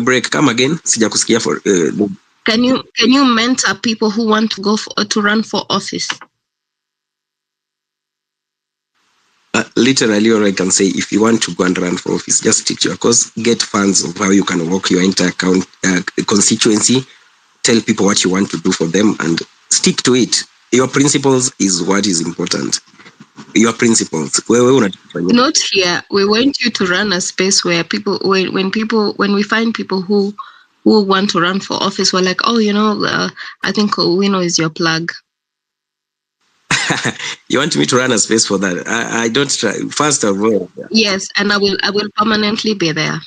break. Come again. Sijakusikia for. Can you mentor people who want to go to run for office? Literally, or I can say, if you want to go and run for office, just stick to your course, get funds of how you can work your entire constituency, tell people what you want to do for them, and stick to it. Your principles is what is important. Your principles. Not here. We want you to run a space where people, when we find people who want to run for office, we're like, oh, I think Owino is your plug. You want me to run a space for that? I don't try. First of all. Yes, and I will permanently be there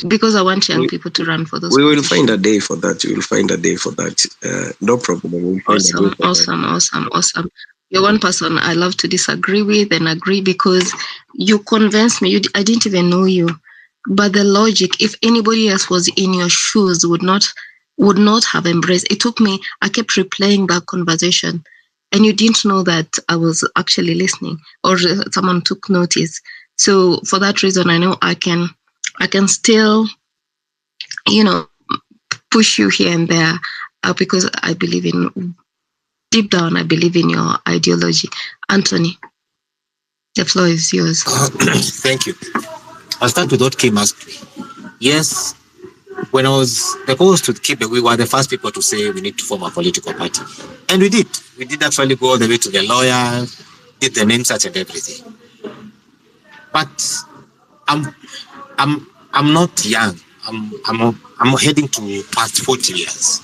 because I want young people to run for those. We will find a day for that. We will find a day for that. No problem. We'll Awesome. You're one person I love to disagree with and agree, because you convinced me. I didn't even know you, but the logic, if anybody else was in your shoes, would not have embraced. It took me. I kept replaying that conversation. And you didn't know that I was actually listening, or someone took notice. So for that reason, I know I can still, push you here and there, because I believe deep down, I believe in your ideology. Anthony, the floor is yours. Thank you. I'll start with what Kim asked me. Yes, when I was proposed with Kibe, we were the first people to say we need to form a political party. And we did. We did actually go all the way to the lawyer, did the name search and everything. But I'm not young. I'm heading to past 40 years.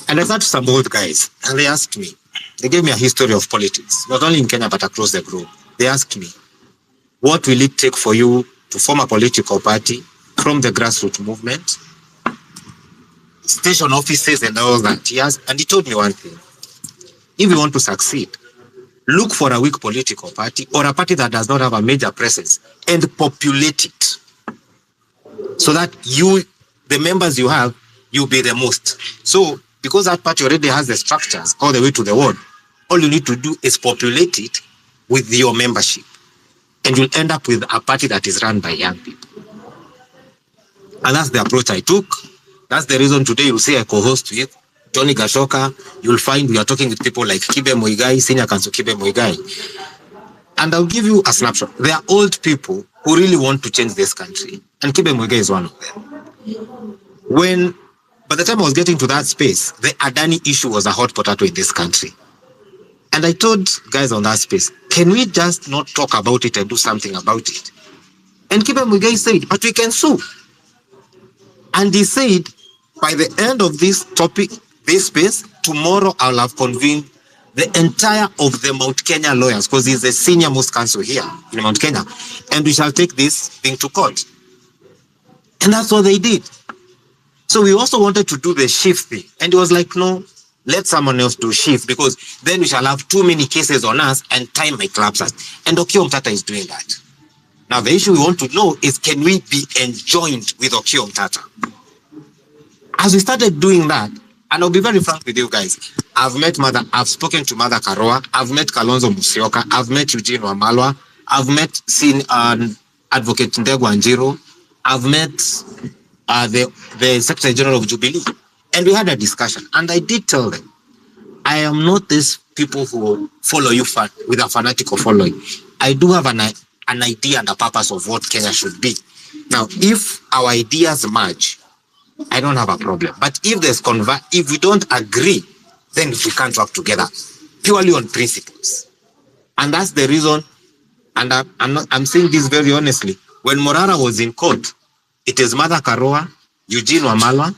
And I talked to some old guys, and they asked me, they gave me a history of politics, not only in Kenya, but across the globe. They asked me, what will it take for you to form a political party from the grassroots movement, station offices and all that? Yes, and he told me one thing. If you want to succeed, look for a weak political party or a party that does not have a major presence and populate it so that the members you have, you'll be the most. So because that party already has the structures all the way to the world, all you need to do is populate it with your membership. And you'll end up with a party that is run by young people. And that's the approach I took. That's the reason today you'll see I co-host with Tony Gashoka. You'll find we are talking with people like Kibe Muigai, Senior Counsel Kibe Muigai. And I'll give you a snapshot. There are old people who really want to change this country. And Kibe Muigai is one of them. By the time I was getting to that space, the Adani issue was a hot potato in this country. And I told guys on that space, can we just not talk about it and do something about it? And Kibe Muigai said, but we can sue. And he said, by the end of this topic, this space, tomorrow I'll have convened the entire of the Mount Kenya lawyers, because he's the senior most counsel here in Mount Kenya, and we shall take this thing to court. And that's what they did. So we also wanted to do the shift thing. And it was like, no, let someone else do shift, because then we shall have too many cases on us and time might collapse us. And Okiya Omtata is doing that. Now, the issue we want to know is, can we be enjoined with Okiya Omtata? As we started doing that, and I'll be very frank with you guys, I've spoken to Mother Karua, I've met Kalonzo Musyoka, I've met Eugene Wamalwa, I've met Advocate Ndegwa Njiro, I've met the Secretary General of Jubilee, and we had a discussion. And I did tell them, I am not these people who follow you with a fanatical following. I do have an idea and a purpose of what Kenya should be. Now, if our ideas merge, I don't have a problem. But if we don't agree, then we can't work together purely on principles. And that's the reason. And I'm saying this very honestly. When Morara was in court, it is Mother Karua, Eugene Wamalwa,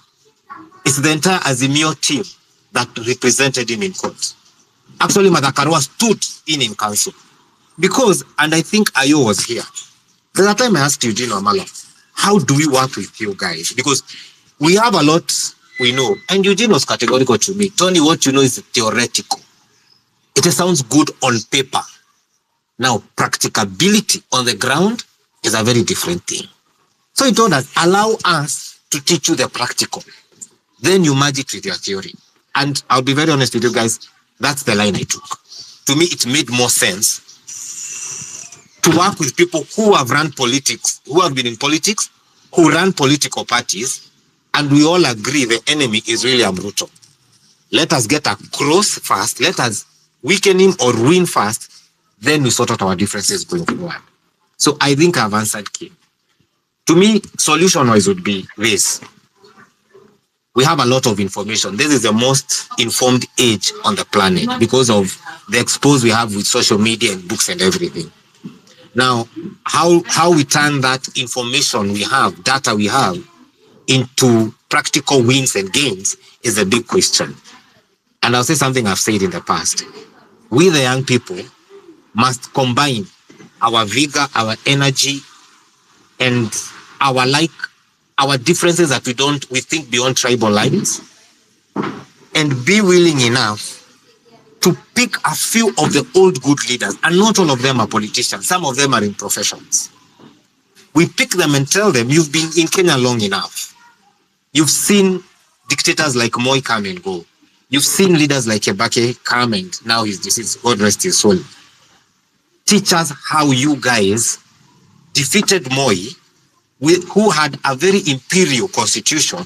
it's the entire Azimio team that represented him in court. Actually, Mother Karua stood in council. Because, and I think Ayo was here. There's a time I asked Eugene Wamalwa, how do we work with you guys? Because we have a lot we know. And Eugene was categorical to me. Tony, what you know is theoretical. It sounds good on paper. Now, practicability on the ground is a very different thing. So he told us, allow us to teach you the practical. Then you merge it with your theory. And I'll be very honest with you guys, that's the line I took. To me, it made more sense to work with people who have run politics, who have been in politics, who run political parties, and we all agree the enemy is William Ruto. Let us get across first. Let us weaken him or win first. Then we sort out our differences going forward. So I think I've answered Kim. To me, solution-wise would be this. We have a lot of information. This is the most informed age on the planet because of the expose we have with social media and books and everything. Now, how we turn that information we have, data we have, into practical wins and gains is a big question. And I'll say something I've said in the past. We, the young people, must combine our vigor, our energy, and our differences that we think beyond tribal lines, and be willing enough to pick a few of the old good leaders. And not all of them are politicians. Some of them are in professions. We pick them and tell them, you've been in Kenya long enough. You've seen dictators like Moi come and go. You've seen leaders like Kebaso come and now he's deceased, God rest his soul. Teach us how you guys defeated Moi, who had a very imperial constitution,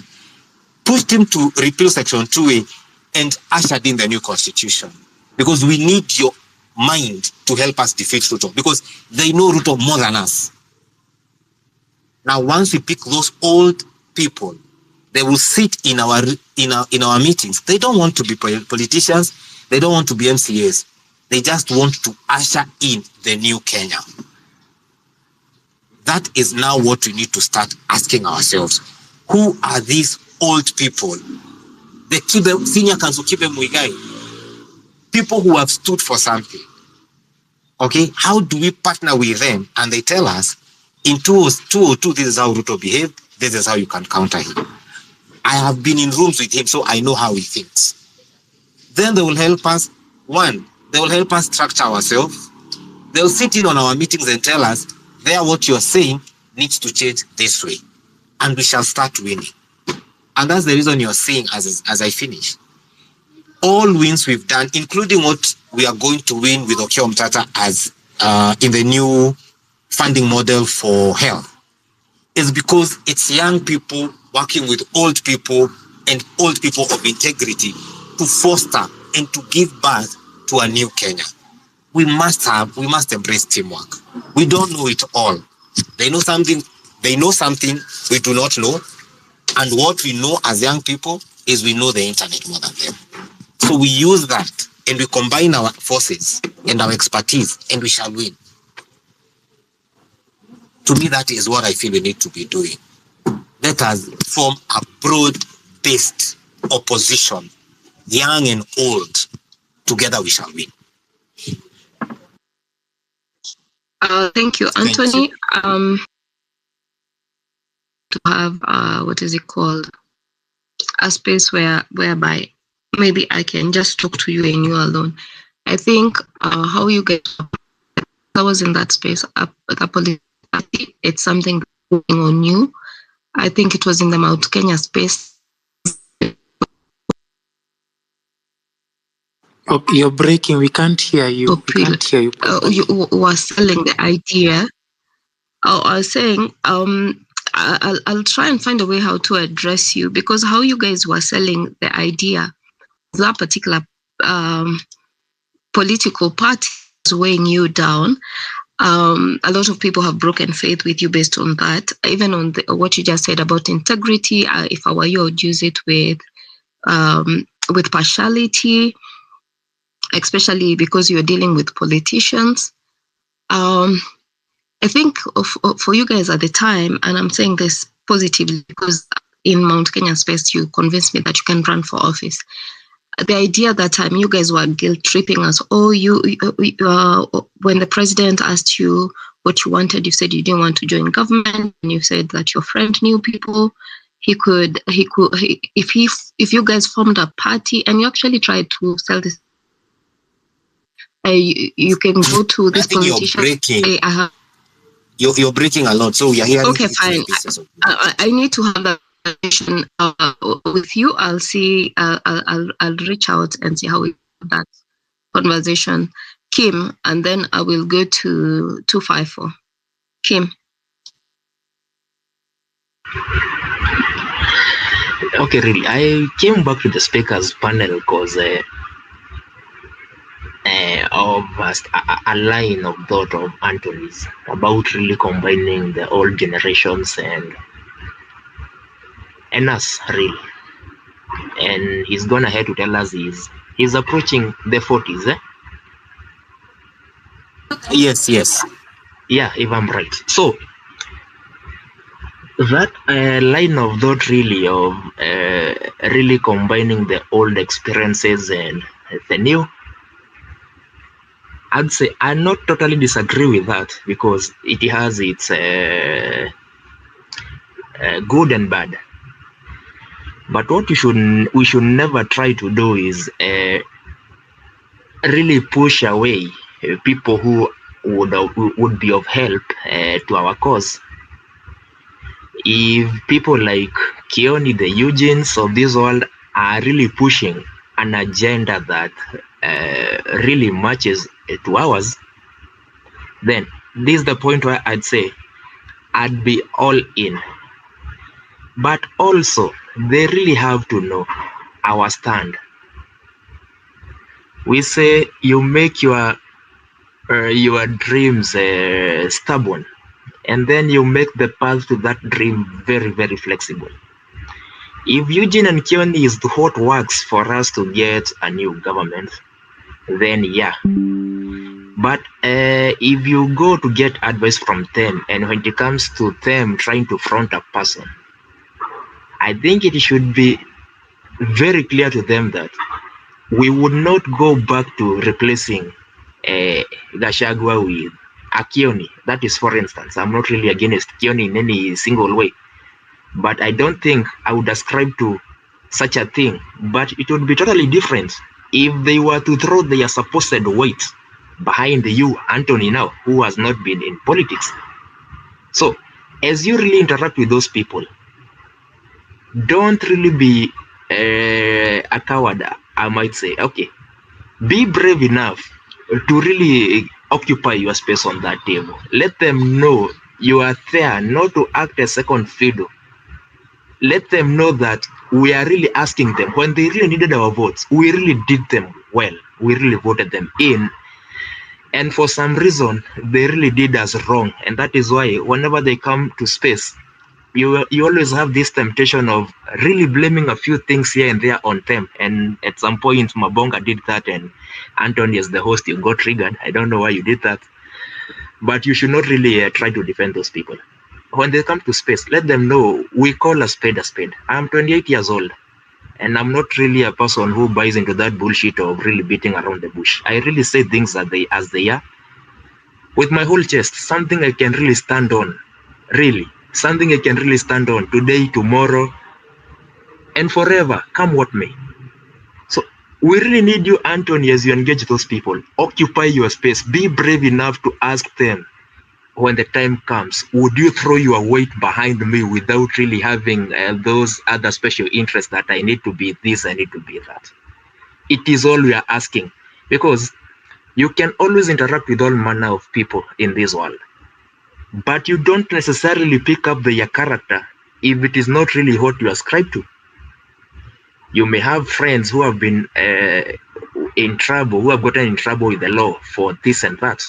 pushed him to repeal Section 2A and ushered in the new constitution. Because we need your mind to help us defeat Ruto, because they know Ruto more than us. Now, once we pick those old people, they will sit in our meetings. They don't want to be politicians. They don't want to be MCAs. They just want to usher in the new Kenya. That is now what we need to start asking ourselves. Who are these old people? The senior council Kibe Muigai. People who have stood for something. Okay, how do we partner with them? And they tell us, in 202, this is how Ruto behaved. This is how you can counter him. I have been in rooms with him, so I know how he thinks. Then they will help us. One, they will help us structure ourselves. They'll sit in on our meetings and tell us, there, what you're saying needs to change this way. And we shall start winning. And that's the reason you're seeing as I finish. All wins we've done, including what we are going to win with Okiya Omtata as in the new funding model for health, is because it's young people working with old people and old people of integrity to foster and to give birth to a new Kenya. We must embrace teamwork. We don't know it all. They know something we do not know. And what we know as young people is we know the internet more than them. So we use that and we combine our forces and our expertise and we shall win. To me, that is what I feel we need to be doing. Let us form a broad-based opposition, young and old. Together we shall win. Thank you, Anthony. To have what is it called? A space whereby maybe I can just talk to you and you alone. I think how you get. I was in that space. It's something going on you. I think it was in the Mount Kenya space. Oh, you're breaking. We can't hear you. We can't hear you. You were selling the idea. I was saying, I'll try and find a way how to address you, because how you guys were selling the idea, that particular political party is weighing you down. A lot of people have broken faith with you based on that. Even on what you just said about integrity, if I were you, I would use it with partiality, especially because you're dealing with politicians. I think for you guys at the time, and I'm saying this positively because in Mount Kenya space, you convinced me that you can run for office. The idea that time you guys were guilt tripping us. Oh, when the president asked you what you wanted, you said you didn't want to join government, and you said that your friend knew people. If you guys formed a party and you actually tried to sell this, you can go to this politician. You're breaking a lot, so we are here. Okay, fine. I need to have that conversation with you. I'll see. I'll reach out and see how we have that conversation, Kim, and then I will go to 254. Kim. Okay, really, I came back to the speakers panel because of a line of thought of Anthony's about really combining the old generations and us really. And he's gone ahead to tell us he's approaching the 40s. Yes, yes. Yeah, if I'm right. So that line of thought really of really combining the old experiences and the new, I'd say I not totally disagree with that because it has its good and bad. But what we should never try to do is really push away people who would be of help to our cause. If people like Keone, the Eugenes of this world, are really pushing an agenda that really matches to ours, then this is the point where I'd say I'd be all in. But also, they really have to know our stand. We say you make your dreams stubborn, and then you make the path to that dream very, very flexible. If Eugene and Keone is what works for us to get a new government, then yeah. But if you go to get advice from them, and when it comes to them trying to front a person, I think it should be very clear to them that we would not go back to replacing Gachagua with Keone. That is, for instance, I'm not really against Keone in any single way, but I don't think I would ascribe to such a thing. But it would be totally different if they were to throw their supposed weight behind you, Anthony, now, who has not been in politics. So, as you really interact with those people, don't really be a coward, I might say. Okay, be brave enough to really occupy your space on that table. Let them know you are there not to act as second fiddle. Let them know that we are really asking them. When they really needed our votes, we really did them well. We really voted them in. And for some reason, they really did us wrong. And that is why whenever they come to space, you always have this temptation of really blaming a few things here and there on them. And at some point, Mabonga did that, and Anthony, as the host, you got triggered. I don't know why you did that. But you should not really try to defend those people. When they come to space, let them know we call a spade a spade. I'm 28 years old, and I'm not really a person who buys into that bullshit of really beating around the bush. I really say things as they are, with my whole chest, something I can really stand on, really. Something I can really stand on today, tomorrow, and forever, come what may. So we really need you, Anthony, as you engage those people. Occupy your space. Be brave enough to ask them when the time comes, would you throw your weight behind me without really having those other special interests that I need to be this, I need to be that. It is all we are asking, because you can always interact with all manner of people in this world. But you don't necessarily pick up their character if it is not really what you ascribe to. You may have friends who have been in trouble, who have gotten in trouble with the law for this and that.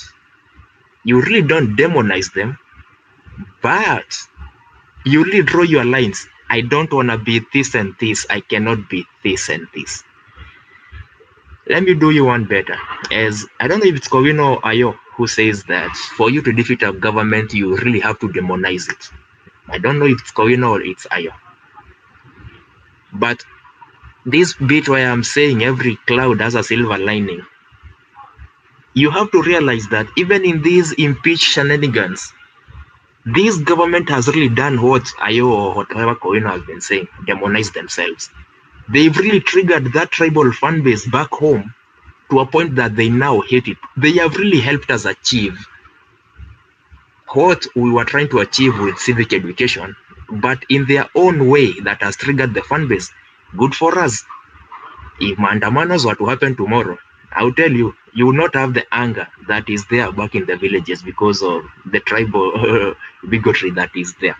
You really don't demonize them, but you really draw your lines. I don't want to be this and this. I cannot be this and this. Let me do you one better. As I don't know if it's Kowino or Ayo who says that for you to defeat a government, you really have to demonize it. I don't know if it's Kowino or it's Ayo. But this bit where I'm saying every cloud has a silver lining, you have to realize that even in these impeach shenanigans, this government has really done what Ayo or whatever Kowino has been saying, demonize themselves. They've really triggered that tribal fan base back home to a point that they now hate it. They have really helped us achieve what we were trying to achieve with civic education, but in their own way that has triggered the fan base. Good for us. If maandamanos were to happen tomorrow, I'll tell you, you will not have the anger that is there back in the villages because of the tribal bigotry that is there.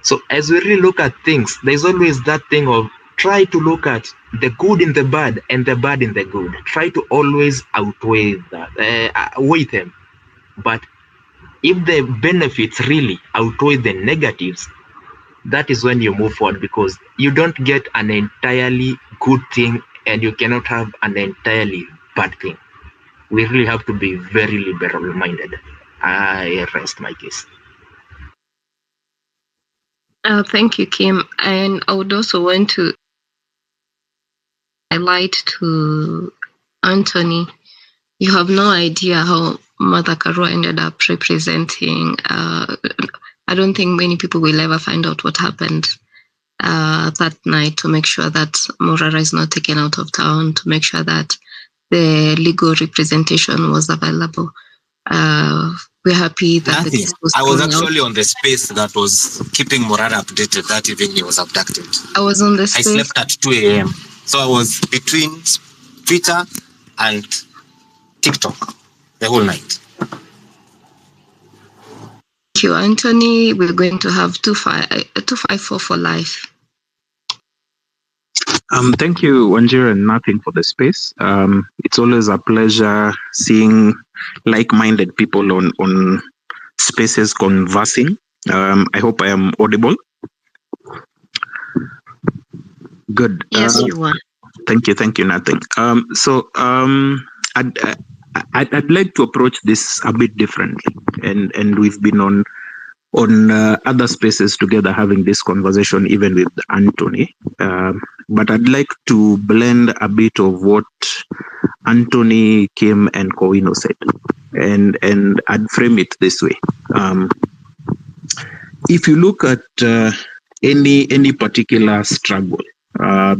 So as we really look at things, there's always that thing of try to look at the good in the bad and the bad in the good. Try to always outweigh that, weigh them. But if the benefits really outweigh the negatives, that is when you move forward, because you don't get an entirely good thing and you cannot have an entirely bad thing. We really have to be very liberal minded. I rest my case. Thank you, Kim. And I would also want to highlight to Anthony, you have no idea how Mother Karua ended up representing. I don't think many people will ever find out what happened that night, to make sure that Morara is not taken out of town, to make sure that the legal representation was available. We're happy that I was actually on the space that was keeping Morara updated that evening he was abducted. I was on the space. I slept at 2 a.m. So I was between Twitter and TikTok the whole night. Thank you, Anthony. We're going to have 254 for life. Thank you, Wanjira and Nothing, for the space. It's always a pleasure seeing like-minded people on spaces conversing. I hope I am audible. Good. Yes, you are. Thank you, Nothing. I'd like to approach this a bit differently, and we've been on other spaces together having this conversation, even with Anthony. But I'd like to blend a bit of what Anthony, Kim, and Kowino said, and I'd frame it this way. If you look at any particular struggle,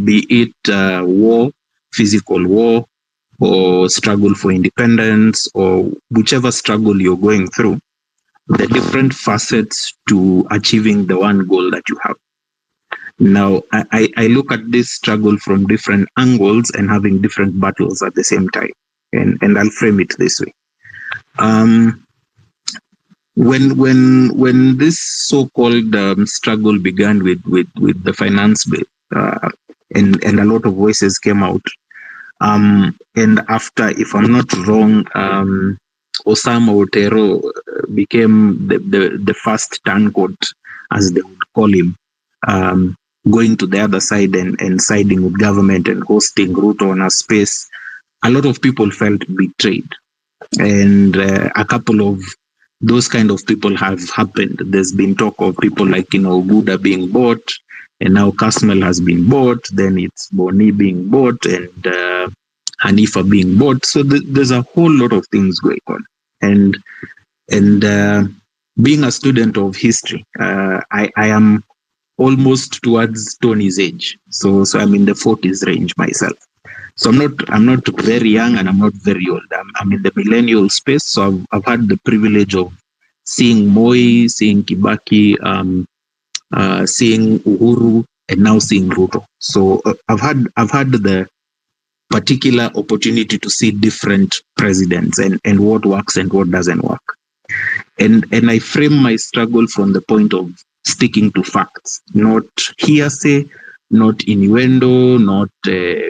be it war, physical war, or struggle for independence, or whichever struggle you're going through, the different facets to achieving the one goal that you have. Now, I look at this struggle from different angles and having different battles at the same time, and I'll frame it this way. When this so-called struggle began with the finance bill, and a lot of voices came out, and after, if I'm not wrong, Osama Otero became the first turncoat, as they would call him, going to the other side and siding with government and hosting Ruto on a space. A lot of people felt betrayed, and a couple of those kind of people have happened. There's been talk of people like, Buddha being bought, and now Kasmuel has been bought, then it's Boni being bought, and Hanifa being bought. So there's a whole lot of things going on. And being a student of history, I am almost towards Tony's age. So I'm in the 40s range myself. So I'm not very young and I'm not very old. I'm in the millennial space. So I've had the privilege of seeing Moi, seeing Kibaki, seeing Uhuru, and now seeing Ruto. So I've had the particular opportunity to see different presidents and what works and what doesn't work. And I frame my struggle from the point of sticking to facts, not hearsay, not innuendo, not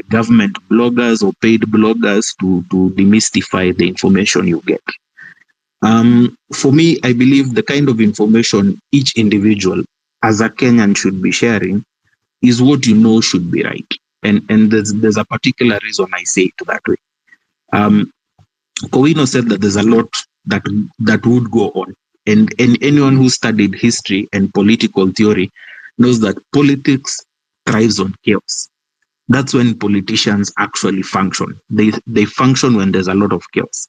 government bloggers or paid bloggers to demystify the information you get. For me, I believe the kind of information each individual as a Kenyan should be sharing is what you know should be right. And there's a particular reason I say it that way. Kowino said that there's a lot that would go on. And anyone who studied history and political theory knows that politics thrives on chaos. That's when politicians actually function. They function when there's a lot of chaos.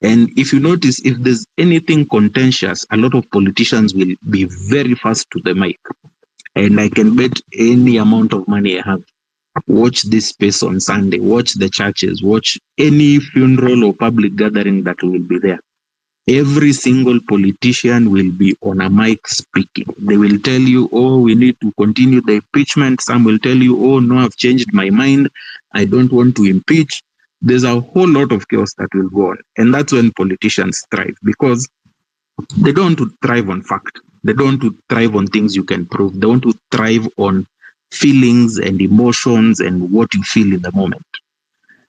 And if you notice, if there's anything contentious, a lot of politicians will be very fast to the mic. And I can bet any amount of money I have, watch this space on Sunday, watch the churches, watch any funeral or public gathering that will be there. Every single politician will be on a mic speaking. They will tell you, oh, we need to continue the impeachment. Some will tell you, oh, no, I've changed my mind. I don't want to impeach. There's a whole lot of chaos that will go on. And that's when politicians thrive, because they don't want to thrive on fact. They don't want to thrive on things you can prove. They want to thrive on feelings and emotions and what you feel in the moment.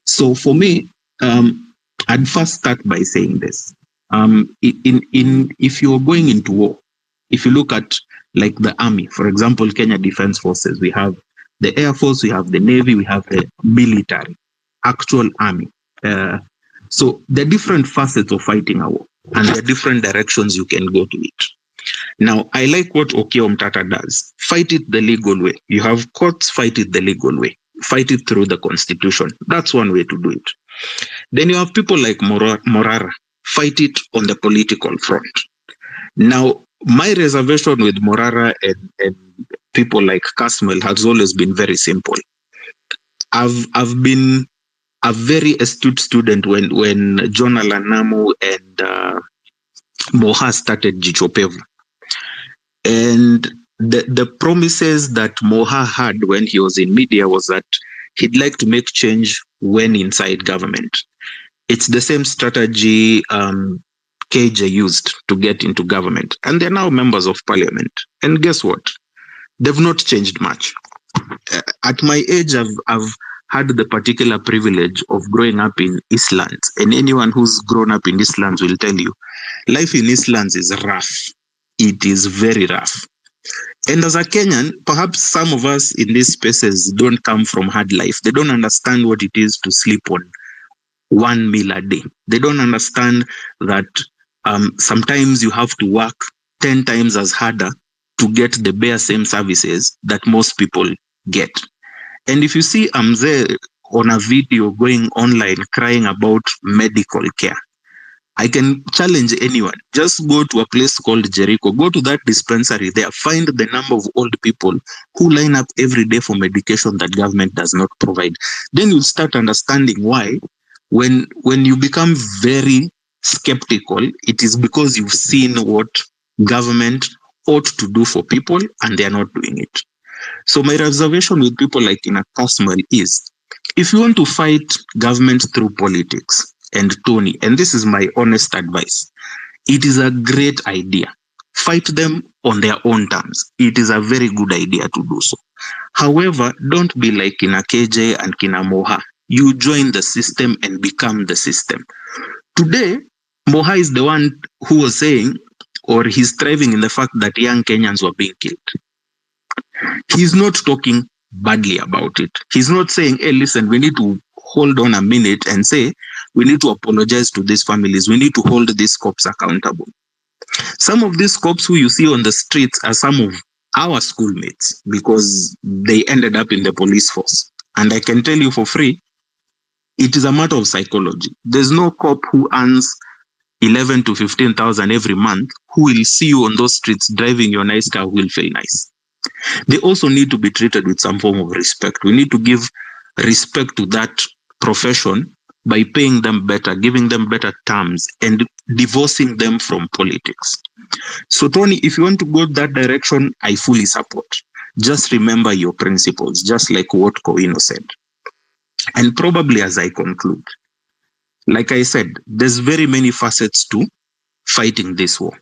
So for me, I'd first start by saying this. If you're going into war, if you look at like the army, for example, Kenya Defense Forces, we have the Air Force, we have the Navy, we have the military, actual army. So there are different facets of fighting a war, and there are different directions you can go to it. Now, I like what Okiya Omtata does. Fight it the legal way. You have courts, fight it the legal way. Fight it through the constitution. That's one way to do it. Then you have people like Morara. Fight it on the political front. Now, my reservation with Morara and people like Kasmuel has always been very simple. I've been a very astute student when John Alanamu and Moha started Jichopevu. And the promises that Moha had when he was in media was that he'd like to make change when inside government. It's the same strategy KJ used to get into government. And they're now members of parliament. And guess what? They've not changed much. At my age, I've had the particular privilege of growing up in Eastlands. And anyone who's grown up in Eastlands will tell you, life in Eastlands is rough. It is very rough. And as a Kenyan, perhaps some of us in these spaces don't come from hard life. They don't understand what it is to sleep on one meal a day. They don't understand that sometimes you have to work 10 times as harder to get the bare same services that most people get. And if you see Amze on a video going online crying about medical care, I can challenge anyone. Just go to a place called Jericho. Go to that dispensary there. Find the number of old people who line up every day for medication that government does not provide. Then you'll start understanding why. When you become very skeptical, it is because you've seen what government ought to do for people and they are not doing it. So my reservation with people like Kasmuel is, if you want to fight government through politics, and Tony, and this is my honest advice, it is a great idea. Fight them on their own terms. It is a very good idea to do so. However, don't be like Kina KJ and Kina Moha. You join the system and become the system. Today, Moha is the one who was saying, or he's thriving in the fact that young Kenyans were being killed. He's not talking badly about it. He's not saying, hey, listen, we need to hold on a minute and say, we need to apologize to these families. We need to hold these cops accountable. Some of these cops who you see on the streets are some of our schoolmates because they ended up in the police force. And I can tell you for free, it is a matter of psychology. There's no cop who earns 11 to 15,000 every month who will see you on those streets driving your nice car who will feel nice. They also need to be treated with some form of respect. We need to give respect to that profession by paying them better, giving them better terms, and divorcing them from politics. So, Tony, if you want to go that direction, I fully support. Just remember your principles, just like what Koino said. And probably as I conclude, like I said, there's very many facets to fighting this war.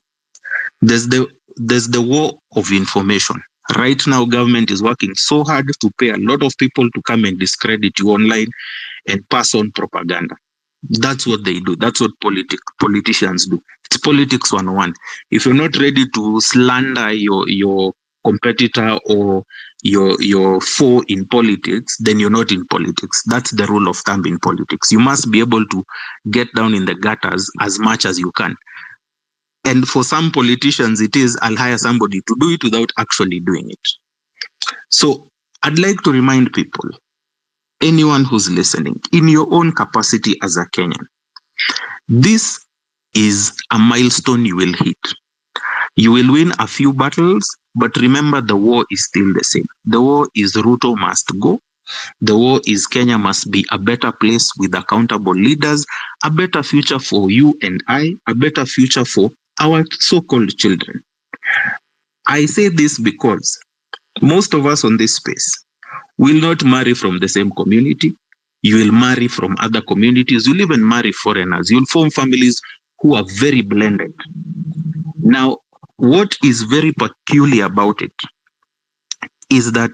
There's the war of information. Right now, government is working so hard to pay a lot of people to come and discredit you online and pass on propaganda. That's what they do. That's what politicians do. It's politics 101. If you're not ready to slander your competitor or your foe in politics, then you're not in politics. That's the rule of thumb in politics. You must be able to get down in the gutters as much as you can. And for some politicians, it is, I'll hire somebody to do it without actually doing it. So I'd like to remind people, anyone who's listening, in your own capacity as a Kenyan, this is a milestone you will hit. You will win a few battles, but remember the war is still the same. The war is Ruto must go. The war is Kenya must be a better place with accountable leaders, a better future for you and I, a better future for our so-called children. I say this because most of us on this space will not marry from the same community. You will marry from other communities. You'll even marry foreigners. You'll form families who are very blended. Now, what is very peculiar about it is that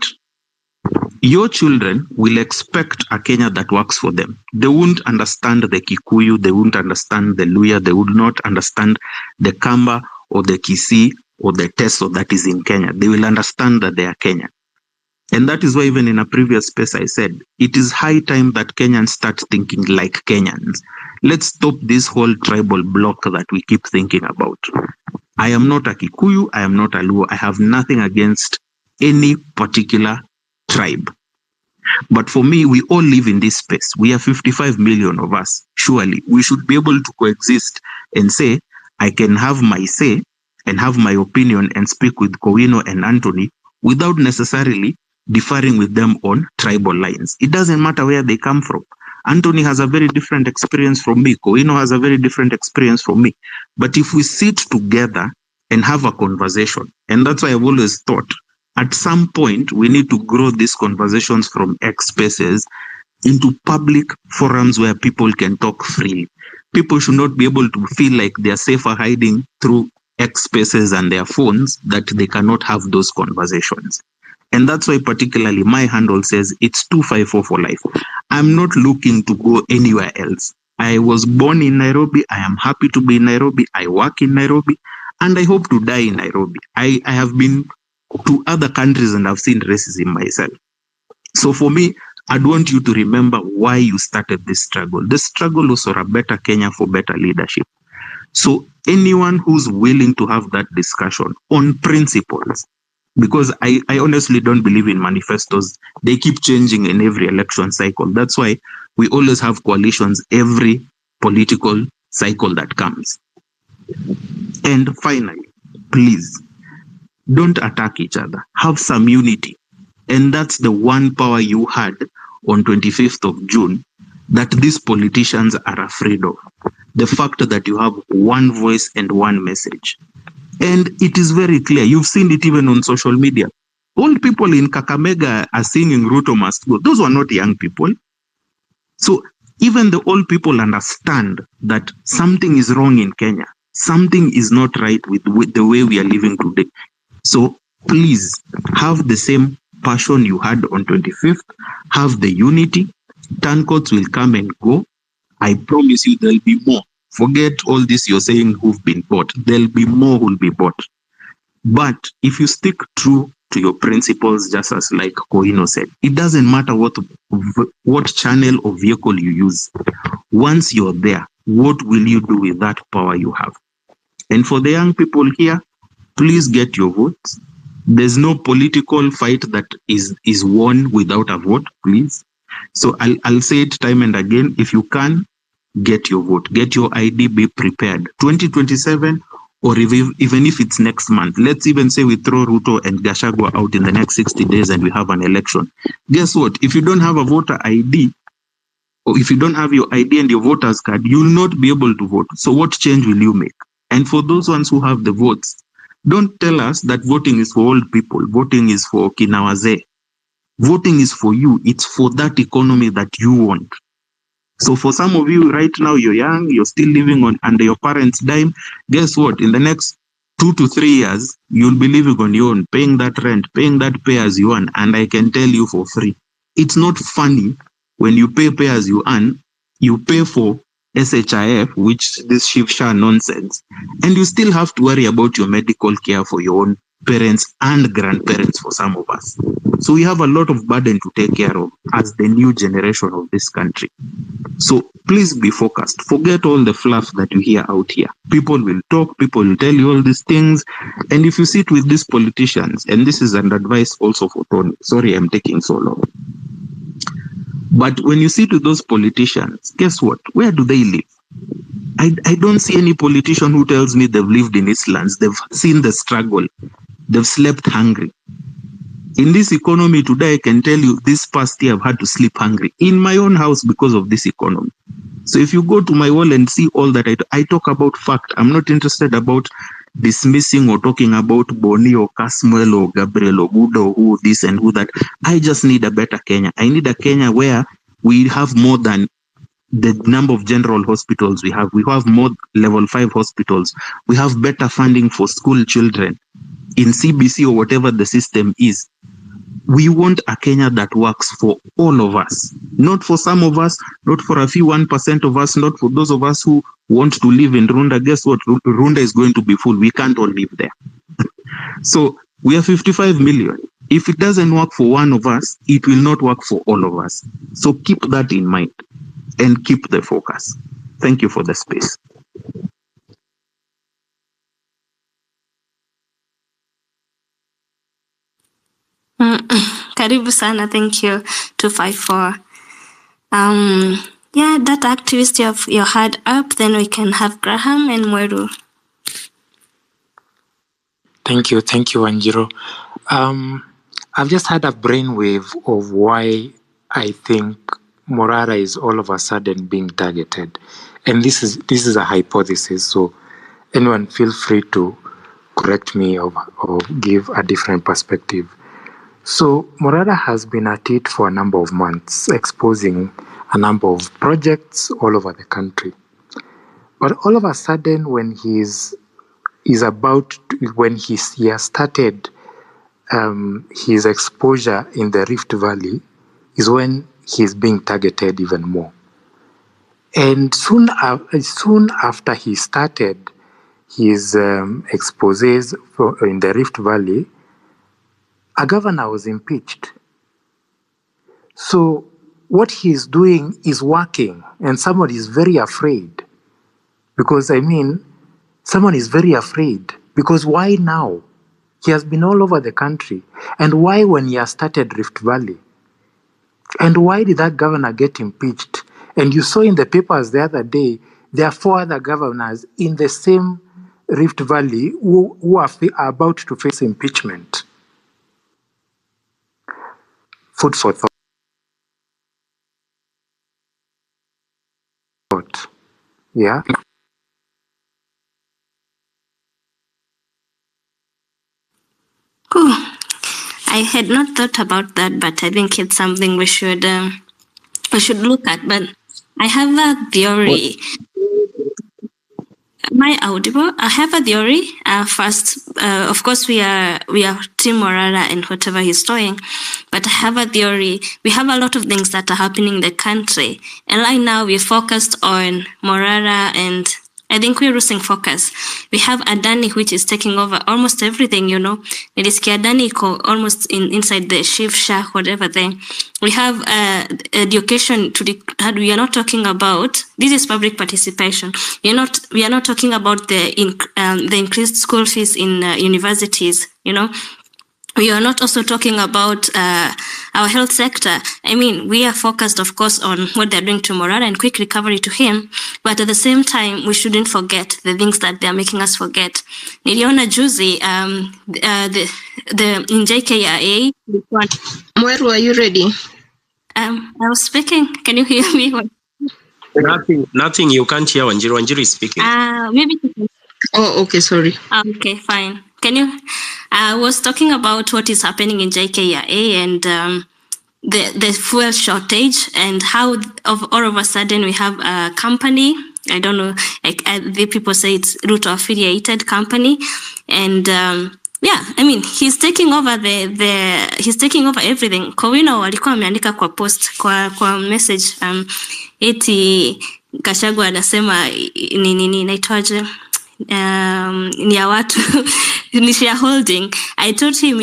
your children will expect a Kenya that works for them. They won't understand the Kikuyu, they won't understand the Luya, they would not understand the Kamba or the Kisii or the Teso that is in Kenya. They will understand that they are Kenyan. And that is why even in a previous space I said, it is high time that Kenyans start thinking like Kenyans. Let's stop this whole tribal block that we keep thinking about. I am not a Kikuyu, I am not a Luo. I have nothing against any particular tribe. But for me, we all live in this space. We are 55 million of us. Surely we should be able to coexist and say, I can have my say and have my opinion and speak with Kowino and Anthony without necessarily differing with them on tribal lines. It doesn't matter where they come from. Anthony has a very different experience from me. Kowino has a very different experience from me. But if we sit together and have a conversation, and that's why I've always thought, at some point, we need to grow these conversations from X spaces into public forums where people can talk freely. People should not be able to feel like they are safer hiding through X spaces and their phones, that they cannot have those conversations. And that's why particularly my handle says it's 254 for life. I'm not looking to go anywhere else. I was born in Nairobi. I am happy to be in Nairobi. I work in Nairobi, and I hope to die in Nairobi. I have been to other countries and I've seen racism myself. So for me, I'd want you to remember why you started this struggle. The struggle was for a better Kenya, for better leadership. So anyone who's willing to have that discussion on principles, because I honestly don't believe in manifestos. They keep changing in every election cycle. That's why we always have coalitions every political cycle that comes. And finally, please, don't attack each other. Have some unity. And that's the one power you had on 25th of June that these politicians are afraid of. The fact that you have one voice and one message. And it is very clear. You've seen it even on social media. Old people in Kakamega are singing Ruto must go. Those were not young people. So even the old people understand that something is wrong in Kenya. Something is not right with the way we are living today. So please have the same passion you had on 25th. Have the unity. Turncoats will come and go. I promise you there'll be more. Forget all this you're saying who've been bought. There'll be more who'll be bought. But if you stick true to your principles, just as like Kowino said, it doesn't matter what channel or vehicle you use. Once you're there, what will you do with that power you have? And for the young people here, please get your votes. There's no political fight that is won without a vote, please. So I'll say it time and again, if you can, get your vote, get your ID, be prepared. 2027, or even if it's next month, let's even say we throw Ruto and Gachagua out in the next 60 days and we have an election. Guess what? If you don't have a voter ID, or if you don't have your ID and your voter's card, you'll not be able to vote. So what change will you make? And for those ones who have the votes, don't tell us that voting is for old people, voting is for Kinawaze. Voting is for you. It's for that economy that you want. So for some of you right now, you're young, you're still living on under your parents' dime. Guess what? In the next 2 to 3 years, you'll be living on your own, paying that rent, paying that pay as you earn. And I can tell you for free, it's not funny when you pay as you earn, you pay for SHIF, which this Shivsha nonsense, and you still have to worry about your medical care for your own parents and grandparents for some of us. So we have a lot of burden to take care of as the new generation of this country. So please be focused. Forget all the fluff that you hear out here. People will talk, people will tell you all these things. And if you sit with these politicians, and this is an advice also for Tony, sorry I'm taking so long. But when you sit with those politicians, guess what? Where do they live? I don't see any politician who tells me they've lived in Eastlands, they've seen the struggle, they've slept hungry. In this economy today, I can tell you this past year I've had to sleep hungry in my own house because of this economy. So if you go to my wall and see all that I talk about fact, I'm not interested about dismissing or talking about Boni or Kasmuel or Gabriel or Buddha or who this and who that. I just need a better Kenya. I need a Kenya where we have more than the number of general hospitals we have more level 5 hospitals, we have better funding for school children in CBC or whatever the system is. We want a Kenya that works for all of us, not for some of us, not for a few 1% of us, not for those of us who want to live in Runda. Guess what? Runda is going to be full. We can't all live there. So we are 55 million. If it doesn't work for one of us, it will not work for all of us. So keep that in mind and keep the focus. Thank you for the space. Karibu sana, thank you. 254. Yeah, that activist you had up, then we can have Graham and Mweru. Thank you, Wanjiro. I've just had a brainwave of why I think Morara is all of a sudden being targeted, and this is a hypothesis. So, anyone feel free to correct me or give a different perspective. So, Morara has been at it for a number of months, exposing a number of projects all over the country. But all of a sudden, when he has started his exposure in the Rift Valley, is when he's being targeted even more. And soon after he started his exposés in the Rift Valley, a governor was impeached. So what he's doing is working, and someone is very afraid. Because, someone is very afraid. Because why now? He has been all over the country. And why when he has started Rift Valley? And why did that governor get impeached? And you saw in the papers the other day, there are 4 other governors in the same Rift Valley who are about to face impeachment. Food for thought. Yeah. Cool. I had not thought about that, but I think it's something we should look at. But I have a theory. Am I audible? I have a theory. First, of course, we are Team Morara and whatever he's doing, but I have a theory. We have a lot of things that are happening in the country, and right now we're focused on Morara, and I think we're losing focus. We have Adani, which is taking over almost everything, Nilisikia Adani almost inside the Shiv Shah, whatever thing. We have education we are not talking about, this is public participation. We are not talking about the increased school fees in universities, We are not also talking about our health sector. We are focused, of course, on what they're doing to Morara and quick recovery to him. But at the same time, we shouldn't forget the things that they're making us forget. Niliona juzi, in JKIA. Mweru, are you ready? I was speaking. Can you hear me? Nothing. You can't hear Wanjiro. Wanjiro is speaking. Maybe. Oh, okay. Sorry. Okay, fine. Can you? I was talking about what is happening in JKIA and the fuel shortage and how all of a sudden we have a company. I don't know. The people say it's Ruto affiliated company, and he's taking over he's taking over everything. Kowino walikuwa ameandika kwa post kwa message eti Gachagua anasema nini naitwaje ni ya watu ni shareholding. I told him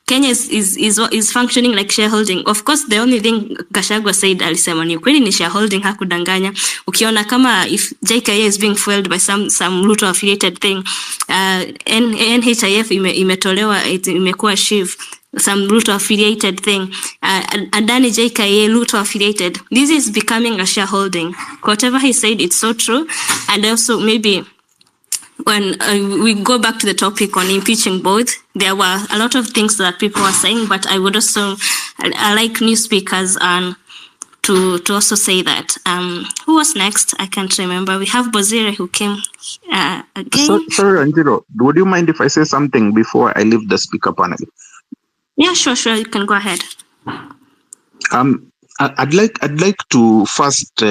Kenya is functioning like shareholding. Of course, the only thing Gachagua said alisema ni kweli ni shareholding, hakudanganya. Ukiona kama if JKA is being fueled by some Ruto affiliated thing, NHIF imetolewa imekuwa Shiv, some Ruto affiliated thing, Adani JKA Ruto affiliated. This is becoming a shareholding. Whatever he said, it's so true. And also maybe when we go back to the topic on impeaching both, there were a lot of things that people were saying, but I would also, I like new speakers to also say that. Who was next? I can't remember. We have Bozire who came again. Sorry, Anjiro, would you mind if I say something before I leave the speaker panel? Yeah, sure. You can go ahead. I'd like to first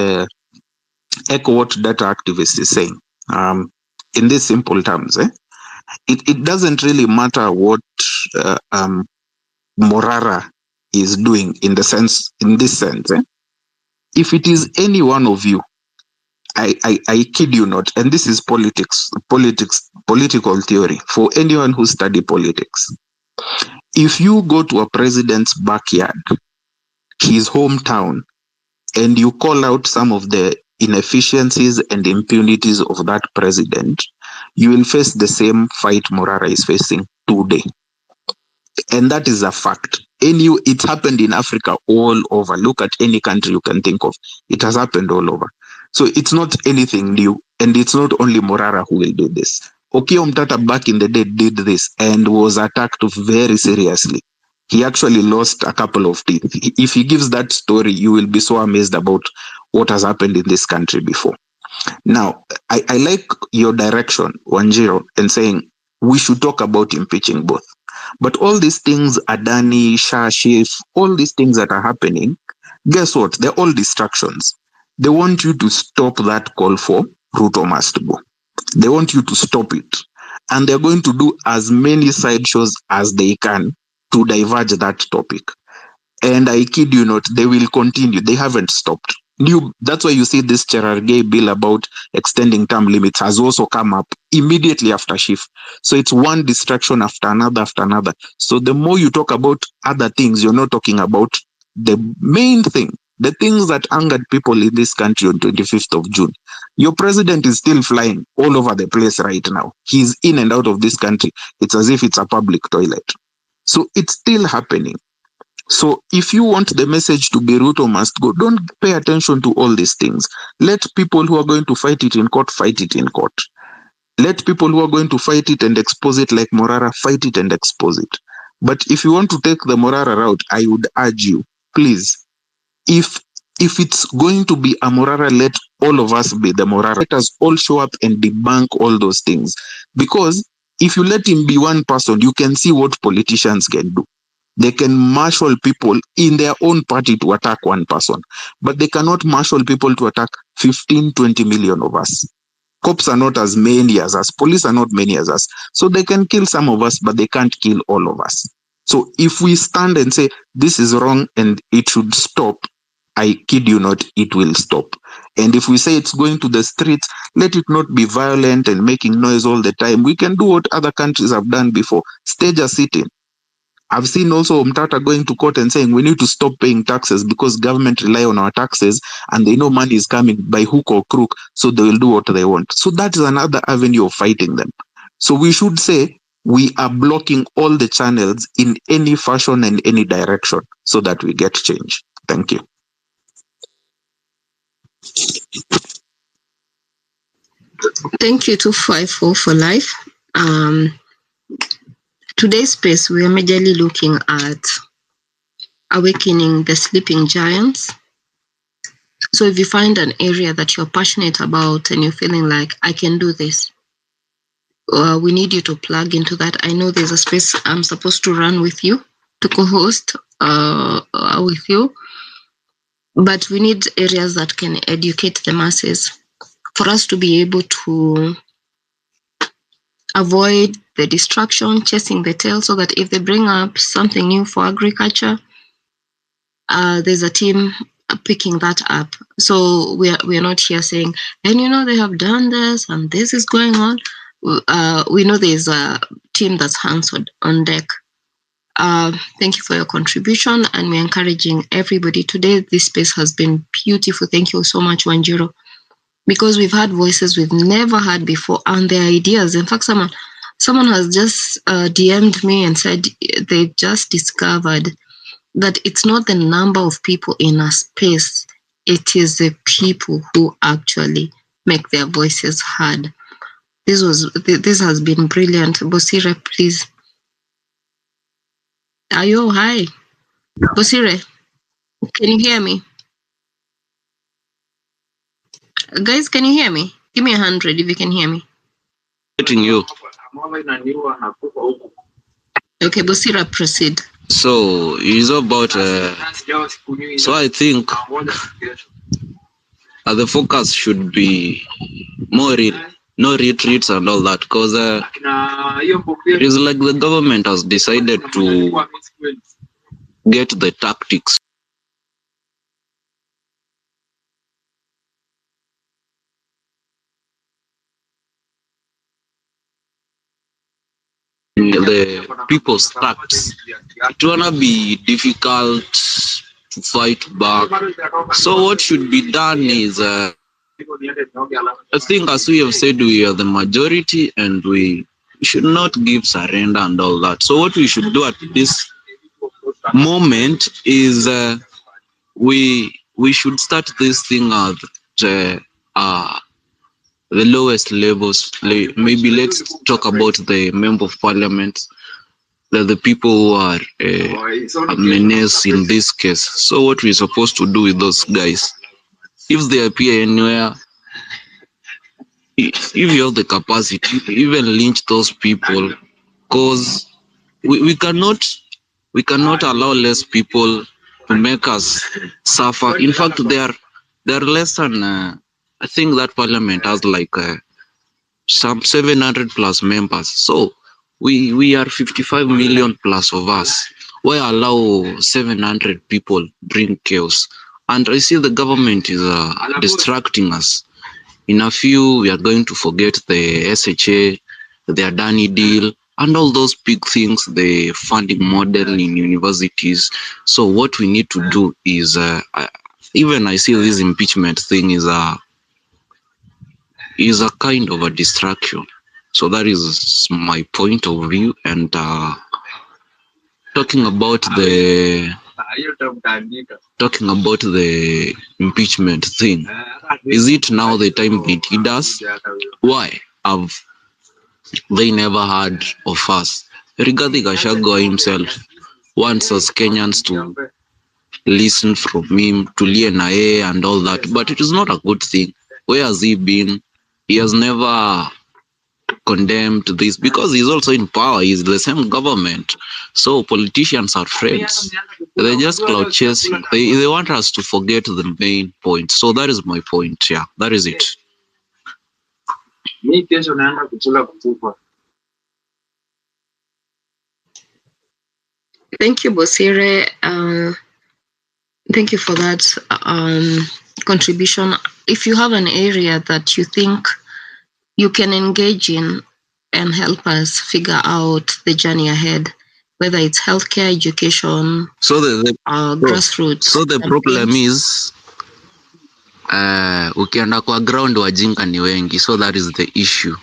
echo what data activist is saying. In these simple terms, it doesn't really matter what Morara is doing in this sense. If it is any one of you, I kid you not, and this is political theory for anyone who study politics. If you go to a president's backyard, his hometown, and you call out some of the inefficiencies and impunities of that president, you will face the same fight Morara is facing today. And that is a fact. It happened in Africa all over. Look at any country you can think of. It has happened all over. So it's not anything new. And it's not only Morara who will do this. Okiya Omtata back in the day did this and was attacked very seriously. He actually lost a couple of teeth. If he gives that story, you will be so amazed about what has happened in this country before. Now, I like your direction, Wanjiro, and saying we should talk about impeaching both. But all these things, Adani, Shashif, all these things that are happening, guess what? They're all distractions. They want you to stop that call for Ruto must go. They want you to stop it. And they're going to do as many sideshows as they can to diverge that topic. And I kid you not, they will continue. They haven't stopped. That's why you see this Cherargei bill about extending term limits has also come up immediately after Shift. So it's one distraction after another after another. So the more you talk about other things, you're not talking about the main thing, the things that angered people in this country on 25th of June. Your president is still flying all over the place right now. He's in and out of this country. It's as if it's a public toilet. So it's still happening. So if you want the message to be Ruto must go, don't pay attention to all these things. Let people who are going to fight it in court, fight it in court. Let people who are going to fight it and expose it like Morara, fight it and expose it. But if you want to take the Morara route, I would urge you, please, if it's going to be a Morara, let all of us be the Morara. Let us all show up and debunk all those things. Because if you let him be one person, you can see what politicians can do. They can marshal people in their own party to attack one person, but they cannot marshal people to attack 15, 20 million of us. Cops are not as many as us. Police are not many as us. So they can kill some of us, but they can't kill all of us. So if we stand and say, this is wrong and it should stop, I kid you not, it will stop. And if we say it's going to the streets, let it not be violent and making noise all the time. We can do what other countries have done before. Stage a sit-in. I've seen also Omtata going to court and saying we need to stop paying taxes because government rely on our taxes and they know money is coming by hook or crook, so they will do what they want. So that is another avenue of fighting them. So we should say we are blocking all the channels in any fashion and any direction so that we get change. Thank you. Thank you to 54 for life. Today's space, we are majorly looking at awakening the sleeping giants. So if you find an area that you're passionate about and you're feeling like, I can do this, we need you to plug into that. I know there's a space I'm supposed to run with you, to co-host with you, but we need areas that can educate the masses for us to be able to avoid the distraction, chasing the tail, so that if they bring up something new for agriculture, there's a team picking that up. So we are not here saying, and you know, they have done this and this is going on. We know there's a team that's hands on deck. Thank you for your contribution, and we're encouraging everybody. Today, this space has been beautiful. Thank you so much, Wanjiro, because we've had voices we've never had before, and their ideas. In fact, someone has just DM'd me and said they've just discovered that it's not the number of people in a space, it is the people who actually make their voices heard. This has been brilliant. Bosire, please. Ayo, hi. Bosire, can you hear me? Guys, can you hear me? Give me 100 if you can hear me. Getting you. Okay, Bosira, proceed. So it's about. So I think the focus should be more no retreats and all that, because it is like the government has decided to get the tactics. The people's tactics. It wanna be difficult to fight back. So what should be done is, I think, as we have said, we are the majority and we should not give surrender and all that. So what we should do at this moment is we should start this thing at the lowest levels. Maybe let's talk about the member of parliament, the people who are a menace in this case. So what we're supposed to do with those guys, if they appear anywhere, if you have the capacity, even lynch those people, because we cannot allow less people to make us suffer. In fact, they are less than I think that parliament has like some 700 plus members. So we are 55 million plus of us. Why allow 700 people bring chaos? And I see the government is distracting us. In a few, we are going to forget the SHA, the Adani deal, and all those big things, the funding model in universities. So what we need to do is, even I see this impeachment thing is a kind of a distraction. So that is my point of view. And talking about the impeachment thing, is it now the time they need us? Why have they never heard of us? Rigathi Gachagua himself wants us Kenyans to listen from him, to Liena and all that, but it is not a good thing. Where has he been? He has never condemned this, because he's also in power. He's the same government. So politicians are friends. They're just cloud chasing. They want us to forget the main point. So that is my point. Yeah, that is it. Thank you, Bosire. Thank you for that contribution. If you have an area that you think you can engage in and help us figure out the journey ahead, whether it's healthcare, education, so the grassroots. So the problem is, ukienda kwa ground wajinga ni wengi, so that is the issue.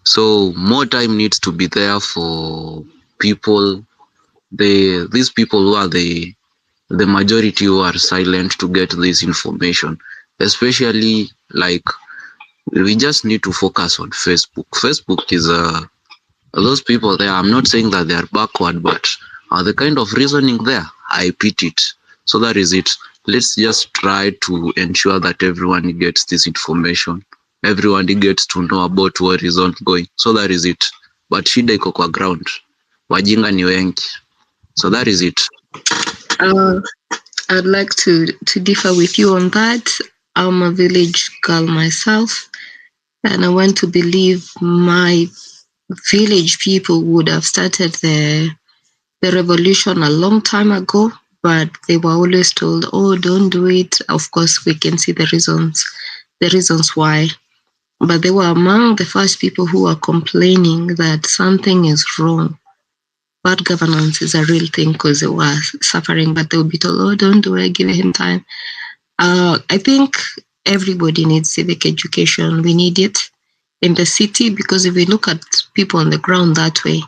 So more time needs to be there for people, these people who are the majority who are silent, to get this information. Especially, like, we just need to focus on Facebook. Facebook is those people there. I'm not saying that they are backward, but the kind of reasoning there, I pity it. So that is it. Let's just try to ensure that everyone gets this information. Everyone gets to know about what is ongoing. So that is it. But shida iko kwa ground. Wajinga ni wengi. So that is it. I'd like to differ with you on that. I'm a village girl myself, and I want to believe my village people would have started the revolution a long time ago, but they were always told, oh, don't do it. Of course, we can see the reasons why. But they were among the first people who were complaining that something is wrong. Bad governance is a real thing, because they were suffering, but they would be told, oh, don't do it, give him time. I think everybody needs civic education. We need it in the city, because if we look at people on the ground that way,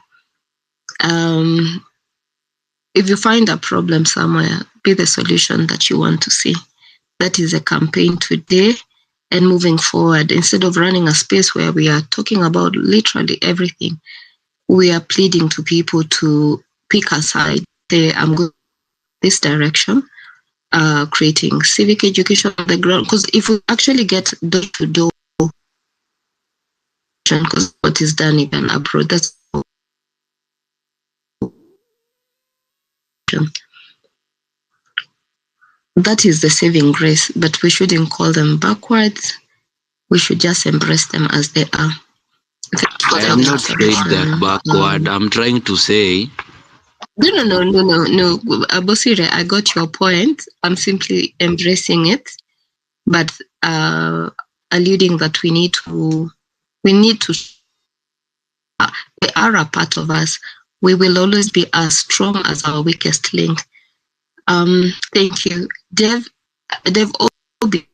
if you find a problem somewhere, be the solution that you want to see. That is a campaign today and moving forward. Instead of running a space where we are talking about literally everything, we are pleading to people to pick a side, say, I'm going this direction, creating civic education on the ground. Because if we actually get door to door, because what is done even abroad, that's that is the saving grace, but we shouldn't call them backwards. We should just embrace them as they are. I am not saying that backward. I'm trying to say. No. Abosire, I got your point. I'm simply embracing it, but alluding that we need to. They are a part of us. We will always be as strong as our weakest link. Thank you, Dev Obi.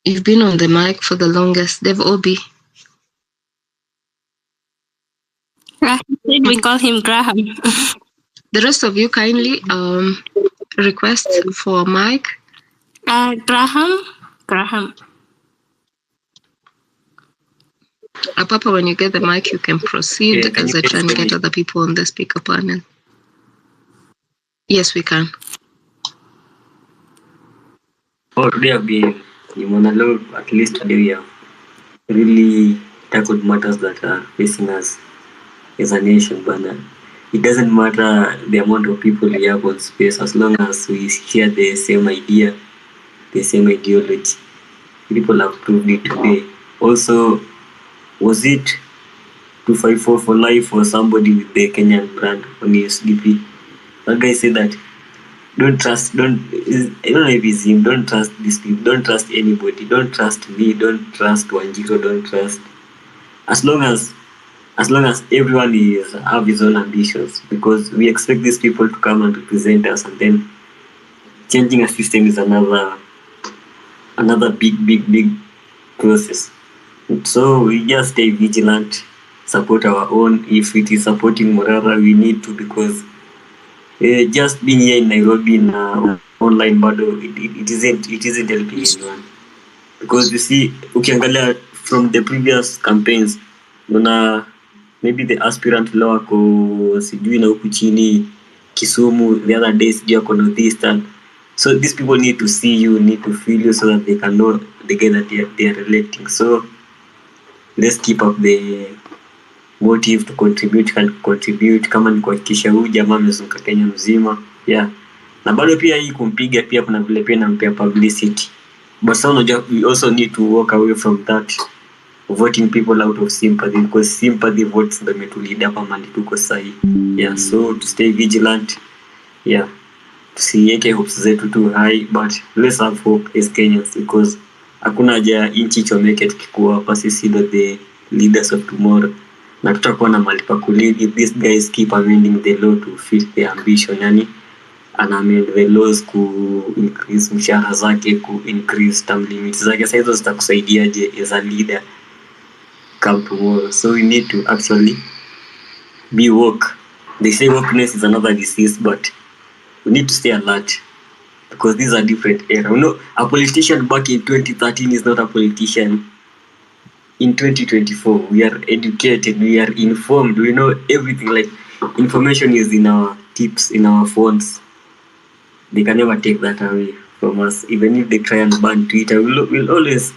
You've been on the mic for the longest. Dev Obi. We call him Graham. The rest of you kindly request for mic. Graham. Papa, when you get the mic, you can proceed as I try and get me? other people on the speaker panel. Yes, we can. Oh, today have been in monologue. At least today we have really tackled matters that are facing us as a nation. But it doesn't matter the amount of people we have on space, as long as we share the same idea, the same ideology. People have proved it today. Also, was it 254 for life or somebody with the Kenyan brand on his DP? That guy said that I don't know if it's him, don't trust these people, don't trust anybody, don't trust me, don't trust Wanjiro, don't trust. As long as everyone have his own ambitions, because we expect these people to come and represent us, and then changing a system is another big process. So we just stay vigilant, support our own. If it is supporting Morara, we need to, because just being here in Nairobi in online battle, it isn't helping anyone. Because you see, ukiangalia from the previous campaigns, maybe the aspirant law ako sijui na huku chini Kisumu, the other days sijui ako Northeastern. So these people need to see you, need to feel you, so that they can know the guy that they are electing. So let's keep up the motive to contribute kama ni kuhakikisha huyu jamaa amezunguka Kenya mzima. Yeah. Na bado pia hii kumpiga pia kuna vile pia nampea publicity. But so we also need to walk away from that, voting people out of sympathy, because sympathy votes ndio imetulida hapa mali tuko sahi. Yeah, so to stay vigilant. Yeah. Tusiweke hopes zetu too high, but let's have hope as Kenyans, because hakuna haja inchi chomeke tukikuwa hapa sisi the leaders of tomorrow. Na tutakuwa na mali pa kulive if these guys keep amending the law to fit their ambition. Yani amend the laws ku increase mshahara zake, ku increase term limits zake. Sasa hizo zitakusaidiaje as a leader come tomorrow? So we need to actually be woke. They say wokeness is another disease, but we need to stay alert, because these are different era. You know, a politician back in 2013 is not a politician in 2024. We are educated, we are informed, we know everything. Like, information is in our tips, in our phones. They can never take that away from us. Even if they try and ban Twitter, we'll always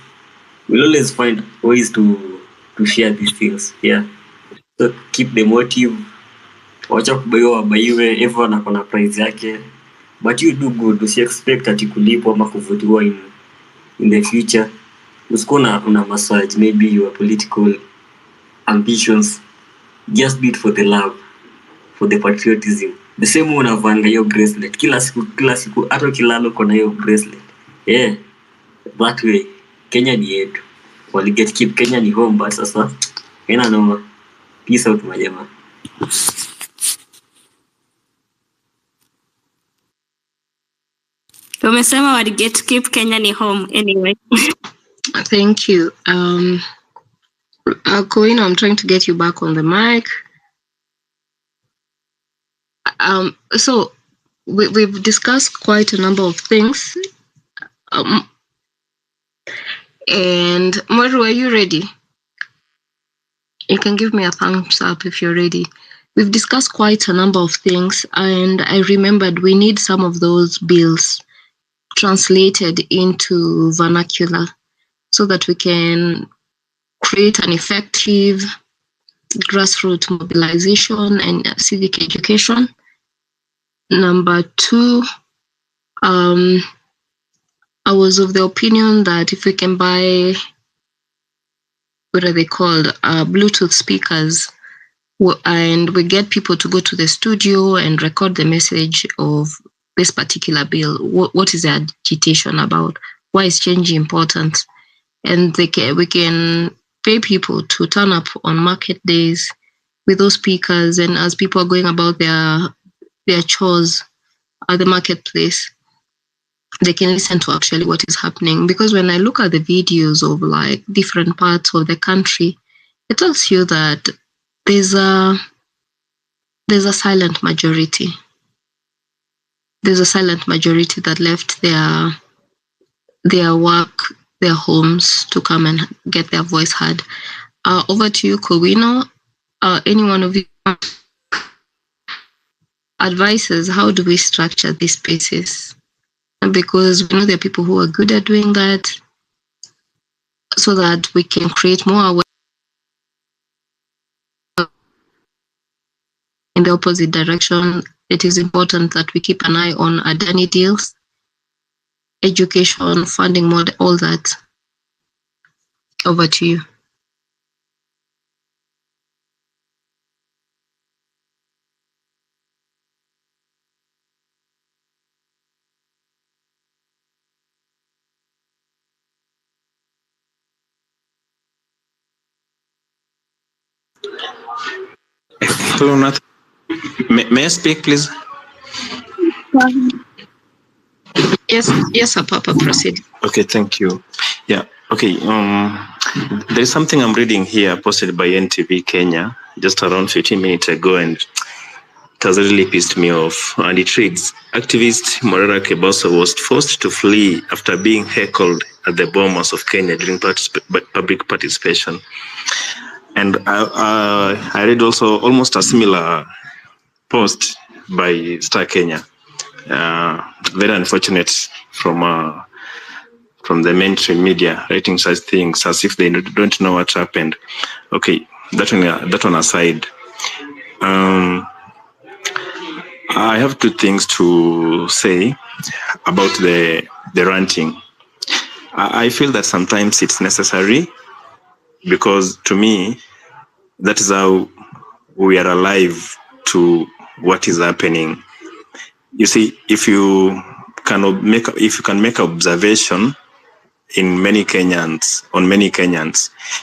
find ways to share these things. Yeah. So keep the motive. Wacha kubaiwa wabaiwe, everyone akona price yake. But you do good. Usi expect ati kulipwa ama kuvutiwa in the future. Usikona una massage maybe your political ambitions. Just do it for the love, for the patriotism. The same way unavanga hiyo bracelet kila siku hata kilalo kona hiyo bracelet. Yeah, that way Kenya ni yetu. Waliget keep Kenya ni home, but sasa ina noma. Peace out majama. Umesema waliget keep Kenya ni home anyway. Thank you. Koina, I'm trying to get you back on the mic. So we've discussed quite a number of things. And Moru, are you ready? You can give me a thumbs up if you're ready. We've discussed quite a number of things, and I remembered we need some of those bills translated into vernacular so that we can create an effective grassroots mobilization and civic education. Number two, I was of the opinion that if we can buy, what are they called, Bluetooth speakers, and we get people to go to the studio and record the message of this particular bill. What is the agitation about? Why is change important? And we can pay people to turn up on market days with those speakers, and as people are going about their chores at the marketplace, they can listen to actually what is happening. Because when I look at the videos of like different parts of the country, it tells you that there's a silent majority. There's a silent majority that left their work, their homes to come and get their voice heard. Over to you, Kowino. Any one of you advises, how do we structure these spaces? Because we know there are people who are good at doing that, so that we can create more awareness in the opposite direction. It is important that we keep an eye on Adani deals, education, funding, more, all that. Over to you. Hello, Nath. May I speak, please? Yes, sir, Papa, proceed. Okay, thank you. Yeah, okay. There is something I'm reading here posted by NTV Kenya just around 15 minutes ago, and it has really pissed me off. And it reads, activist Morara Kebaso was forced to flee after being heckled at the Bomas of Kenya during public participation. And I read also almost a similar post by Star Kenya. Very unfortunate from the mainstream media writing such things as if they don't know what happened. Okay, that one aside. I have two things to say about the ranting. I feel that sometimes it's necessary, because to me, that is how we are alive to what is happening. You see, if you can make observation on many Kenyans,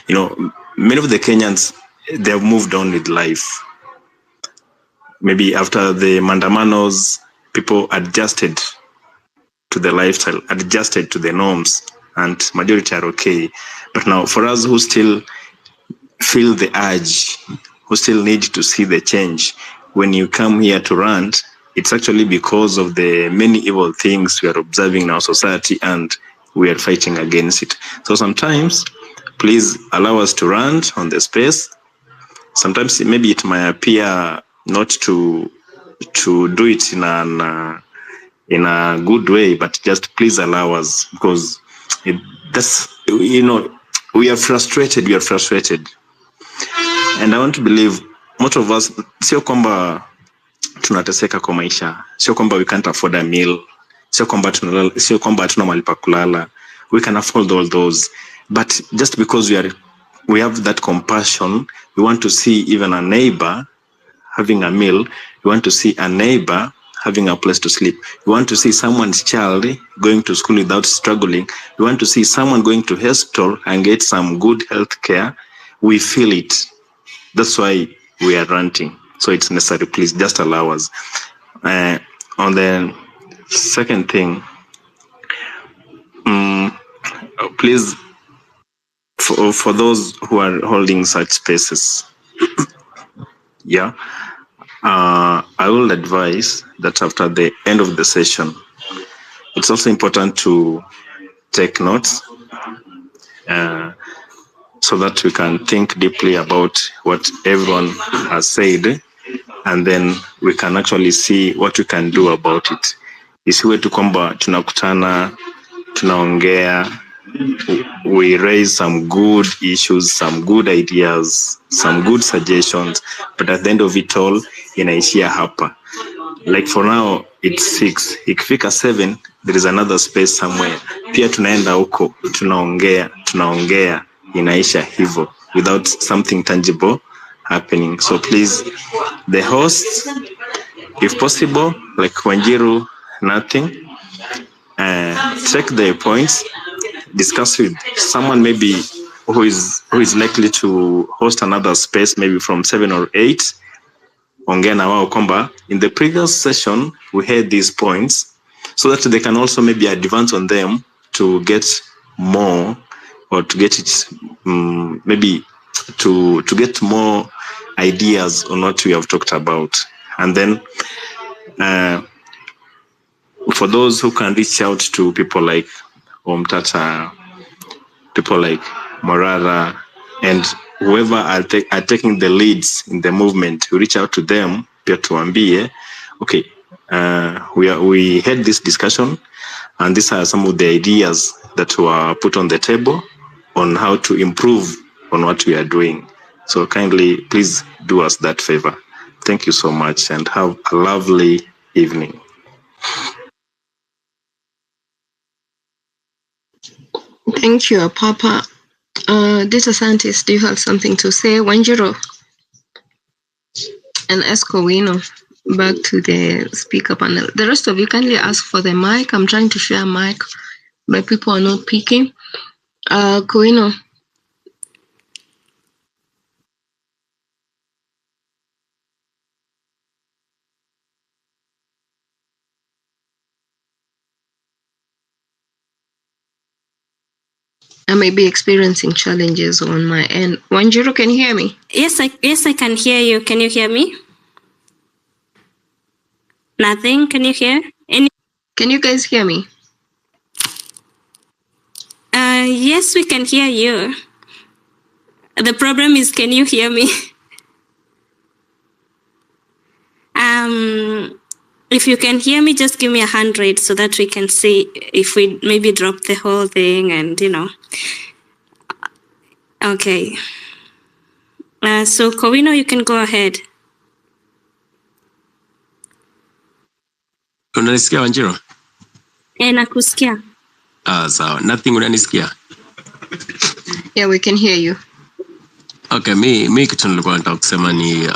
you know, many of the Kenyans, they have moved on with life. Maybe after the mandamanos, people adjusted to the lifestyle, adjusted to the norms, and majority are okay. But now, for us who still feel the urge, who still need to see the change, when you come here to rant, it's actually because of the many evil things we are observing in our society, and we are fighting against it. So sometimes, please allow us to rant on the space. Sometimes maybe it might appear not to do it in a good way, but just please allow us, because we are frustrated. And I want to believe most of us, sio kwamba tunateseka kwa maisha, sio kwamba we can't afford a meal, sio kwamba hatuna mahali pa kulala. We can afford all those, but just because we have that compassion, we want to see even a neighbor having a meal, we want to see a neighbor having a place to sleep, we want to see someone's child going to school without struggling, we want to see someone going to hospital and get some good health care. We feel it. That's why we are ranting. So it's necessary. Please just allow us. On the second thing, please, for those who are holding such spaces, I will advise that after the end of the session, it's also important to take notes, so that we can think deeply about what everyone has said, and then we can actually see what we can do about it. Isiwe tu kwamba tunakutana, tunaongea, we raise some good issues, some good ideas, some good suggestions, but at the end of it all, inaishia hapa. Like for now, it's 6. Ikifika 7, there is another space somewhere. Pia tunaenda huko, tunaongea, inaisha hivyo without something tangible happening. So please, the hosts, if possible, like Wanjiru, nothing, take the points, discuss with someone maybe who is likely to host another space, maybe from 7 or 8. Ongea na wao kwamba in the previous session we had these points, so that they can also maybe advance on them to get more, or to get it maybe to get more ideas on what we have talked about. And then for those who can reach out to people like Omtata, people like Morara, and whoever are taking the leads in the movement, we reach out to them, pia tuambie, okay, we had this discussion, and these are some of the ideas that were put on the table on how to improve on what we are doing. So kindly, please do us that favor. Thank you so much, and have a lovely evening. Thank you, Papa. Data scientist, do you have something to say? Wanjiro and Escowino, back to the speaker panel. The rest of you kindly ask for the mic. I'm trying to share a mic, but people are not picking. Kowino. I may be experiencing challenges on my end. Wanjiro, can you hear me? Yes, I can hear you. Can you hear me? Nothing. Can you hear? Can you guys hear me? Yes, we can hear you. The problem is, can you hear me? If you can hear me, just give me 100 so that we can see if we maybe drop the whole thing and, Okay. So, Kowino, you can go ahead. Unanisikia Wanjiro? Nakusikia. Sawa. Nothing unanisikia? Yeah, we can hear you. Okay, me kitu nilikuwa nataka kusema ni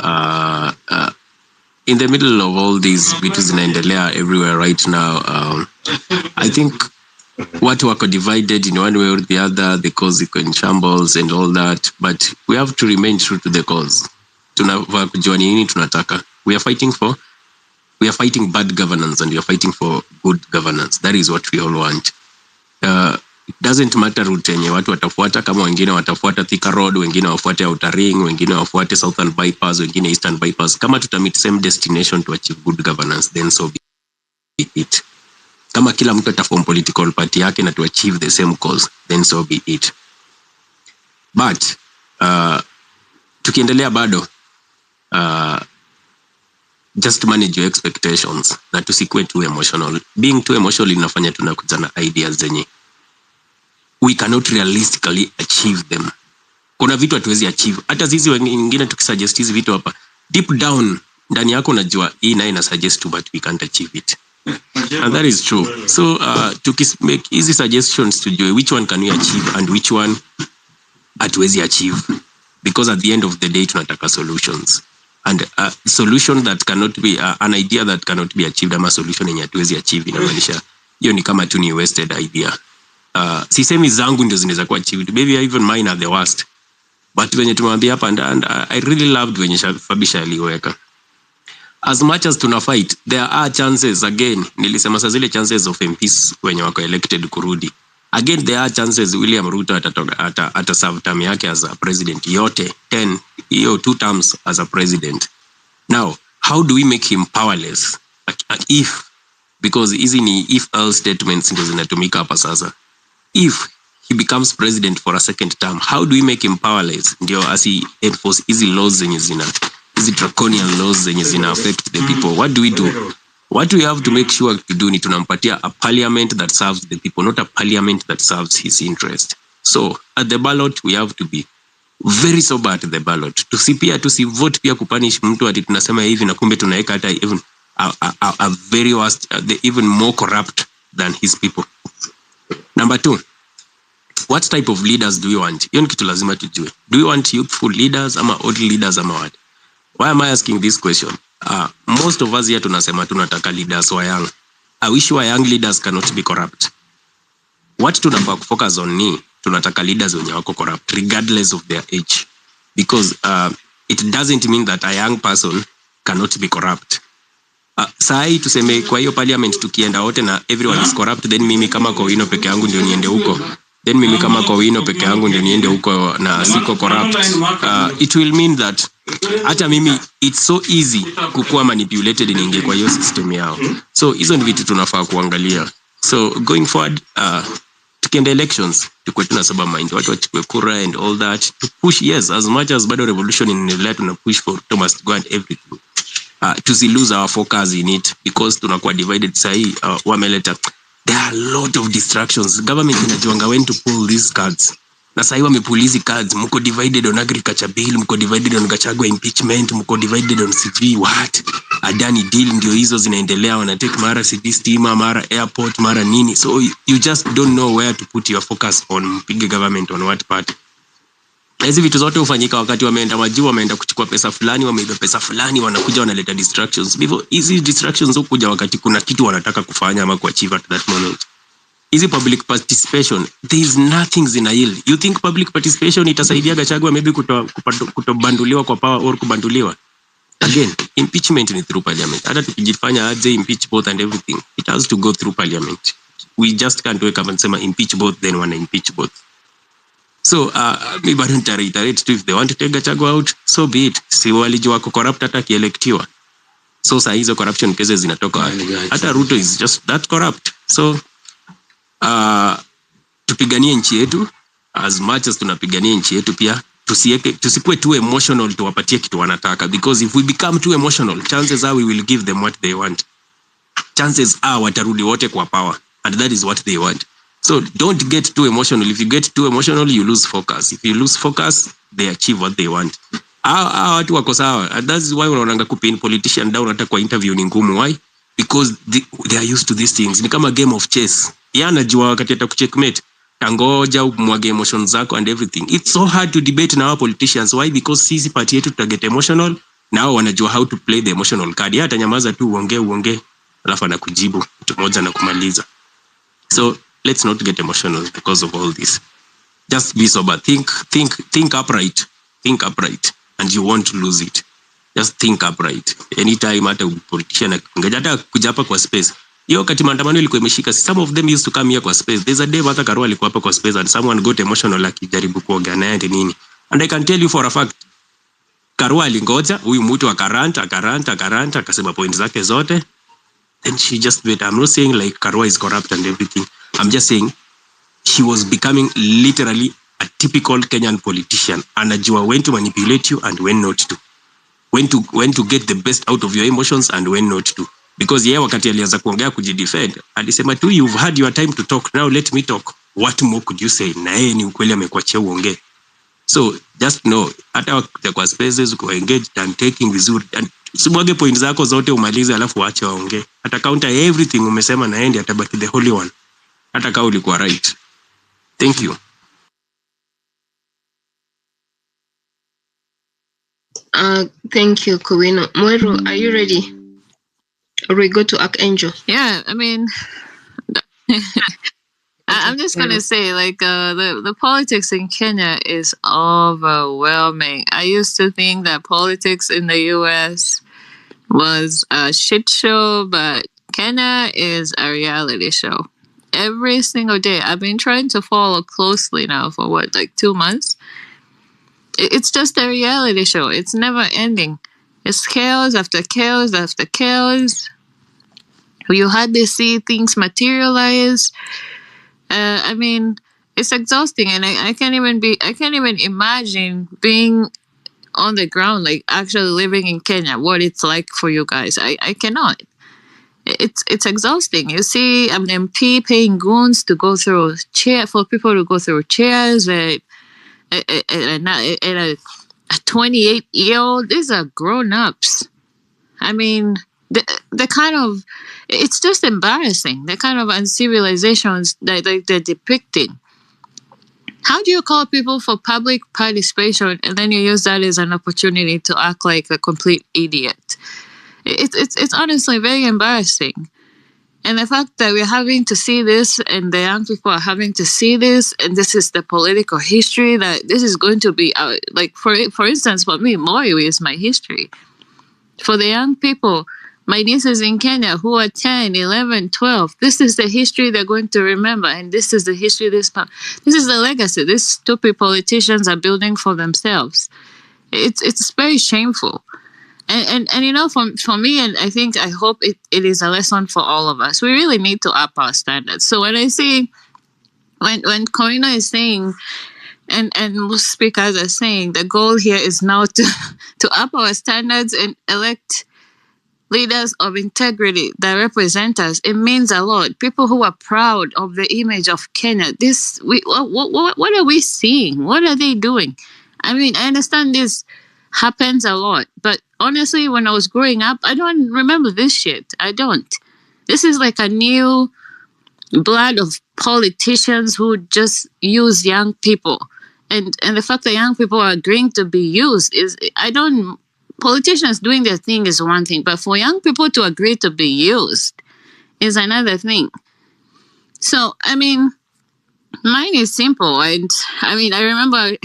in the middle of all these vitu zinaendelea everywhere right now, I think watu wako divided in one way or the other, the cause iko in shambles and all that, but we have to remain true to the cause. Tunafaa kujua nini tunataka. We are fighting bad governance and we are fighting for good governance. That is what we all want. It doesn't matter route yenye watu watafuata, kama wengine watafuata Thika Road, wengine wafuate Outer Ring, wengine wafuate Southern Bypass, wengine Eastern Bypass. Kama tutamit same destination to achieve good governance, then so be it. Kama kila mtu ataform political party yake na to achieve the same cause, then so be it. But tukiendelea bado, just manage your expectations na tusikue too emotional. Being too emotional inafanya tunakuja na ideas zenye we cannot realistically achieve them. Kuna vitu hatuwezi achieve. Hata sisi wengine tukisuggest hizi vitu hapa, deep down ndani yako unajua hii na ina suggest but we can't achieve it. And that is true. So to make easy suggestions to do which one can we achieve and which one hatuwezi achieve, because at the end of the day tunataka solutions, and a solution that cannot be an idea that cannot be achieved ama solution yenye hatuwezi achieve inamaanisha hiyo ni kama tu ni wasted idea. Sisemi zangu ndio zinaweza kuwa achieved, maybe even mine are the worst, but when tumwambia hapa and I really loved when Fabisha aliweka, as much as tuna fight, there are chances again. Nilisema saa zile chances of MPs wenye wako elected kurudi again, there are chances William Ruto ata serve term yake as a president yote 10 hiyo 2 terms as a president. Now how do we make him powerless? If, because hizi ni if else statements ndio zinatumika hapa sasa. If he becomes president for a second term, how do we make him powerless? Ndio asi enforce easy laws zenye hizi draconian laws zenye zina affect the people. What do we do? What we have to make sure to do ni tunampatia a parliament that serves the people, not a parliament that serves his interest. So at the ballot we have to be very sober at the ballot. Tusivote pia kupunish mtu ati tunasema hivi na kumbe tunaweka hata even a very worst, the even more corrupt than his people. Number 2, what type of leaders do you want? Hiyo ni kitu lazima tujue. Do you want youthful leaders ama old leaders ama what? Why am I asking this question? Most of us here tunasema tunataka leaders wa young. I wish our young leaders cannot be corrupt. What tunafaa focus on ni tunataka leaders wenye wako corrupt regardless of their age, because it doesn't mean that a young person cannot be corrupt. Sai tuseme kwa hiyo parliament tukienda wote na everyone is corrupt, then mimi kama Kowino peke yangu ndio niende huko, then mimi kama Kowino peke yangu ndio niende huko na siko corrupt, it will mean that hata mimi it's so easy kukuwa manipulated niingie kwa hiyo system yao. So hizo ni vitu tunafaa kuangalia. So going forward, tukienda elections tukue tunasaba mind watu wachukue kura and all that to push, yes, as much as bado revolution inaendelea, tuna push for Thomas to go and everything. To lose our focus in it because tunakuwa divided. Sahi wameleta, there are a lot of distractions. Government inajuanga when to pull these cards. Na sahi wamepulizi cards. Mko divided on agriculture bill, mko divided on Gachagua impeachment, mko divided on CV what? Adani deal ndio hizo zinaendelea, wanatake mara CD stima, mara airport, mara nini. So you just don't know where to put your focus on. Mpige government on what part. Hizi vitu zote hufanyika wakati wameenda majuu, wameenda kuchukua pesa fulani, wameiba pesa fulani, wanakuja wanaleta distractions. Before hizi distractions hukuja wakati kuna kitu wanataka kufanya ama kuachieve at that moment. Hizi public participation, there is nothing zina yield. You think public participation itasaidia Gachagua maybe kutobanduliwa kwa power or kubanduliwa? Again, impeachment ni through parliament. Hata tukijifanya aje impeach both and everything, it has to go through parliament. We just can't wake up and say impeach both then wanna impeach both. So maybe I don't reiterate to, if they want to take Gachagua out, so be it. Si walijua corrupt hata kielektiwa. So saa hizo corruption cases zinatoka hata Ruto is just that corrupt. So tupiganie nchi yetu as much as tunapigania nchi yetu, pia tusikuwe too emotional tuwapatie kitu wanataka, because if we become too emotional, chances are we will give them what they want. Chances are watarudi wote kwa power, and that is what they want. So don't get too emotional. If you get too emotional, you lose focus. If you lose focus, they achieve what they want. Watu wako sawa. And that's why unaonanga kupin politician down hata kwa interview ni ngumu. Why? Because they are used to these things. Ni kama game of chess. Yeye anajua wakati atakucheckmate, tangoja umwage emotions zako and everything. It's so hard to debate na our politicians. Why? Because sisi party yetu tutaget emotional. Now wanajua how to play the emotional card. Yeye atanyamaza tu uongee, alafu anakujibu mtu mmoja na kumaliza. So let's not get emotional because of all this. Just be sober. Think upright. Think upright, and you won't lose it. Just think upright. Anytime hata politician ngajata kuja hapa kwa space. Hiyo wakati maandamano ilikuwa imeshika, some of them used to come here kwa space. There's a day hata Karua alikuwa hapa kwa space and someone got emotional akijaribu kuongea naye nini. And I can tell you for a fact, Karua alingoja huyu mtu akaranta akasema point zake zote. Then she just wait. I'm not saying like Karua is corrupt and everything. I'm just saying she was becoming literally a typical Kenyan politician. Anajua when to manipulate you and when not to. When to get the best out of your emotions and when not to. Because yeye wakati alianza kuongea kujidefend, alisema tu you've had your time to talk, now let me talk. What more could you say? Na yeye ni ukweli amekuachia uongee. So just know, hata kwa spaces uko engaged and taking vizuri, and simwage point zako zote umalize alafu waache waongee. Hata counter everything umesema na yeye ndiye atabaki the holy one. Hata kama ulikuwa right. Thank you. Thank you, Kowino. Moiro, are you ready? Or we go to Archangel? Yeah, I mean, I'm just gonna say, like, the politics in Kenya is overwhelming. I used to think that politics in the US was a shit show, but Kenya is a reality show. Every single day. I've been trying to follow closely now for what, like 2 months? It's just a reality show. It's never ending. It's chaos after chaos after chaos. You hardly see things materialize. I mean, it's exhausting, and I can't even imagine being on the ground, like actually living in Kenya, what it's like for you guys. I cannot. It's exhausting. You see an MP paying goons to go through for people to go through chairs. A 28-year-old, these are grown-ups. I mean, the kind of, it's just embarrassing, the kind of uncivilizations that they're depicting. How do you call people for public participation and then you use that as an opportunity to act like a complete idiot? It's honestly very embarrassing. And the fact that we're having to see this and the young people are having to see this, and this is the political history that this is going to be, like, for instance, for me, Moi is my history. For the young people, my nieces in Kenya who are 10, 11, 12, this is the history they're going to remember. And this is the history, this is the legacy these stupid politicians are building for themselves. It's very shameful. And you know, for me, and I hope it is a lesson for all of us. We really need to up our standards. So when I see, when Corina is saying, and most speakers are saying, the goal here is now to up our standards and elect leaders of integrity that represent us, it means a lot. People who are proud of the image of Kenya. What are we seeing? What are they doing? I mean, I understand this happens a lot, but honestly, when I was growing up, I don't remember this shit. I don't. This is like a new blood of politicians who just use young people. And the fact that young people are agreeing to be used is, politicians doing their thing is one thing, but for young people to agree to be used is another thing. So, I mean, mine is simple. And I mean, I remember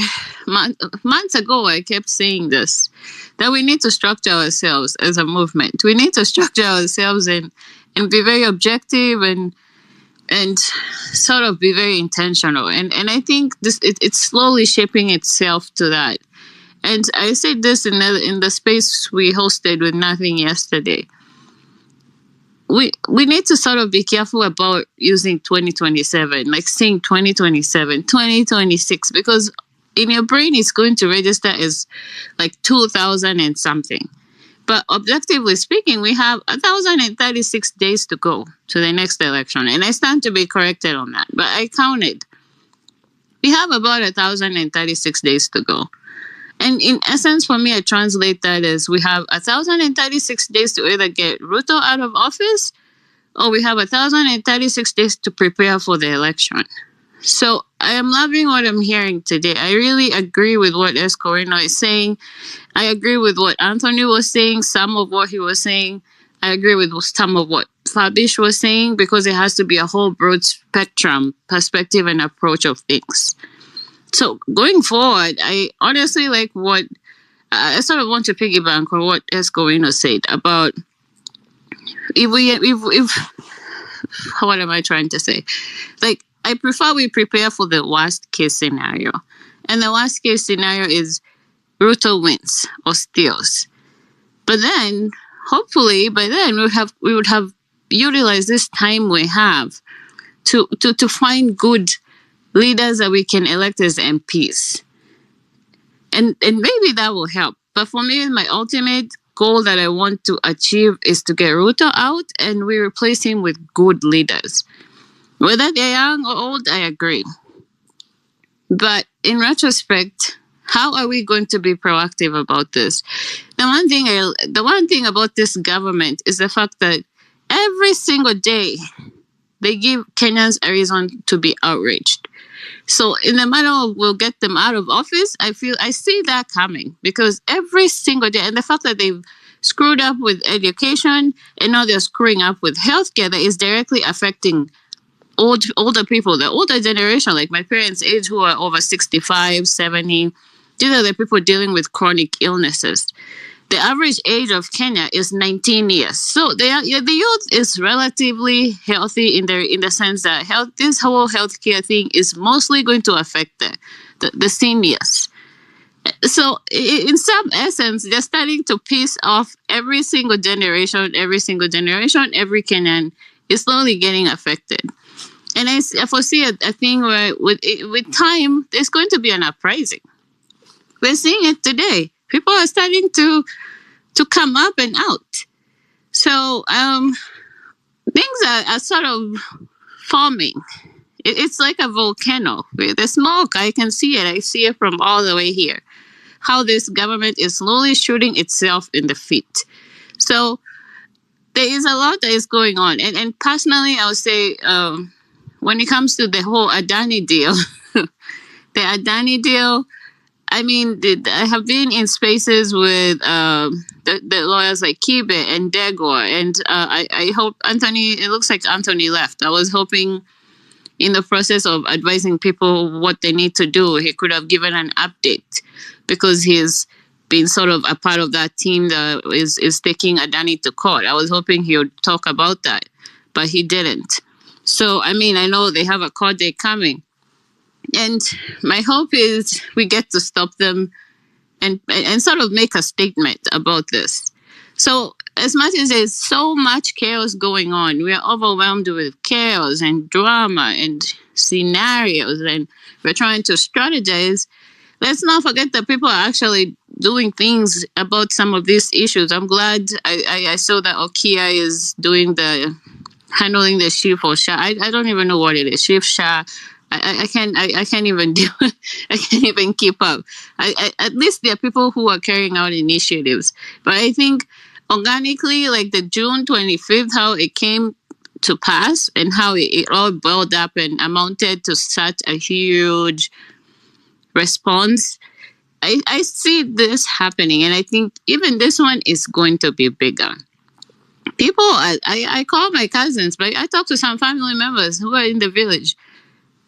months ago, I kept saying this, that we need to structure ourselves as a movement. We need to structure ourselves and be very objective and sort of be very intentional. And I think it's slowly shaping itself to that. And I said this in the space we hosted with Nothing yesterday. We need to sort of be careful about using 2027, like saying 2027, 2026, because in your brain it's going to register as like 2000 and something. But objectively speaking, we have 1,036 days to go to the next election. And I stand to be corrected on that. But I counted. We have about 1,036 days to go. And in essence, for me, I translate that as we have 1,036 days to either get Ruto out of office, or we have 1,036 days to prepare for the election. So I am loving what I'm hearing today. I really agree with what Escorino is saying. I agree with what Anthony was saying, some of what he was saying. I agree with some of what Fabish was saying, because it has to be a whole broad spectrum perspective and approach of things. So going forward, I honestly like what I sort of want to piggyback on what Escorino said about if what am I trying to say? Like, I prefer we prepare for the worst case scenario, and the worst case scenario is Ruto wins or steals. But then, hopefully, by then we would have utilized this time we have to find good leaders that we can elect as MPs. And maybe that will help. But for me, my ultimate goal that I want to achieve is to get Ruto out and we replace him with good leaders. Whether they're young or old, I agree. But in retrospect, how are we going to be proactive about this? The one thing about this government is the fact that every single day they give Kenyans a reason to be outraged. So in the matter of we'll get them out of office, I see that coming, because every single day, and the fact that they've screwed up with education and now they're screwing up with healthcare that is directly affecting older people, the older generation, like my parents' age, who are over 65, 70. These are the people dealing with chronic illnesses. The average age of Kenya is 19 years. So the youth is relatively healthy in the sense that this whole healthcare thing is mostly going to affect the seniors. So in some essence, they're starting to piss off every single generation. Every Kenyan is slowly getting affected. And I foresee a thing where with time, there's going to be an uprising. We're seeing it today. People are starting to come up and out. So things are sort of forming. It's like a volcano. The smoke, I can see it. I see it from all the way here. How this government is slowly shooting itself in the feet. So there is a lot that is going on. And personally, I would say when it comes to the whole Adani deal, the Adani deal, I mean, I have been in spaces with the lawyers like Kibe and Degor, and I hope Anthony, it looks like Anthony left. I was hoping in the process of advising people what they need to do, he could have given an update, because he's been sort of a part of that team that is taking Adani to court. I was hoping he would talk about that, but he didn't. So, I mean, I know they have a court date coming. And my hope is we get to stop them and sort of make a statement about this. So as much as there's so much chaos going on, we are overwhelmed with chaos and drama and scenarios, and we're trying to strategize. Let's not forget that people are actually doing things about some of these issues. I'm glad I saw that Okia is handling the Chief or Shah. I don't even know what it is. Chief Shah. I can't even do. I can't even keep up. At least there are people who are carrying out initiatives. But I think organically, like the June 25th, how it came to pass and how it all boiled up and amounted to such a huge response. I see this happening, and I think even this one is going to be bigger. People, I call my cousins, but I talk to some family members who are in the village.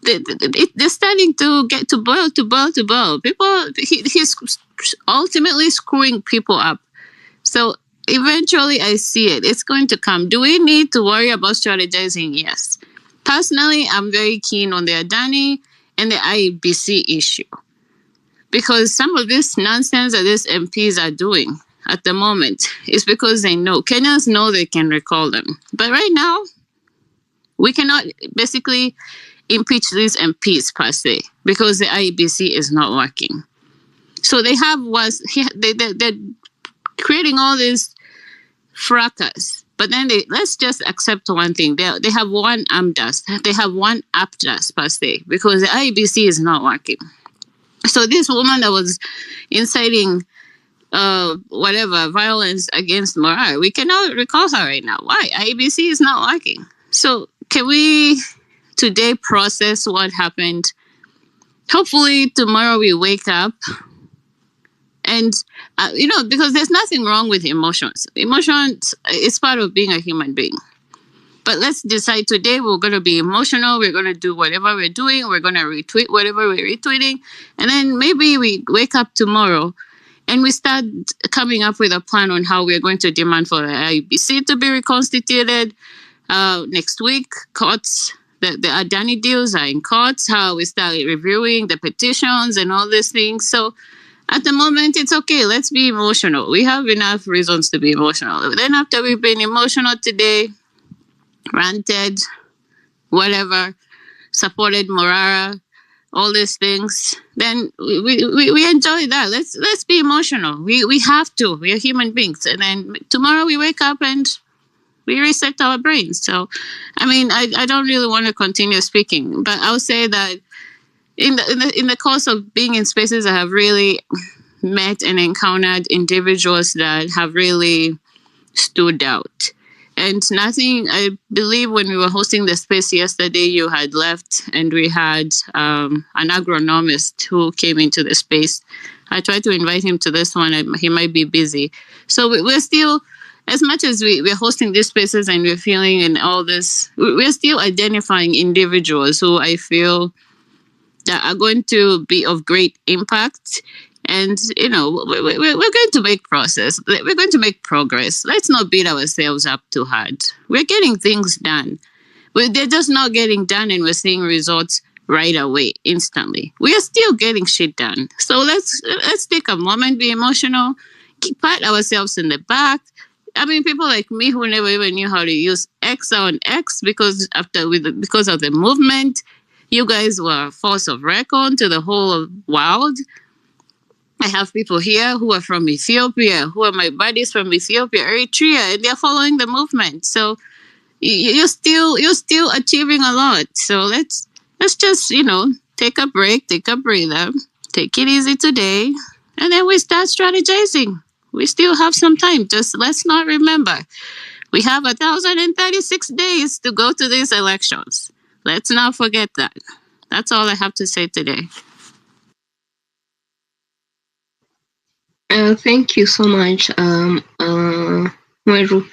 They're starting to get to boil. People, he's ultimately screwing people up. So eventually I see it. It's going to come. Do we need to worry about strategizing? Yes. Personally, I'm very keen on the Adani and the IEBC issue, because some of this nonsense that these MPs are doing at the moment is because they know. Kenyans know they can recall them. But right now, we cannot basically impeach these MPs per se, because the IEBC is not working. So they're creating all this fracas. But then let's just accept one thing. They have one AMDAS. They have one APDAS per se, because the IEBC is not working. So this woman that was inciting violence against Morara, we cannot recall her right now. Why? IEBC is not working. So can we today process what happened? Hopefully tomorrow we wake up and, because there's nothing wrong with emotions. Emotions is part of being a human being. But let's decide today we're going to be emotional. We're going to do whatever we're doing. We're going to retweet whatever we're retweeting. And then maybe we wake up tomorrow and we start coming up with a plan on how we're going to demand for the IEBC to be reconstituted. Next week, courts, the Adani deals are in courts, how we start reviewing the petitions and all these things. So at the moment, it's okay. Let's be emotional. We have enough reasons to be emotional. Then after we've been emotional today, ranted, whatever, supported Morara, all these things, then we enjoy that. Let's be emotional. We have to. We are human beings. And then tomorrow we wake up and we reset our brains. So, I mean, I don't really want to continue speaking, but I'll say that in the course of being in spaces, I have really met and encountered individuals that have really stood out. And nothing, I believe when we were hosting the space yesterday, you had left and we had an agronomist who came into the space. I tried to invite him to this one. He might be busy. So we're still, as much as we're hosting these spaces and we're feeling and all this, we're still identifying individuals who I feel that are going to be of great impact. And, we're going to make progress. We're going to make progress. Let's not beat ourselves up too hard. We're getting things done. They're just not getting done and we're seeing results right away, instantly. We are still getting shit done. So let's take a moment, be emotional, pat ourselves in the back. I mean, people like me who never even knew how to use X on X because of the movement, you guys were a force of reckon to the whole world. I have people here who are from Ethiopia, who are my buddies from Ethiopia, Eritrea, and they're following the movement. So you're still achieving a lot. So let's just, take a break, take a breather, take it easy today, and then we start strategizing. We still have some time. Just let's not remember, We have 1,036 days to go to these elections. Let's not forget that. That's all I have to say today. Thank you so much, Mweru.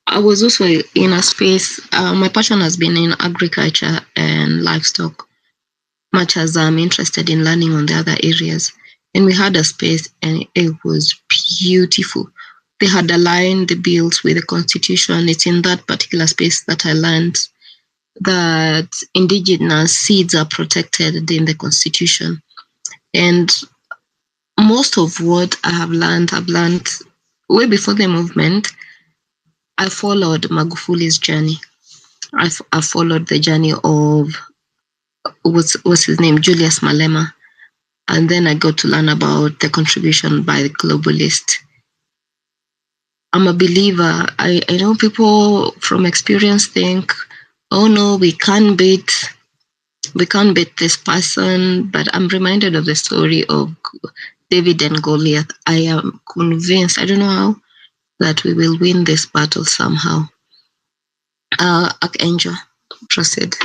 I was also in a space, my passion has been in agriculture and livestock, much as I'm interested in learning on the other areas. And we had a space and it was beautiful. They had aligned the bills with the constitution. It's in that particular space that I learned that indigenous seeds are protected in the constitution. And most of what I've learned way before the movement. I followed Magufuli's journey. I followed the journey of, what's his name, Julius Malema. And then I got to learn about the contribution by the globalist. I'm a believer. I know people from experience think, oh no, we can't beat this person. But I'm reminded of the story of David and Goliath. I am convinced, I don't know how, that we will win this battle somehow. Archangel, proceed.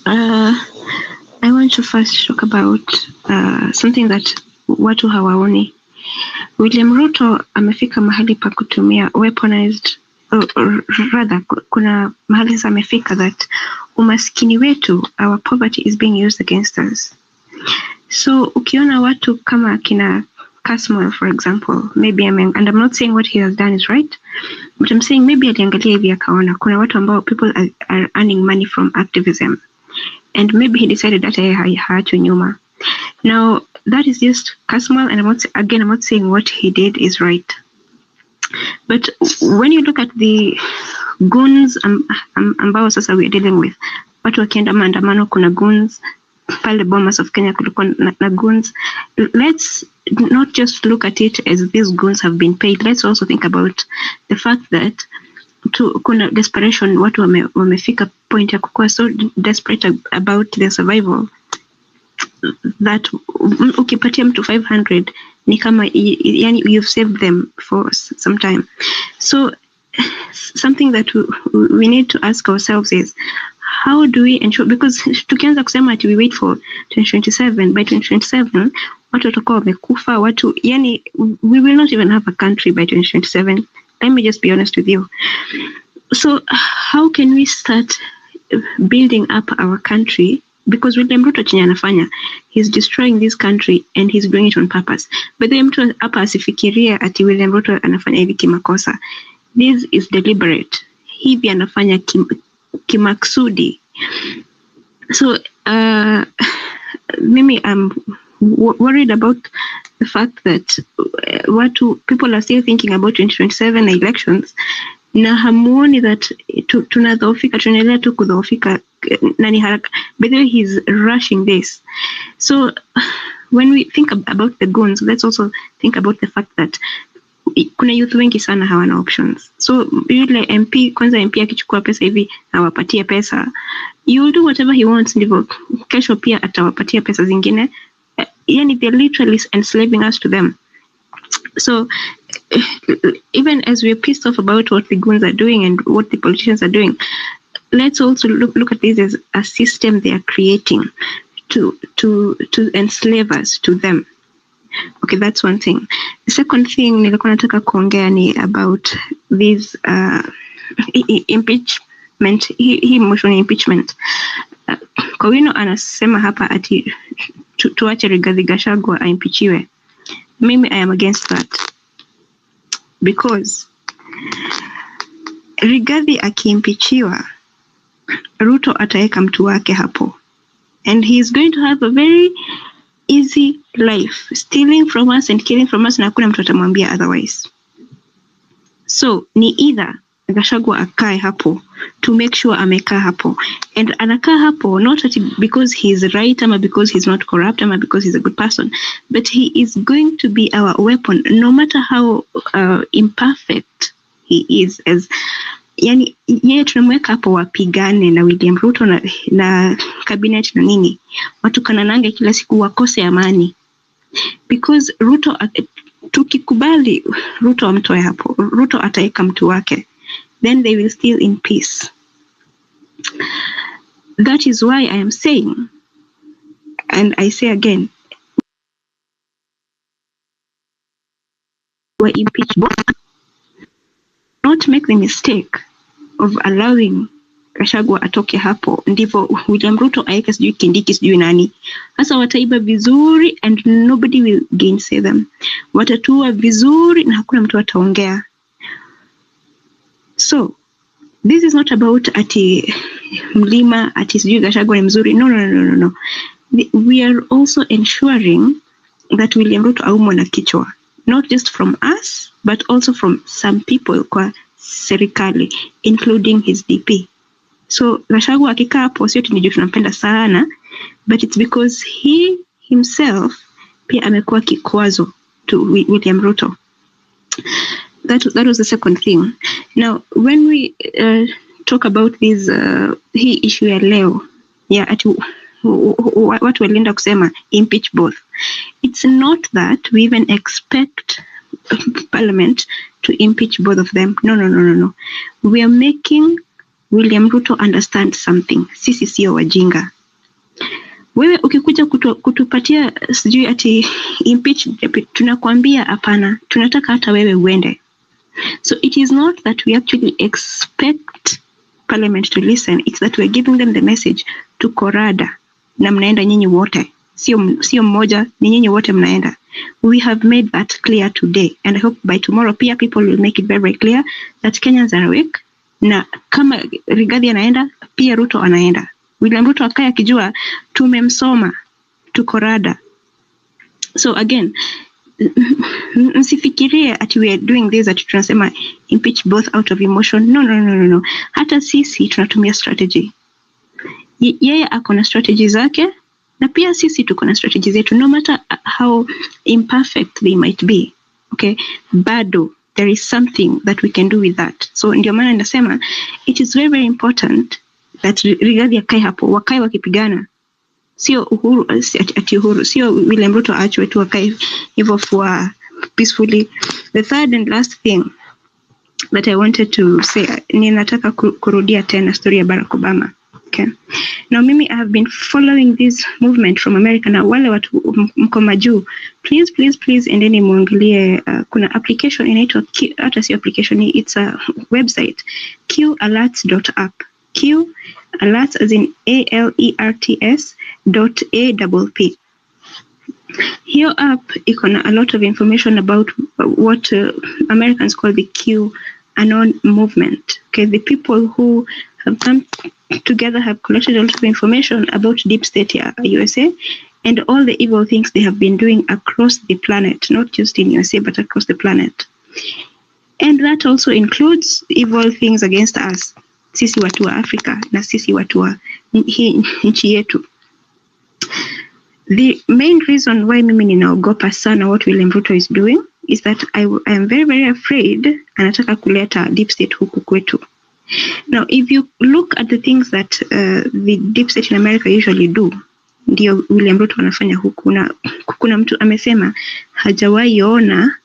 I want to first talk about something that watu hawaoni. William Ruto amefika mahali pa kutumia weaponized, rather kuna mahali sasa amefika that umaskini wetu, our poverty is being used against us. So ukiona watu kama kina Kasmuel, for example, maybe and I'm not saying what he has done is right, but I'm saying maybe aliangalia hivi akaona kuna watu ambao people are earning money from activism, and maybe he decided that haachwe nyuma. Now that is just Kasmuel, and I'm not saying what he did is right, but when you look at the goons ambao sasa we are dealing with, watu wakienda maandamano, kuna goons pale Bomas of Kenya, kulikuwa na goons. Let's not just look at it as these goons have been paid. Let's also think about the fact that kuna desperation, watu wamefika point ya kukuwa so desperate about their survival that ukipatia mtu 500 ni kama yani you've saved them for some time. So something that we need to ask ourselves is, how do we ensure, because tukianza kusema ati we wait for 2027, by 2027 watu watakuwa wamekufa, watu yani we will not even have a country by 2027. Let me just be honest with you. So how can we start building up our country? Because William Ruto chenye anafanya, he's destroying this country and he's doing it on purpose. But the mtu hapa asifikiria ati William Ruto anafanya hivi kimakosa. This is deliberate. Hivi anafanya kimaksudi. So mimi I'm worried about the fact that people are still thinking about 2027 elections, na hamuoni that tunadhoofika, tunaendelea tu kudhoofika nani haraka. By the way, he's rushing this. So when we think about the goons, let's also think about the fact that kuna youth wengi sana hawana options. So yule MP, kwanza MP akichukua pesa hivi awapatie pesa, you will do whatever he wants, ndivyo kesho pia atawapatia pesa zingine. Yani they're literally enslaving us to them. So even as we're pissed off about what the goons are doing and what the politicians are doing, let's also look at this as a system they are creating to enslave us to them. Okay, that's one thing. The second thing nilikuwa nataka kuongea ni about this impeachment. Hii motion impeachment. Kowino anasema hapa ati tuache Rigathi Gachagua aimpeachiwe. Mimi I am against that, because Rigathi akiimpeachiwa, Ruto ataweka mtu wake hapo, and he is going to have a very easy life, stealing from us and killing from us, na hakuna mtu atamwambia otherwise. So ni either Gachagua akae hapo to make sure amekaa hapo, and anakaa hapo not because he is right ama because he's not corrupt ama because he's a good person, but he is going to be our weapon no matter how imperfect he is. As yani yeye tunamweka hapo wapigane na William Ruto na cabinet na nini, watu kananange kila siku wakose amani, because Ruto tukikubali Ruto amtoe hapo, Ruto ataeka mtu wake, then they will still in peace. That is why I am saying, and I say again, we impeach both. Not make the mistake of allowing Gachagua atoke hapo, ndivyo William Ruto aeke sijui Kindiki sijui nani. Sasa wataiba vizuri and nobody will gainsay them. Watatua vizuri na hakuna mtu ataongea. So, this is not about ati mlima, ati sijui Gachagua ni mzuri. No. We are also ensuring that William Ruto aumwe na kichwa. Not just from us, but also from some people kwa serikali, including his DP. So Gachagua akikaa hapo sio tunijua tunampenda sana, but it's because he himself pia amekuwa kikwazo to William Ruto. That was the second thing. Now when we talk about this hii issue ya leo, yeah, ati watu walienda kusema impeach both. It's not that we even expect Parliament to impeach both of them. No. We are making William Ruto understand something. Sisi sio wajinga. Wewe ukikuja kutupatia sijui ati impeach, tunakwambia hapana, tunataka hata wewe uende. So it is not that we actually expect Parliament to listen. It's that we're giving them the message to korada na mnaenda nyinyi wote. Sio mmoja, ni nyinyi wote mnaenda. We have made that clear today, and I hope by tomorrow pia people will make it very, very clear that Kenyans are awake. Na kama Rigathi anaenda, pia Ruto anaenda. William Ruto akaya kijua tumemsoma, tuko rada. So again, msifikirie ati we are doing this ati tunasema impeach both out of emotion. No. Hata sisi tunatumia strategy. Yeye akona strategy zake, na pia sisi tuko na strategy zetu, no matter how imperfect they might be. Okay, bado there is something that we can do with that. So ndio maana nasema it is very, very important that Rigathi akae hapo, wakae wakipigana. Sio Uhuru, ati Uhuru, sio William Ruto achwe tu wakae hivyo for peacefully. The third and last thing that I wanted to say, ninataka kurudia tena story ya Barack Obama. Okay. Now mimi I have been following this movement from America. Na wale watu mko majuu, please endeni muangalie kuna application inaitwa hata si application, it's a website, qalerts.app. Q alerts as in ALERTS.app. Here app iko na a lot of information about what Americans call the QAnon movement. Okay, the people who have come together have collected a lot of information about deep state USA and all the evil things they have been doing across the planet, not just in USA but across the planet. And that also includes evil things against us, sisi watu wa Africa na sisi watu wa nchi yetu. The main reason why mimi ninaogopa sana what William Ruto is doing is that I am very, very afraid anataka kuleta deep state huku kwetu. Now, if you look at the things that the deep state in America usually do, ndio William Ruto anafanya huku. Na kuna mtu amesema hajawahi ona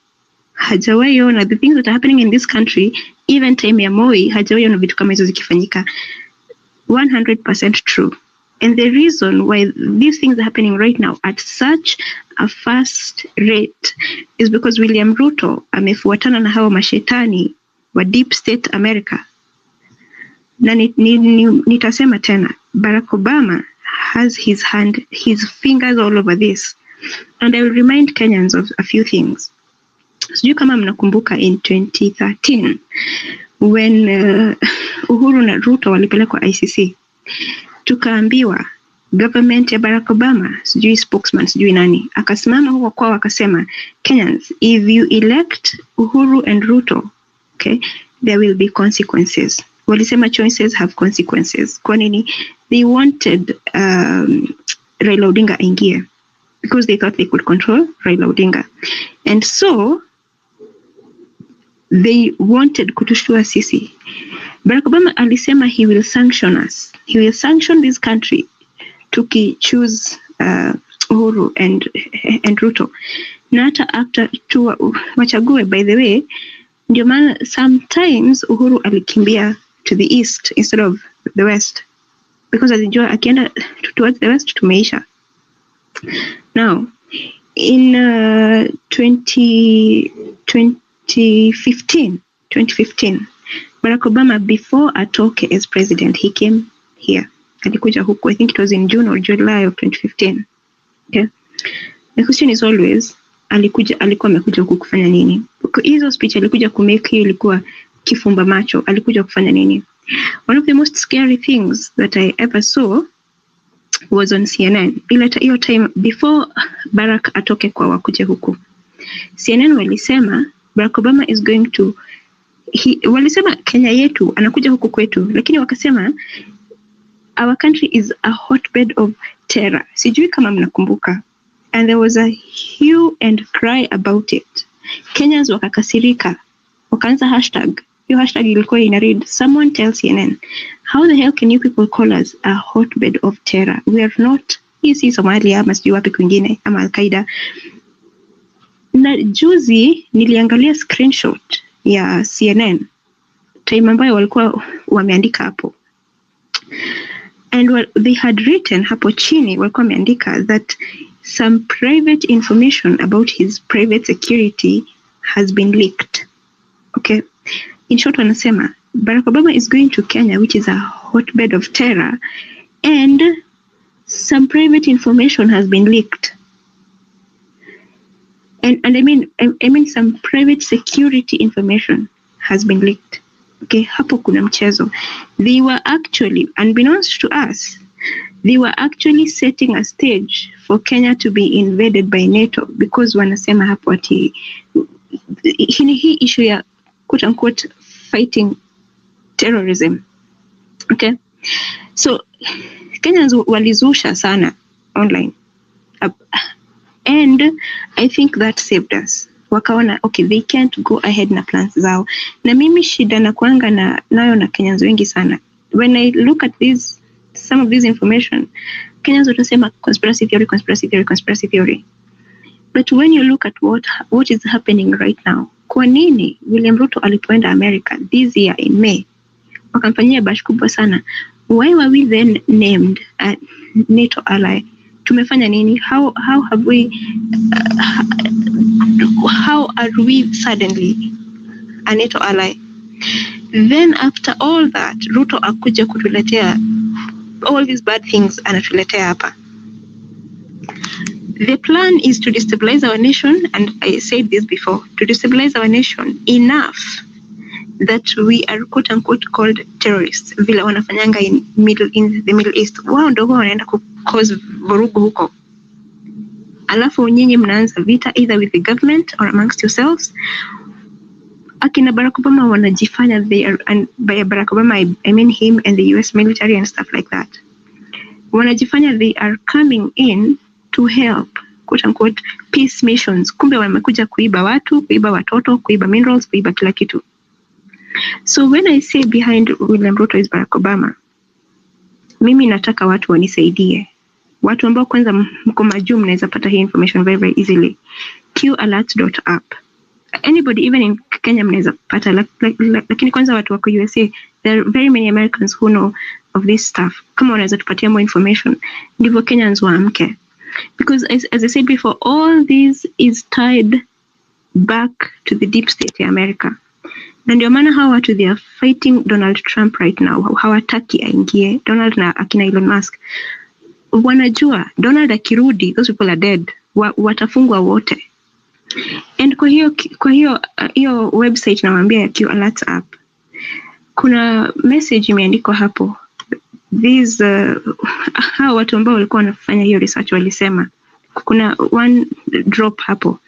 the things that are happening in this country, even time ya Moi, hajawahi ona vitu kama hizo zikifanyika. 100% true. And the reason why these things are happening right now at such a fast rate is because William Ruto amefuatana na hawa mashetani wa deep state America. Na nitasema tena, Barack Obama has his fingers all over this. And I will remind Kenyans of a few things. Sijui kama mnakumbuka in 2013 when Uhuru na Ruto walipelekwa ICC. Tukaambiwa government ya Barack Obama, sijui spokesman, sijui nani, akasimama huko kwao akasema, Kenyans, if you elect Uhuru and Ruto, okay, there will be consequences. Walisema choices have consequences. Kwa nini? They wanted Raila Odinga aingie because they thought they could control Raila Odinga. And so they wanted kutushtua sisi. Barack Obama alisema he will sanction us. He will sanction this country to choose Uhuru and Ruto. na hata after wachague. By the way, ndio maana sometimes Uhuru alikimbia to the east instead of the west, because alijua akienda towards the west tumeisha. Now in 2015 Barack Obama, before atoke as president, he came here. Alikuja huku, I think it was in June or July of 2015. Okay, the question is always, alikuwa amekuja huku kufanya nini? Hizo speech alikuja kumake, hiyo ilikuwa kifumba macho. Alikuja kufanya nini? One of the most scary things that I ever saw was on CNN. Hiyo time before Barack atoke kwa wakuje huku, CNN walisema Barack Obama is going to walisema Kenya yetu anakuja huku kwetu, lakini wakasema our country is a hotbed of terror. Sijui kama mnakumbuka. And there was a hue and cry about it. Kenyans wakakasirika, wakaanza hashtag. Hiyo hashtag ilikuwa ina read, someone tell CNN, how the hell can you people call us a hotbed of terror? We are not, hii si Somalia ama sijui wapi kwingine ama Al-Qaeda. Na juzi niliangalia screenshot ya CNN time ambayo walikuwa wameandika hapo, and what they had written hapo chini walikuwa wameandika that some private information about his private security has been leaked. Okay, in short wanasema Barack Obama is going to Kenya, which is a hotbed of terror, and some private information has been leaked. And I mean some private security information has been leaked. Okay, hapo kuna mchezo. They were actually, unbeknownst to us, they were actually setting a stage for Kenya to be invaded by NATO, because wanasema hapo ati hii issue ya quote unquote fighting terrorism. Okay, so Kenyans walizusha sana online, and I think that saved us. Wakaona okay, they can't go ahead na plans zao. Na mimi shida na kuanga nayo na Kenyans wengi sana, when I look at some of this information, Kenyans watasema conspiracy theory. But when you look at what is happening right now, kwa nini William Ruto alipoenda America this year in May wakamfanyia bash kubwa sana? Why were we then named a NATO ally? Tumefanya nini? How have we how are we suddenly a NATO ally? Then after all that, Ruto akuja kutuletea all these bad things anatuletea hapa. The plan is to destabilize our nation, and I said this before, to destabilize our nation enough that we are quote unquote called terrorists, vile wanafanyanga in the Middle East. Wao ndio wanaenda ku cause vurugu huko, alafu nyinyi mnaanza vita either with the government or amongst yourselves. Akina Barack Obama wanajifanya they are, and by Barack Obama I mean him and the US military and stuff like that, wanajifanya they are coming in to help quote unquote peace missions, kumbe wamekuja kuiba watu, kuiba watoto, kuiba minerals, kuiba kila kitu. So when I say behind William Ruto is Barack Obama, mimi nataka watu wanisaidie, watu ambao kwanza mko majuu mnaweza pata hii information very very easily. qalert.app, anybody even in Kenya mnaweza pata, lakini kwanza watu wako USA, there are very many Americans who know of this stuff. Kama wanaweza tupatia more information, ndivyo Kenyans waamke, because as I said before, all this is tied back to the deep state ya America. Na ndio maana hawa watu they are fighting Donald Trump right now. Hawataki aingie Donald na akina Elon Musk. Wanajua Donald akirudi, those people are dead. Watafungwa wote. And kwa hiyo website nawaambia ya QAlert app, kuna message imeandikwa hapo. These hawa watu ambao walikuwa wanafanya hiyo research walisema, kuna one drop hapo.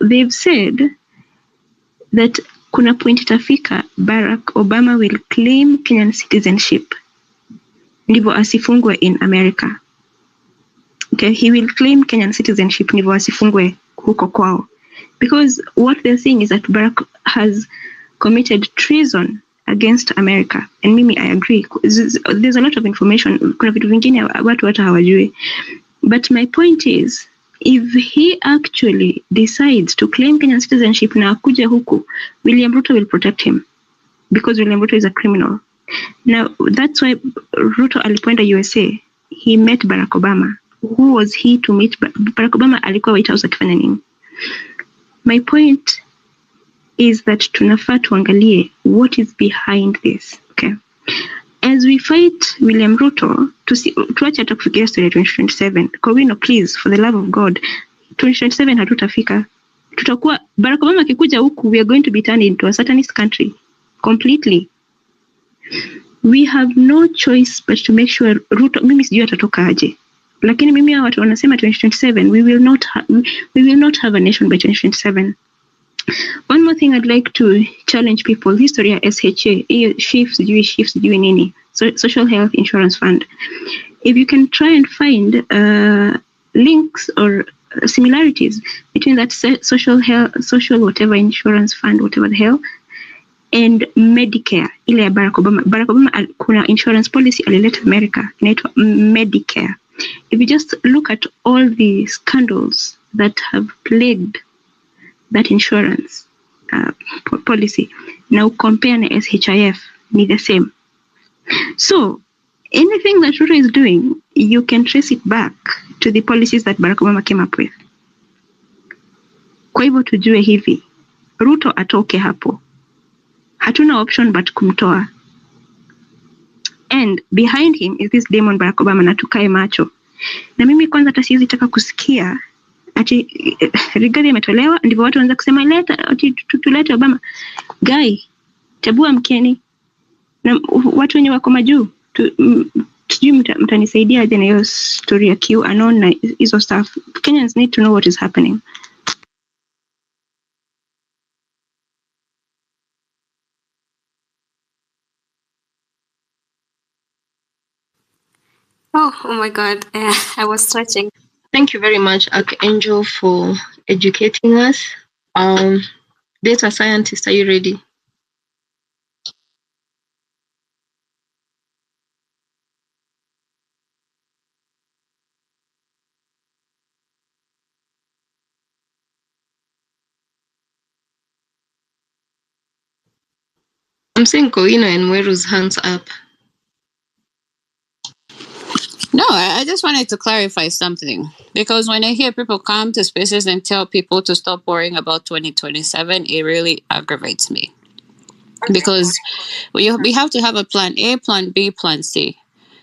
They've said that kuna point itafika Barack Obama will claim Kenyan citizenship ndivyo asifungwe in America. Okay, he will claim Kenyan citizenship ndivyo asifungwe huko kwao, because what they're saying is that Barack has committed treason against America, and mimi I agree. There's a lot of information, kuna vitu vingine watu hata hawajui, but my point is if he actually decides to claim Kenyan citizenship na akuje huku, William Ruto will protect him because William Ruto is a criminal. Now, that's why Ruto alipoenda USA, he met Barack Obama. Who was he to meet? Barack Obama alikuwa White House akifanya nini? My point is that tunafaa tuangalie what is behind this. Okay. As we fight William Ruto, tuache hata kufikiria story ya 2027. Kowino, please, for the love of God, 2027 hatutafika. Tutakuwa, Barack Obama akikuja huku, we are going to be turned into a satanist country. Completely. We have no choice but to make sure Ruto, mimi sijui atatoka aje. Lakini mimi hao watu wanasema 2027, we will not have a nation by 2027. One more thing I'd like to challenge people, history ya SHA, shifts nini, Social Health Insurance Fund. If you can try and find links or similarities between that social whatever insurance fund, whatever the hell, and Medicare, ile ya Barack Obama. Barack Obama kuna insurance policy alileta America, inaitwa Medicare. If you just look at all the scandals that have plagued that insurance policy, now compare na SHIF, ni the same. So, anything that Ruto is doing, you can trace it back to the policies that Barack Obama came up with. Kwa hivyo tujue hivi, Ruto atoke hapo. Hatuna option but kumtoa. And behind him is this demon Barack Obama, na tukae macho. Na mimi kwanza hata siwezi taka kusikia ati Rigathi ametolewa ndivyo watu wanaanza kusema tulete Obama. Guy, tabua mkeni. Na watu wenye wako majuu, sijui mtanisaidia aje na hiyo story ya QAnon na hizo stuff. Kenyans need to know what is happening. Oh my God, I was stretching. Thank you very much, Archangel, for educating us. Data scientist, are you ready? I'm seeing Kowino and Mweru's hands up. No, I just wanted to clarify something, because when I hear people come to spaces and tell people to stop worrying about 2027, it really aggravates me, because we have to have a plan A, plan B, plan C.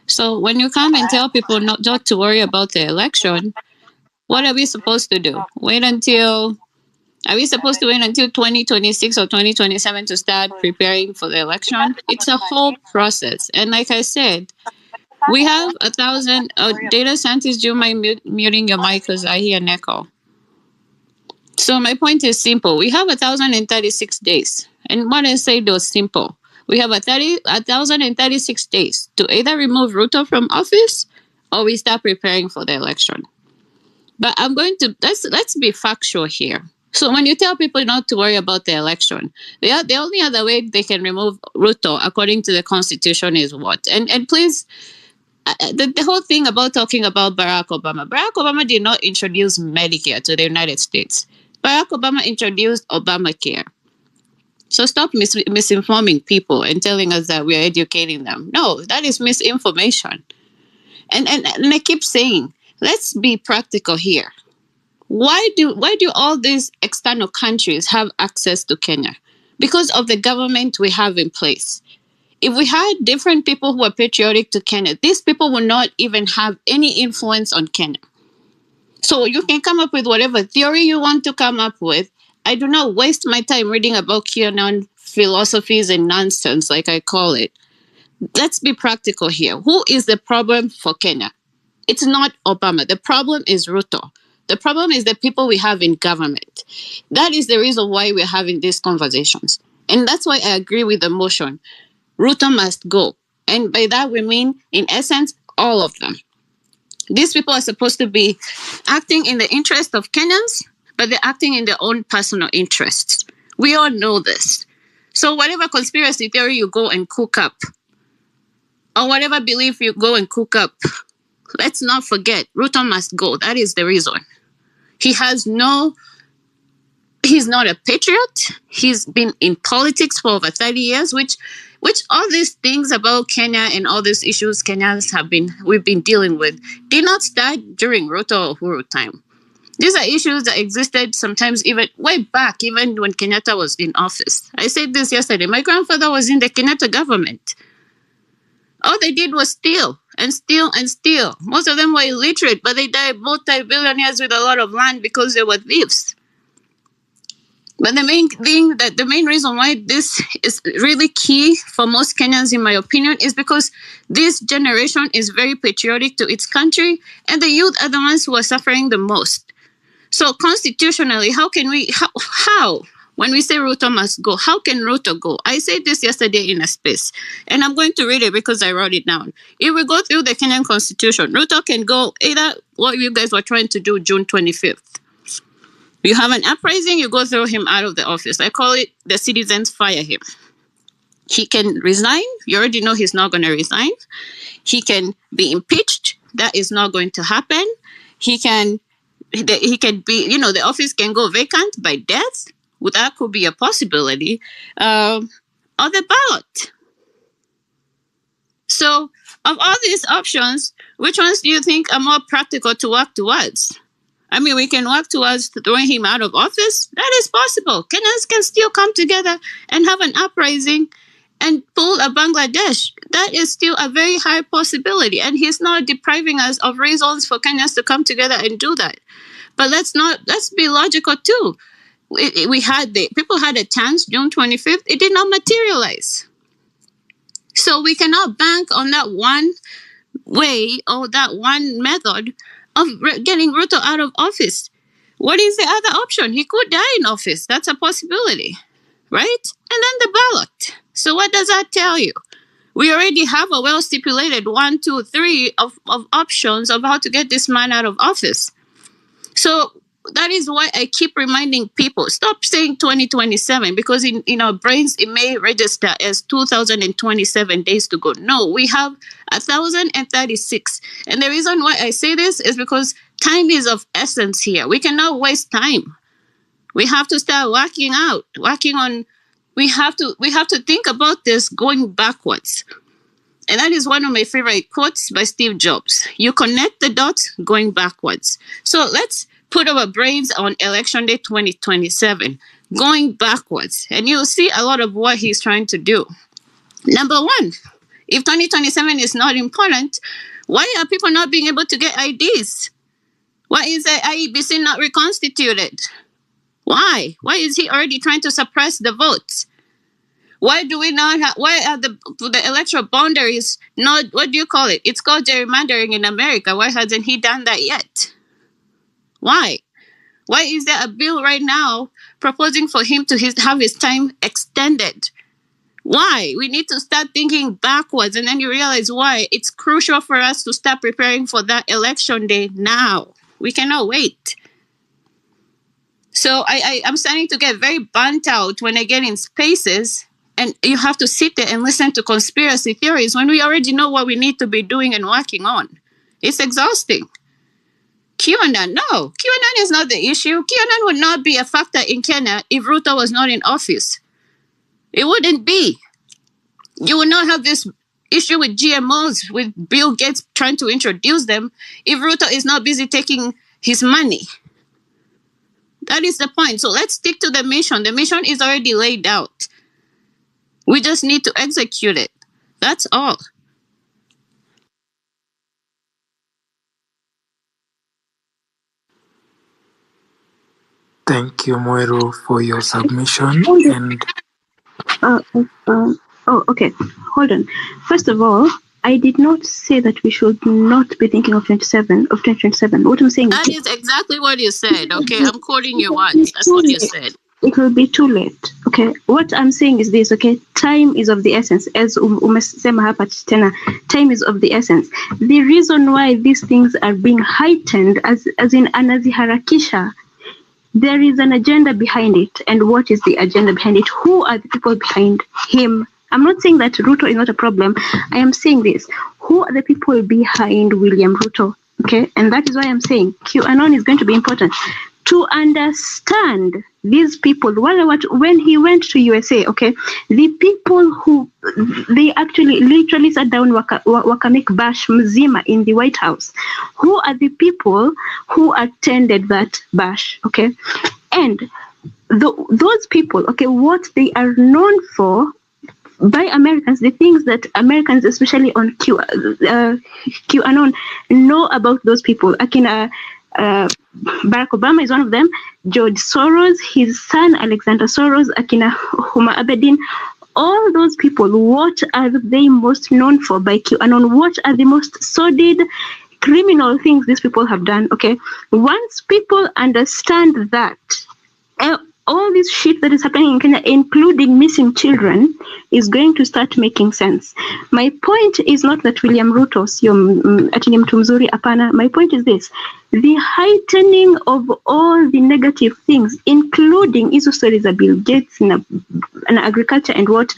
So when you come and tell people not to worry about the election, what are we supposed to do? Are we supposed to wait until 2026 or 2027 to start preparing for the election? It's a whole process. And like I said, we have 1,000 data scientists. Do you mind muting your mic because I hear an echo? So my point is simple. We have 1,036 days. And what I said was simple. We have 1,036 days to either remove Ruto from office or we start preparing for the election. But I'm going to, let's be factual here. So when you tell people not to worry about the election, the only other way they can remove Ruto according to the constitution is what? And please, the whole thing about talking about Barack Obama did not introduce Medicare to the United States. Barack Obama introduced Obamacare. So stop misinforming people and telling us that we are educating them. No, that is misinformation. And I keep saying, let's be practical here. Why do all these external countries have access to Kenya? Because of the government we have in place. If we had different people who are patriotic to Kenya, these people will not even have any influence on Kenya. So you can come up with whatever theory you want to come up with. I do not waste my time reading about QAnon philosophies and nonsense, like I call it. Let's be practical here. Who is the problem for Kenya? It's not Obama. The problem is Ruto. The problem is the people we have in government. That is the reason why we're having these conversations. And that's why I agree with the motion. Ruto must go. And by that we mean, in essence, all of them. These people are supposed to be acting in the interest of Kenyans, but they're acting in their own personal interests. We all know this. So whatever conspiracy theory you go and cook up, or whatever belief you go and cook up, let's not forget, Ruto must go. That is the reason. He's not a patriot. He's been in politics for over 30 years, which all these things about Kenya and all these issues we've been dealing with did not start during Ruto or Uhuru time. These are issues that existed sometimes even way back, even when Kenyatta was in office. I said this yesterday. My grandfather was in the Kenyatta government. All they did was steal and steal and steal. Most of them were illiterate, but they died multi-billionaires with a lot of land because they were thieves. But the main reason why this is really key for most Kenyans, in my opinion, is because this generation is very patriotic to its country, and the youth are the ones who are suffering the most. So constitutionally, how when we say Ruto must go, how can Ruto go? I said this yesterday in a space, and I'm going to read it because I wrote it down. If we go through the Kenyan constitution, Ruto can go either what you guys were trying to do June 25th. You have an uprising, you go throw him out of the office. I call it the citizens fire him. He can resign. You already know he's not going to resign. He can be impeached. That is not going to happen. He can be, the office can go vacant by death. That could be a possibility. Or the ballot. So, of all these options, which ones do you think are more practical to work towards? I mean, we can work towards throwing him out of office. That is possible. Kenyans can still come together and have an uprising and pull a Bangladesh. That is still a very high possibility. And he's not depriving us of reasons for Kenyans to come together and do that. But let's be logical too. People had a chance June 25th. It did not materialize. So we cannot bank on that one way or that one method of getting Ruto out of office. What is the other option? He could die in office. That's a possibility, right? And then the ballot. So what does that tell you? We already have a well-stipulated 1, 2, 3 of options of how to get this man out of office. So that is why I keep reminding people, stop saying 2027, because in our brains, it may register as 2027 days to go. No, we have 1,036. And the reason why I say this is because time is of essence here. We cannot waste time. We have to start working on, we have to think about this going backwards. And that is one of my favorite quotes by Steve Jobs. You connect the dots going backwards. So let's put our brains on election day 2027, going backwards. And you'll see a lot of what he's trying to do. Number one, if 2027 is not important, why are people not being able to get IDs? Why is the IEBC not reconstituted? Why? Why is he already trying to suppress the votes? Why do we not have, why are the electoral boundaries not, what do you call it? It's called gerrymandering in America. Why hasn't he done that yet? Why? Why is there a bill right now proposing for him to have his time extended? Why? We need to start thinking backwards, and then you realize why. It's crucial for us to start preparing for that election day now. We cannot wait. So I'm starting to get very burnt out when I get in spaces and you have to sit there and listen to conspiracy theories when we already know what we need to be doing and working on. It's exhausting. QAnon, no. QAnon is not the issue. QAnon would not be a factor in Kenya if Ruto was not in office. It wouldn't be. You would not have this issue with GMOs, with Bill Gates trying to introduce them, if Ruto is not busy taking his money. That is the point. So let's stick to the mission. The mission is already laid out. We just need to execute it. That's all. Thank you, Moiro, for your submission. And okay. Hold on. First of all, I did not say that we should not be thinking of 2027. What I'm saying that is exactly what you said. Okay, I'm quoting your words. That's what you said. It will be too late. Okay, what I'm saying is this. Okay, time is of the essence. As umesema hapa tena, time is of the essence. The reason why these things are being heightened, as in anaziharakisha, there is an agenda behind it. And what is the agenda behind it? Who are the people behind him? I'm not saying that Ruto is not a problem. I am saying this. Who are the people behind William Ruto? Okay, and that is why I'm saying QAnon is going to be important to understand these people. When he went to USA, okay, the people who they actually literally sat down wakamake bash mzima in the White House. Who are the people who attended that bash? Okay, and those people, okay, what they are known for by Americans, the things that Americans, especially on QAnon, know about those people. Akina Barack Obama is one of them. George Soros, his son Alexander Soros, Akina Huma Abedin, all those people, what are they most known for by QAnon? What are the most sordid criminal things these people have done? Okay, once people understand that, all this shit that is happening in Kenya, including missing children, is going to start making sense. My point is not that William Ruto sio ati mtu mzuri, hapana. My point is this: the heightening of all the negative things, including hizo stories of Bill Gates and agriculture and what,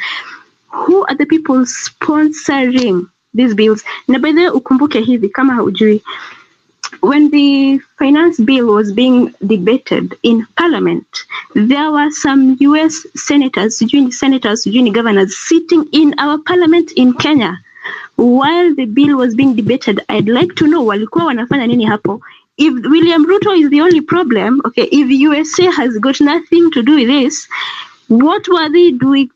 who are the people sponsoring these bills? Na by the way, ukumbuke hivi kama haujui, when the finance bill was being debated in parliament, there were some US senators, junior governors sitting in our parliament in Kenya while the bill was being debated. I'd like to know walikuwa wanafanya nini hapo. If William Ruto is the only problem, okay, if USA has got nothing to do with this, what were they doing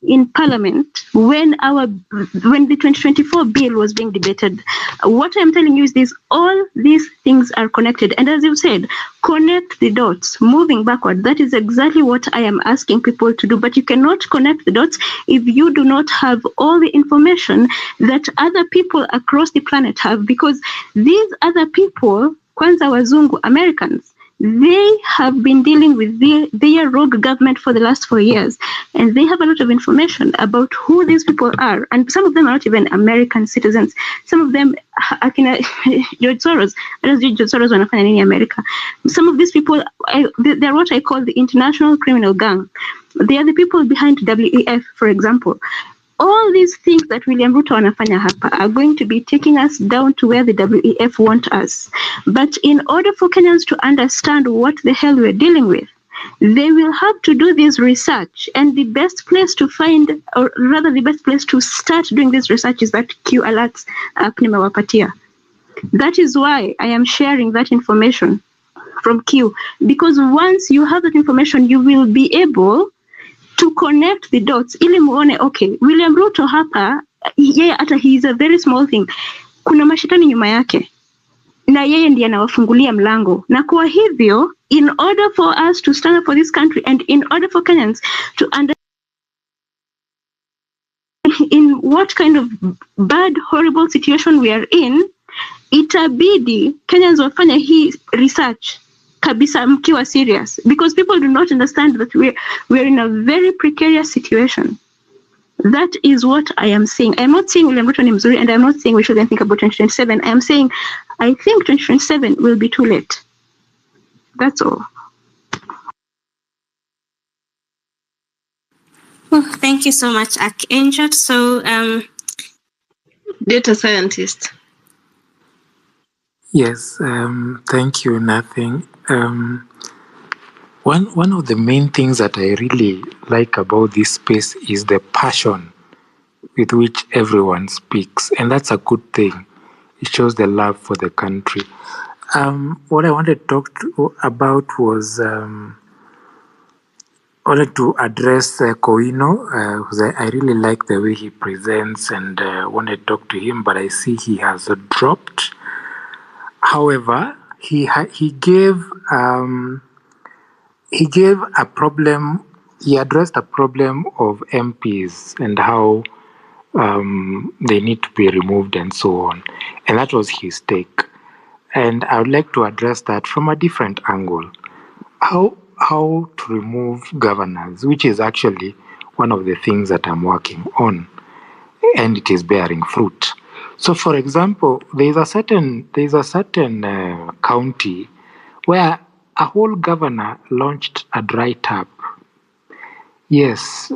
in parliament when the 2024 bill was being debated? What I'm telling you is this: all these things are connected, and as you said, connect the dots moving backward. That is exactly what I am asking people to do. But you cannot connect the dots if you do not have all the information that other people across the planet have, because these other people, kwanza wazungu, Americans, they have been dealing with their rogue government for the last 4 years, and they have a lot of information about who these people are. And some of them are not even American citizens. Some of them, George Soros, George Soros wanafanya nini America? Some of these people, they're what I call the international criminal gang. They are the people behind WEF, for example. All these things that William Ruto wanafanya hapa are going to be taking us down to where the WEF want us. But in order for Kenyans to understand what the hell we're dealing with, they will have to do this research. And the best place to find, or rather the best place to start doing this research, is that Q alerts app nimewapatia. That is why I am sharing that information from Q. Because once you have that information, you will be able to connect the dots ili muone, okay, William Ruto hapa, yeye hata he is a very small thing. Kuna mashetani nyuma yake, na yeye ndiye anawafungulia mlango. Na kwa hivyo, in order for us to stand up for this country, and in order for Kenyans to understand in what kind of bad, horrible situation we are in, itabidi Kenyans wafanya hii research kabisa mkiwa serious, because people do not understand that we're in a very precarious situation. That is what I am saying. I am not saying William Ruto ni mzuri, and I am not saying we shouldn't think about 2027. I am saying I think 2027 will be too late. That's all. Oh, thank you so much, Archangel. So, data scientist. Yes, thank you, Nothing. One of the main things that I really like about this space is the passion with which everyone speaks, and that's a good thing. It shows the love for the country. What I wanted to talk about was I wanted to address Koino, because I really like the way he presents, and wanted to talk to him, but I see he has dropped. However, he gave a problem. He addressed a problem of MPs and how they need to be removed and so on, and that was his take. And I would like to address that from a different angle. How to remove governors, which is actually one of the things that I'm working on, and it is bearing fruit. So, for example, there's a certain county where a whole governor launched a dry tap. Yes,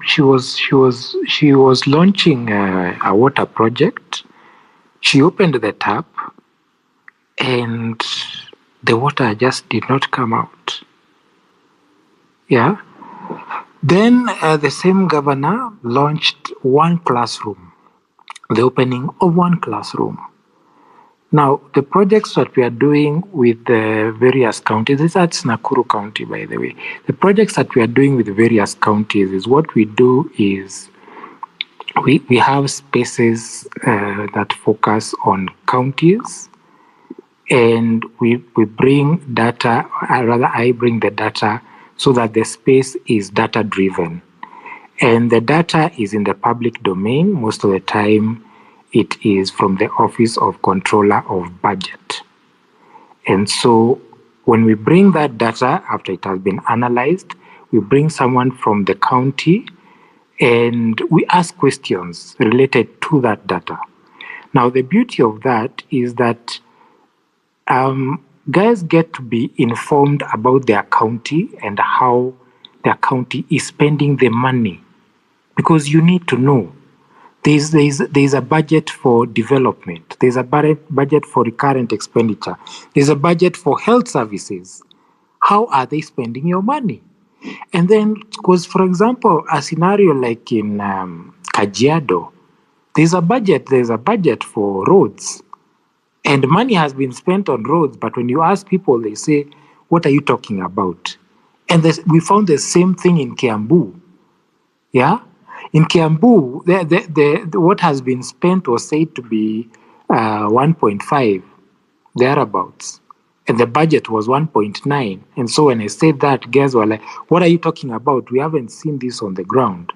she was launching a water project. She opened the tap, and the water just did not come out. Yeah. Then the same governor launched one classroom, the opening of one classroom. Now, the projects that we are doing with the various counties, that's Nakuru County, by the way. The projects that we are doing with the various counties is what we do is we have spaces that focus on counties, and we bring data, rather I bring the data so that the space is data driven. And the data is in the public domain. Most of the time, it is from the Office of Controller of Budget. And so when we bring that data, after it has been analyzed, we bring someone from the county and we ask questions related to that data. Now, the beauty of that is that guys get to be informed about their county and how their county is spending the money, because you need to know. There's a budget for development. There's a budget for recurrent expenditure. There's a budget for health services. How are they spending your money? And then, because for example, a scenario like in Kajiado, there's a budget for roads. And money has been spent on roads, but when you ask people, they say, what are you talking about? And we found the same thing in Kiambu. Yeah? In Kiambu, what has been spent was said to be 1.5, thereabouts. And the budget was 1.9. And so when I said that, guys were like, what are you talking about? We haven't seen this on the ground.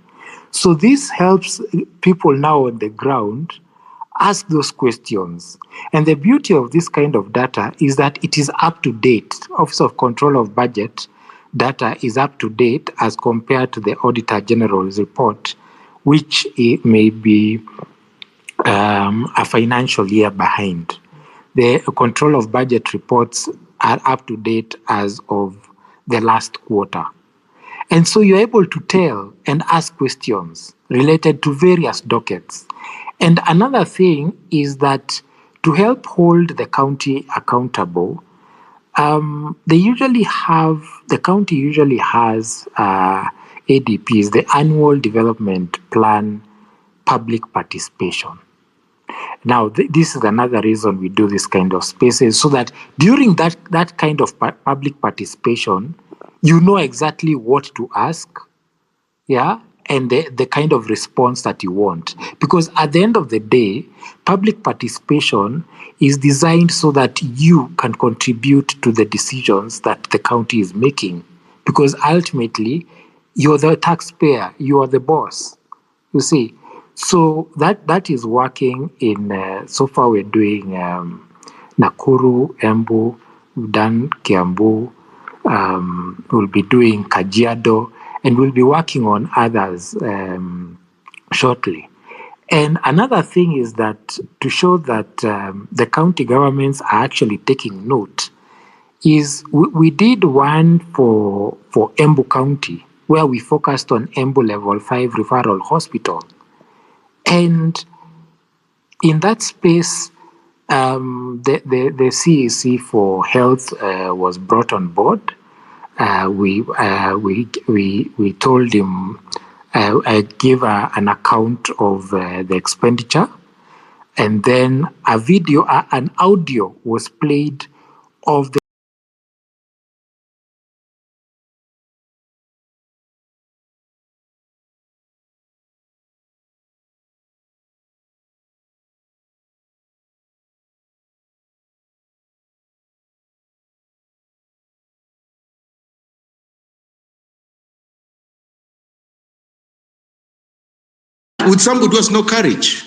So this helps people now on the ground ask those questions. And the beauty of this kind of data is that it is up to date. Office of Control of Budget data is up to date as compared to the Auditor General's report, which may be a financial year behind. The Control of Budget reports are up to date as of the last quarter. And so you're able to tell and ask questions related to various dockets. And another thing is that to help hold the county accountable, the county usually has ADPs, the Annual Development Plan Public Participation. Now, this is another reason we do this kind of spaces, so that during that kind of public participation, you know exactly what to ask, yeah, and the kind of response that you want. Because at the end of the day, public participation is designed so that you can contribute to the decisions that the county is making. Because ultimately, you're the taxpayer, you are the boss, you see. So that is working in, so far we're doing Nakuru, Embu, we've done Kiambu, we'll be doing Kajiado, and we'll be working on others shortly. And another thing is that to show that the county governments are actually taking note, is we did one for Embu County, where we focused on Embu Level 5 Referral Hospital. And in that space, the CEC for health was brought on board. We told him, I gave an account of the expenditure, and then an audio was played of the with somebody who has no courage.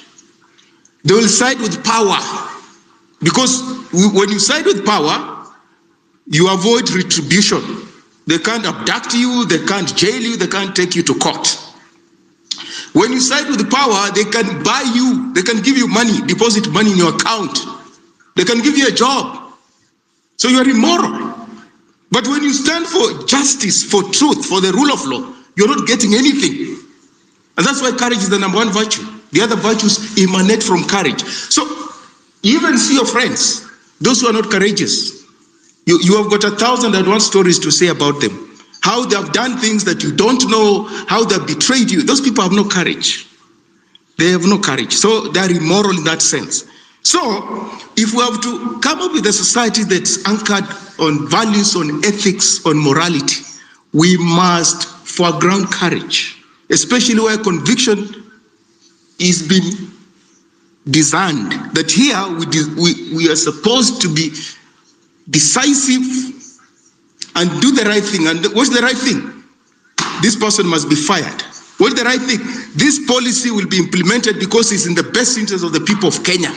They will side with power, because when you side with power, you avoid retribution. They can't abduct you, they can't jail you, they can't take you to court. When you side with power, they can buy you, they can give you money, deposit money in your account. They can give you a job. So you are immoral. But when you stand for justice, for truth, for the rule of law, you're not getting anything. And that's why courage is the number one virtue. The other virtues emanate from courage. So you even see your friends. Those who are not courageous. You have got 1,001 stories to say about them. How they have done things that you don't know, how they have betrayed you. Those people have no courage. They have no courage. So they are immoral in that sense. So if we have to come up with a society that's anchored on values, on ethics, on morality, we must foreground courage, especially where conviction is being designed. That here we are supposed to be decisive and do the right thing. And what's the right thing? This person must be fired. What's the right thing? This policy will be implemented because it's in the best interest of the people of Kenya.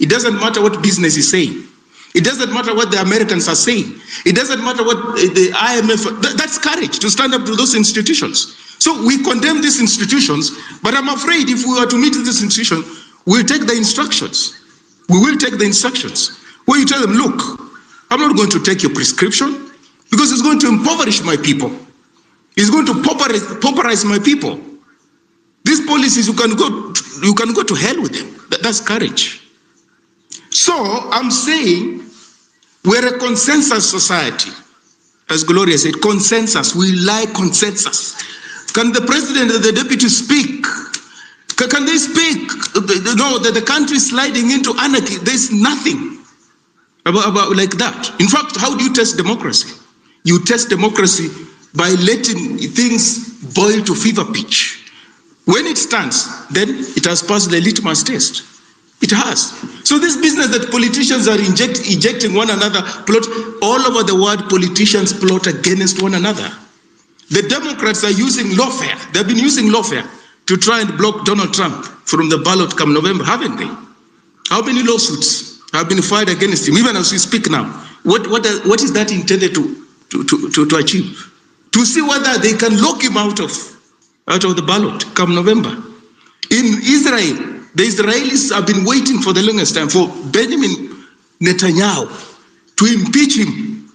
It doesn't matter what business is saying. It doesn't matter what the Americans are saying. It doesn't matter what the IMF, that's courage to stand up to those institutions. So we condemn these institutions, but I'm afraid if we were to meet this institution, we'll take the instructions. We will take the instructions where you tell them, look, I'm not going to take your prescription because it's going to impoverish my people. It's going to pauperize my people. These policies, you can go to hell with them. That's courage. So I'm saying we're a consensus society. As Gloria said, consensus. We like consensus. Can the president and the deputy speak? Can they speak? No, that the country is sliding into anarchy. There's nothing about like that. In fact, how do you test democracy? You test democracy by letting things boil to fever pitch. When it stands, then it has passed the litmus test. It has. So this business that politicians are ejecting one another, plot all over the world, politicians plot against one another. The Democrats are using lawfare. They've been using lawfare to try and block Donald Trump from the ballot come November, haven't they? How many lawsuits have been filed against him, even as we speak now? What is that intended to achieve? To see whether they can lock him out of the ballot come November. In Israel, the Israelis have been waiting for the longest time for Benjamin Netanyahu to impeach him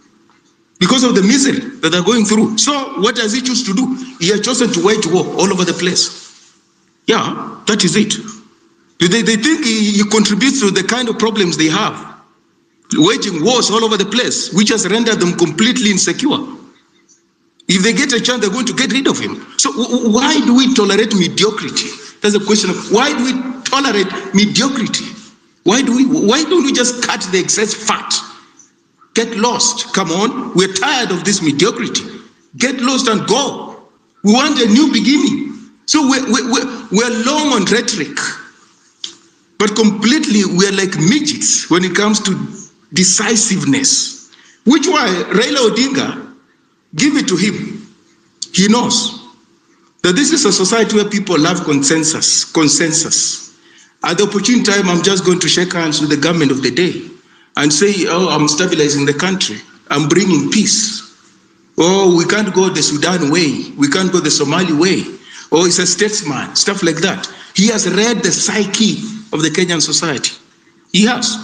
because of the misery that they're going through. So what does he choose to do? He has chosen to wage war all over the place. Yeah, that is it. They think he contributes to the kind of problems they have, waging wars all over the place, which has rendered them completely insecure. If they get a chance, they're going to get rid of him. So why do we tolerate mediocrity? That's a question of why do we tolerate mediocrity? Why don't we just cut the excess fat? Get lost. Come on. We're tired of this mediocrity. Get lost and go. We want a new beginning. So we're long on rhetoric, but completely we're like midgets when it comes to decisiveness. Which why Raila Odinga, give it to him. He knows that this is a society where people love consensus. At the opportune time, I'm just going to shake hands with the government of the day and say, oh, I'm stabilizing the country. I'm bringing peace. Oh, we can't go the Sudan way. We can't go the Somali way. Oh, he's a statesman, stuff like that. He has read the psyche of the Kenyan society. He has.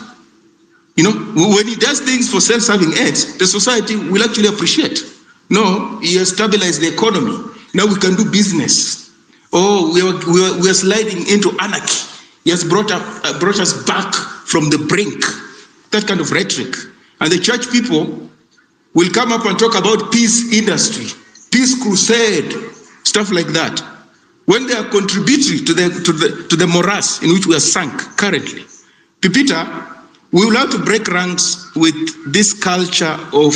You know, when he does things for self-serving ends, the society will actually appreciate. No, he has stabilized the economy. Now we can do business. Oh, we are sliding into anarchy. He has brought us back from the brink. That kind of rhetoric. And the church people will come up and talk about peace industry, peace crusade, stuff like that. When they are contributory to the morass in which we are sunk currently. Pipita, we will have to break ranks with this culture of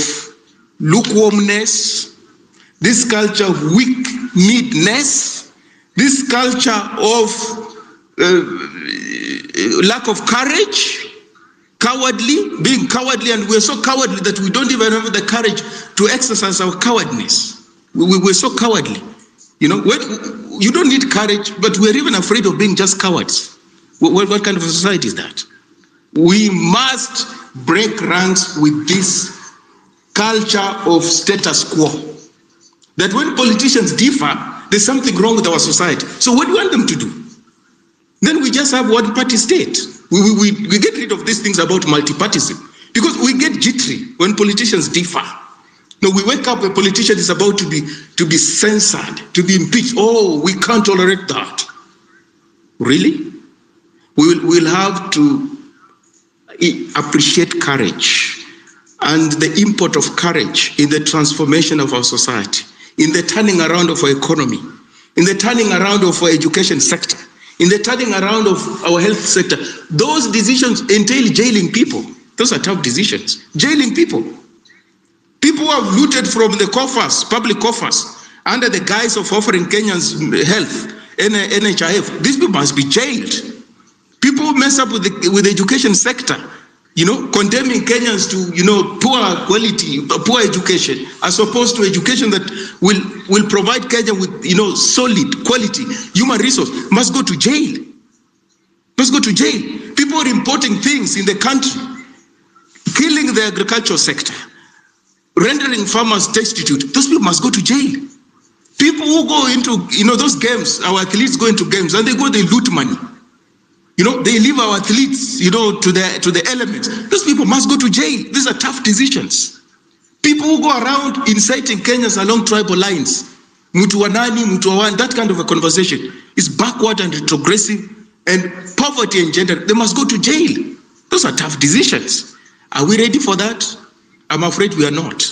lukewarmness, this culture of weak-kneedness, this culture of lack of courage, being cowardly, and we're so cowardly that we don't even have the courage to exercise our cowardness. We're so cowardly. You know, you don't need courage, but we're even afraid of being just cowards. What kind of a society is that? We must break ranks with this culture of status quo. That when politicians differ, there's something wrong with our society. So what do you want them to do? Then we just have one party state. We get rid of these things about multipartyism because we get jittery when politicians differ. No, we wake up, a politician is about to be censored, to be impeached. Oh, we can't tolerate that. Really? We'll have to appreciate courage and the import of courage in the transformation of our society, in the turning around of our economy, in the turning around of our education sector, in the turning around of our health sector. Those decisions entail jailing people. Those are tough decisions. Jailing people. People who have looted from the coffers, public coffers, under the guise of offering Kenyans health, NHIF. These people must be jailed. People who mess up with the education sector, condemning Kenyans to, poor quality, poor education, as opposed to education that will provide Kenya with, solid quality human resource, must go to jail. Must go to jail. People are importing things in the country, killing the agricultural sector, rendering farmers destitute. Those people must go to jail. People who go into, those games, our athletes go into games and they loot money. They leave our athletes, to the elements. Those people must go to jail. These are tough decisions. People who go around inciting Kenyans along tribal lines, Mutuanani, Mutuawan, that kind of a conversation is backward and retrogressive, and poverty and gender, they must go to jail. Those are tough decisions. Are we ready for that? I'm afraid we are not.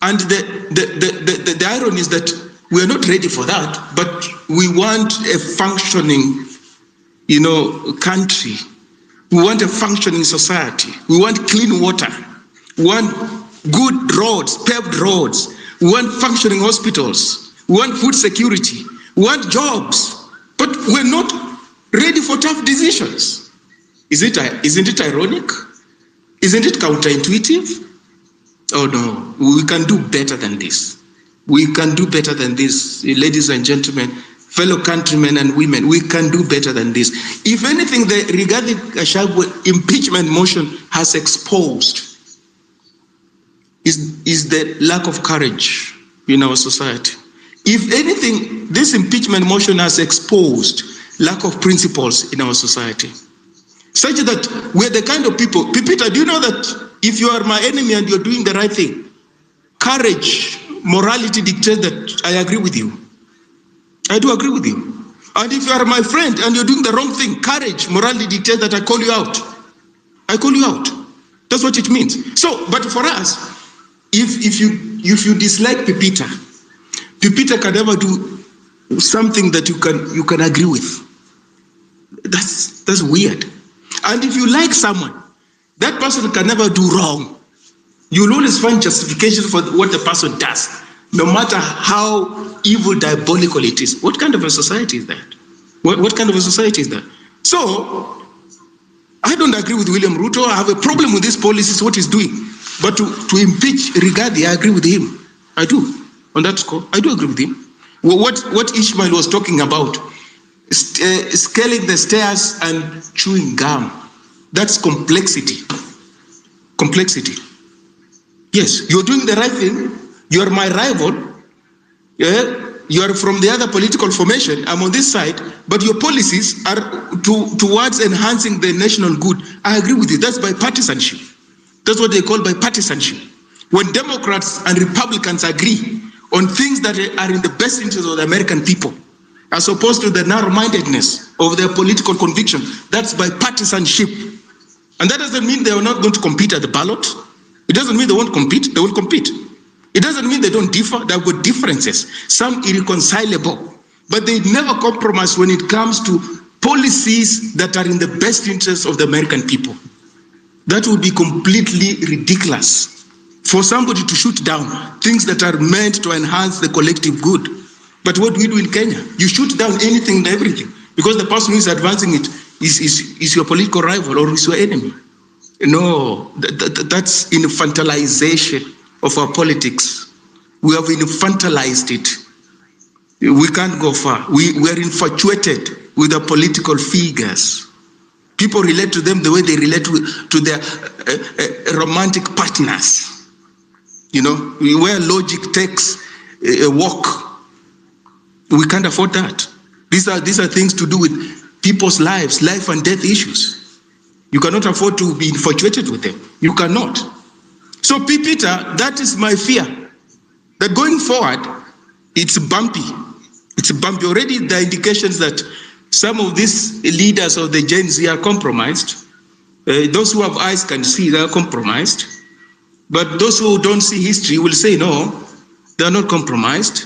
And the irony is that we are not ready for that, but we want a functioning, country. We want a functioning society. We want clean water. We want good roads, paved roads. We want functioning hospitals. We want food security. We want jobs. But we're not ready for tough decisions. Isn't it ironic? Isn't it counterintuitive? Oh no, we can do better than this. We can do better than this, ladies and gentlemen, fellow countrymen and women. We can do better than this. If anything, the regarding Gachagua impeachment motion has exposed is the lack of courage in our society. If anything, this impeachment motion has exposed lack of principles in our society, such that we're the kind of people. Peter, do you know that if you are my enemy and you're doing the right thing, courage, morality dictates that I agree with you. I do agree with you. And if you are my friend and you're doing the wrong thing, courage, morality dictates that I call you out. I call you out. That's what it means. So, but for us, if you dislike Pepita can never do something that you can agree with. That's weird. And if you like someone, that person can never do wrong. You'll always find justification for what the person does, no matter how evil, diabolical it is. What kind of a society is that? What kind of a society is that? So, I don't agree with William Ruto. I have a problem with this policies, what he's doing. But to impeach Rigathi, I agree with him. I do. On that score, I do agree with him. What Ishmael was talking about, scaling the stairs and chewing gum, that's complexity. Complexity. Yes, you're doing the right thing. You're my rival. Yeah, you're from the other political formation. I'm on this side, but your policies are towards enhancing the national good. I agree with you. That's bipartisanship. That's what they call bipartisanship. When Democrats and Republicans agree on things that are in the best interest of the American people, as opposed to the narrow-mindedness of their political conviction, that's bipartisanship. And that doesn't mean they are not going to compete at the ballot. It doesn't mean they won't compete. They will compete. It doesn't mean they don't differ. They've got differences, some irreconcilable, but they never compromise when it comes to policies that are in the best interest of the American people. That would be completely ridiculous for somebody to shoot down things that are meant to enhance the collective good. But what we do in Kenya, you shoot down anything and everything because the person who is advancing it is your political rival or is your enemy. No, that's infantilization of our politics. We have infantilized it. We can't go far. We are infatuated with the political figures. People relate to them the way they relate to their romantic partners. You know, where logic takes a walk. We can't afford that. These are things to do with people's lives, life and death issues. You cannot afford to be infatuated with them. You cannot. So, Peter, that is my fear. That going forward, it's bumpy. It's bumpy. Already there are indications that some of these leaders of the Gen Z are compromised. Those who have eyes can see they are compromised. But those who don't see history will say, no, they are not compromised.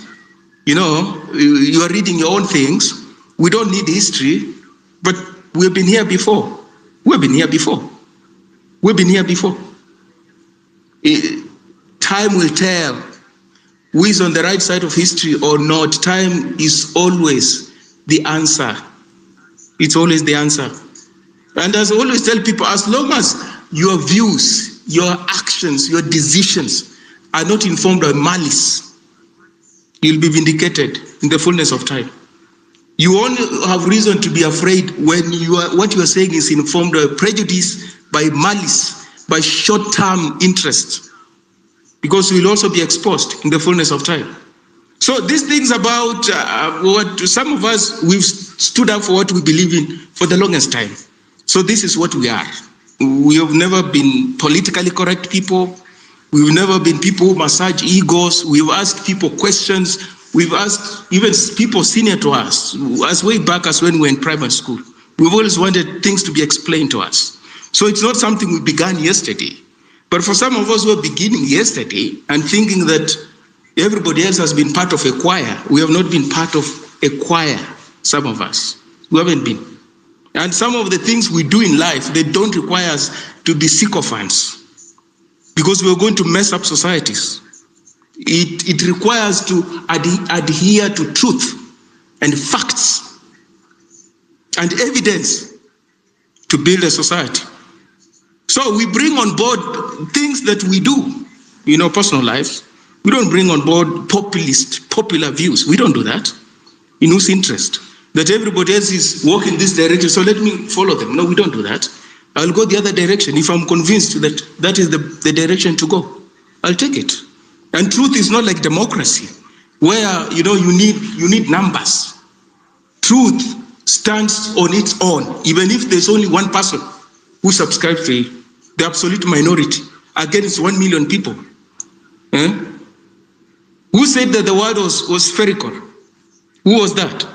You are reading your own things. We don't need history, but we've been here before. We've been here before. We've been here before. Time will tell who is on the right side of history or not. Time is always the answer. It's always the answer. And as I always tell people, as long as your views, your actions, your decisions are not informed by malice, you'll be vindicated in the fullness of time. You only have reason to be afraid when what you are saying is informed by prejudice, by malice, by short-term interest, because you will also be exposed in the fullness of time. So these things about what some of us, we've stood up for what we believe in for the longest time. So this is what we are. We have never been politically correct people. We've never been people who massage egos. We've asked people questions. We've asked even people senior to us, as way back as when we were in private school. We've always wanted things to be explained to us. So it's not something we began yesterday. But for some of us who are beginning yesterday and thinking that everybody else has been part of a choir, we have not been part of a choir, some of us. We haven't been. And some of the things we do in life, they don't require us to be sycophants, because we're going to mess up societies. It requires to adhere to truth and facts and evidence to build a society. So we bring on board things that we do in our personal lives. We don't bring on board popular views. We don't do that. In whose interest? That everybody else is walking this direction, so let me follow them. No, we don't do that. I'll go the other direction. If I'm convinced that that is the direction to go, I'll take it. And truth is not like democracy, where you need numbers. Truth stands on its own, even if there's only one person who subscribes to it, the absolute minority, against 1 million people. Who said that the world was spherical? Who was that?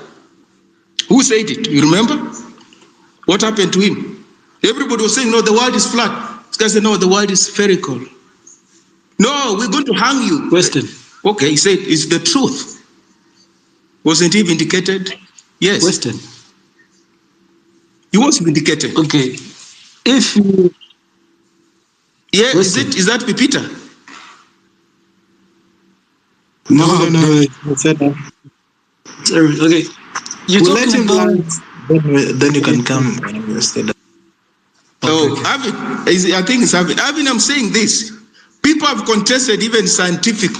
Who said it? You remember? What happened to him? Everybody was saying, no, the world is flat. This guy said, no, the world is spherical. No, we're going to hang you. Question. Okay, he said, it's the truth. Wasn't he vindicated? Yes. Question. He was vindicated. Okay. If you... Yeah, is that Pepita? No. I said that. Sorry, okay. We'll let him land, then you can come and say that. Oh, Avin, I think it's Avin. Avin, I'm saying this. People have contested even scientific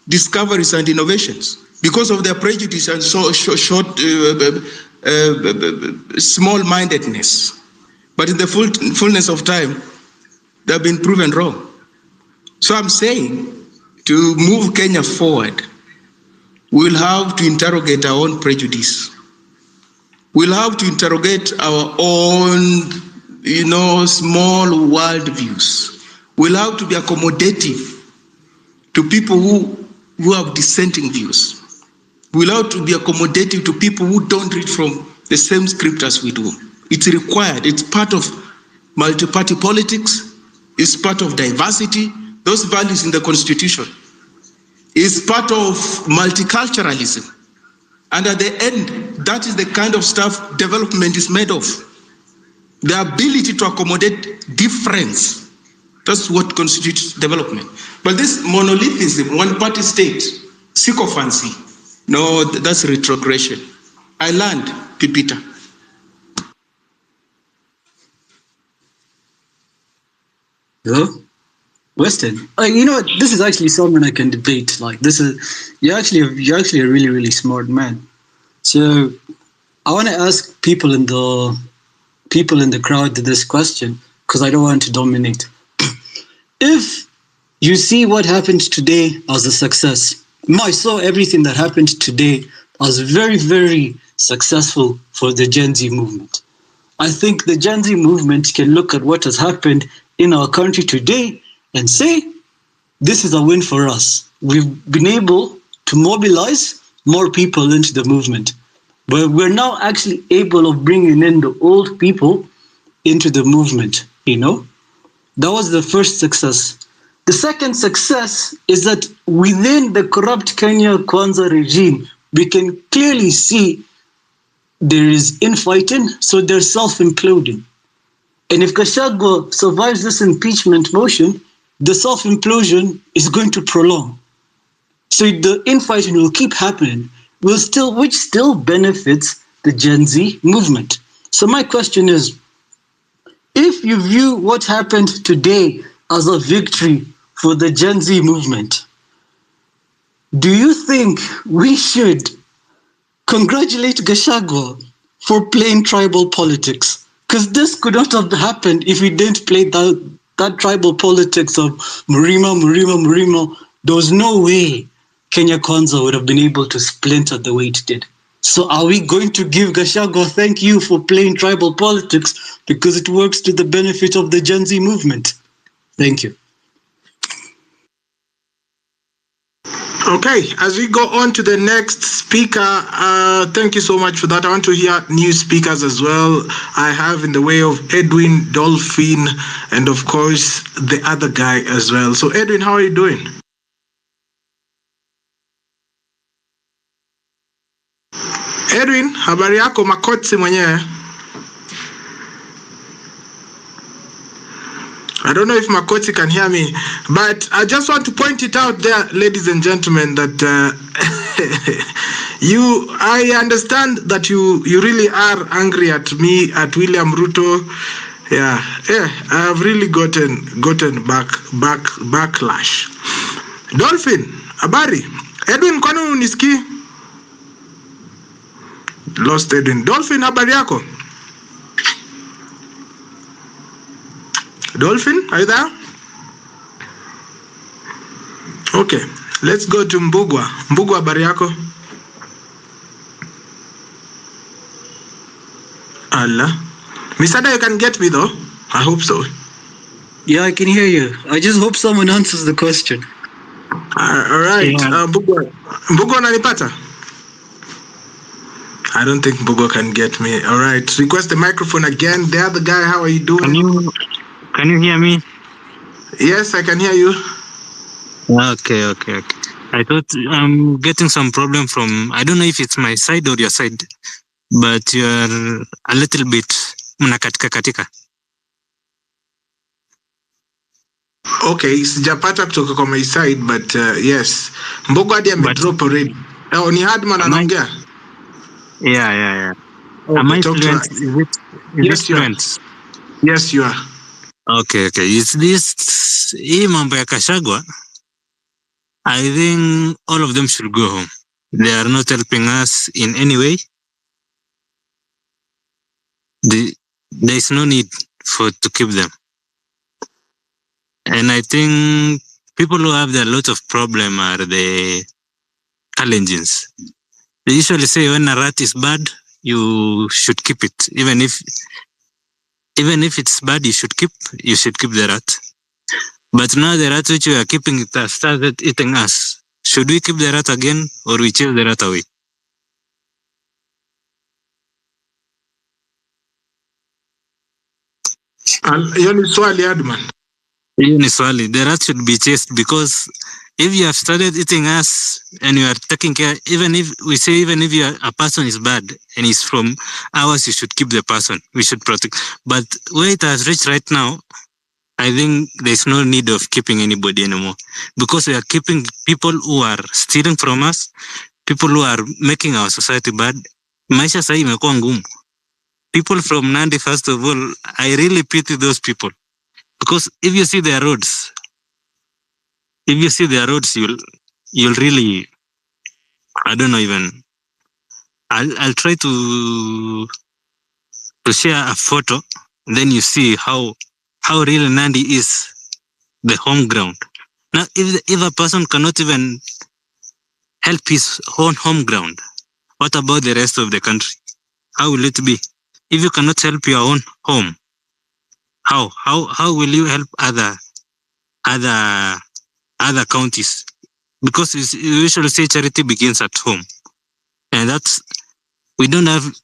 discoveries and innovations because of their prejudice and small-mindedness. But in the fullness of time, they have been proven wrong. So I'm saying, to move Kenya forward, we'll have to interrogate our own prejudice. We'll have to interrogate our own, small worldviews. We'll have to be accommodative to people who have dissenting views. We'll have to be accommodative to people who don't read from the same script as we do. It's required. It's part of multi-party politics. It's part of diversity. Those values in the Constitution. It's part of multiculturalism. And at the end, that is the kind of stuff development is made of. The ability to accommodate difference. That's what constitutes development. But this monolithism, one-party state, sycophancy, no, that's retrogression. I learned, Pepita. Hello? Weston, this is actually someone I can debate. You're actually a really, really smart man. So I want to ask people in the crowd this question, because I don't want to dominate. If you see what happened today as a success, I saw everything that happened today as very, very successful for the Gen Z movement. I think the Gen Z movement can look at what has happened in our country today and say, this is a win for us. We've been able to mobilize more people into the movement. But we're now actually able of bringing in the old people into the movement, you know? That was the first success. The second success is that within the corrupt Kenya Kwanza regime, we can clearly see there is infighting, so they're self-imploding. And if Gachagua survives this impeachment motion, the self-implosion is going to prolong. So the infighting will keep happening, which still benefits the Gen Z movement. So my question is, if you view what happened today as a victory for the Gen Z movement, do you think we should congratulate Gachagua for playing tribal politics? Because this could not have happened if we didn't play that tribal politics of Murima. There was no way Kenya Kwanza would have been able to splinter the way it did. So are we going to give Gachagua thank you for playing tribal politics because it works to the benefit of the Gen Z movement? Thank you. Okay, as we go on to the next speaker, thank you so much for that. I want to hear new speakers as well. I have in the way of Edwin, Dolphin, and of course, the other guy as well. So Edwin, how are you doing? Edwin, habari yako makotsi mwenyewe? I don't know if Makoti can hear me, but I just want to point it out there, ladies and gentlemen, that I understand that you really are angry at me, at William Ruto. Yeah, I have really gotten backlash. Dolphin, habari. Edwin, kwani unisikii? Lost Edwin. Dolphin, habari yako? Dolphin, are you there? Okay, let's go to Mbugwa. Mbugwa, habari yako? Allah. Misada, you can get me though? I hope so. Yeah, I can hear you. I just hope someone answers the question. All right, yeah. Mbugwa unanipata? I don't think Mbugwa can get me. All right, request the microphone again. The other guy, how are you doing? Can you hear me? Yes, I can hear you. Okay. I thought I'm getting some problem from, I don't know if it's my side or your side, but you're a little bit katika. Okay, sijapata kutoka kwa my side, but yes. Mbogo hadi amedrop already. Oh, ni Hardman anaongea? Yeah. Okay, am I fluent? Yes, you are. Yes, you are. Okay. Is this hii mambo ya Gachagua? I think all of them should go home. They are not helping us in any way. There is no need to keep them. And I think people who have a lot of problem are the Kalenjins. They usually say when a rat is bad, you should keep it. Even if it's bad, you should keep the rat. But now the rat which we are keeping it has started eating us. Should we keep the rat again or we chase the rat away? Hiyo ni swali Adman. Hiyo ni swali. The rat should be chased because if you have started eating us and you are taking care, even if a person is bad and is from ours, you should keep the person. We should protect. But where it has reached right now, I think there's no need of keeping anybody anymore because we are keeping people who are stealing from us, people who are making our society bad. Maisha sasa imekuwa ngumu. People from Nandi, first of all, I really pity those people because if you see their roads, you'll really, I don't know even. I'll try to share a photo, then you see how really Nandi is the home ground. Now, if a person cannot even help his own home ground, what about the rest of the country? How will it be? If you cannot help your own home, how will you help other counties? Because you usually say charity begins at home, and we don't have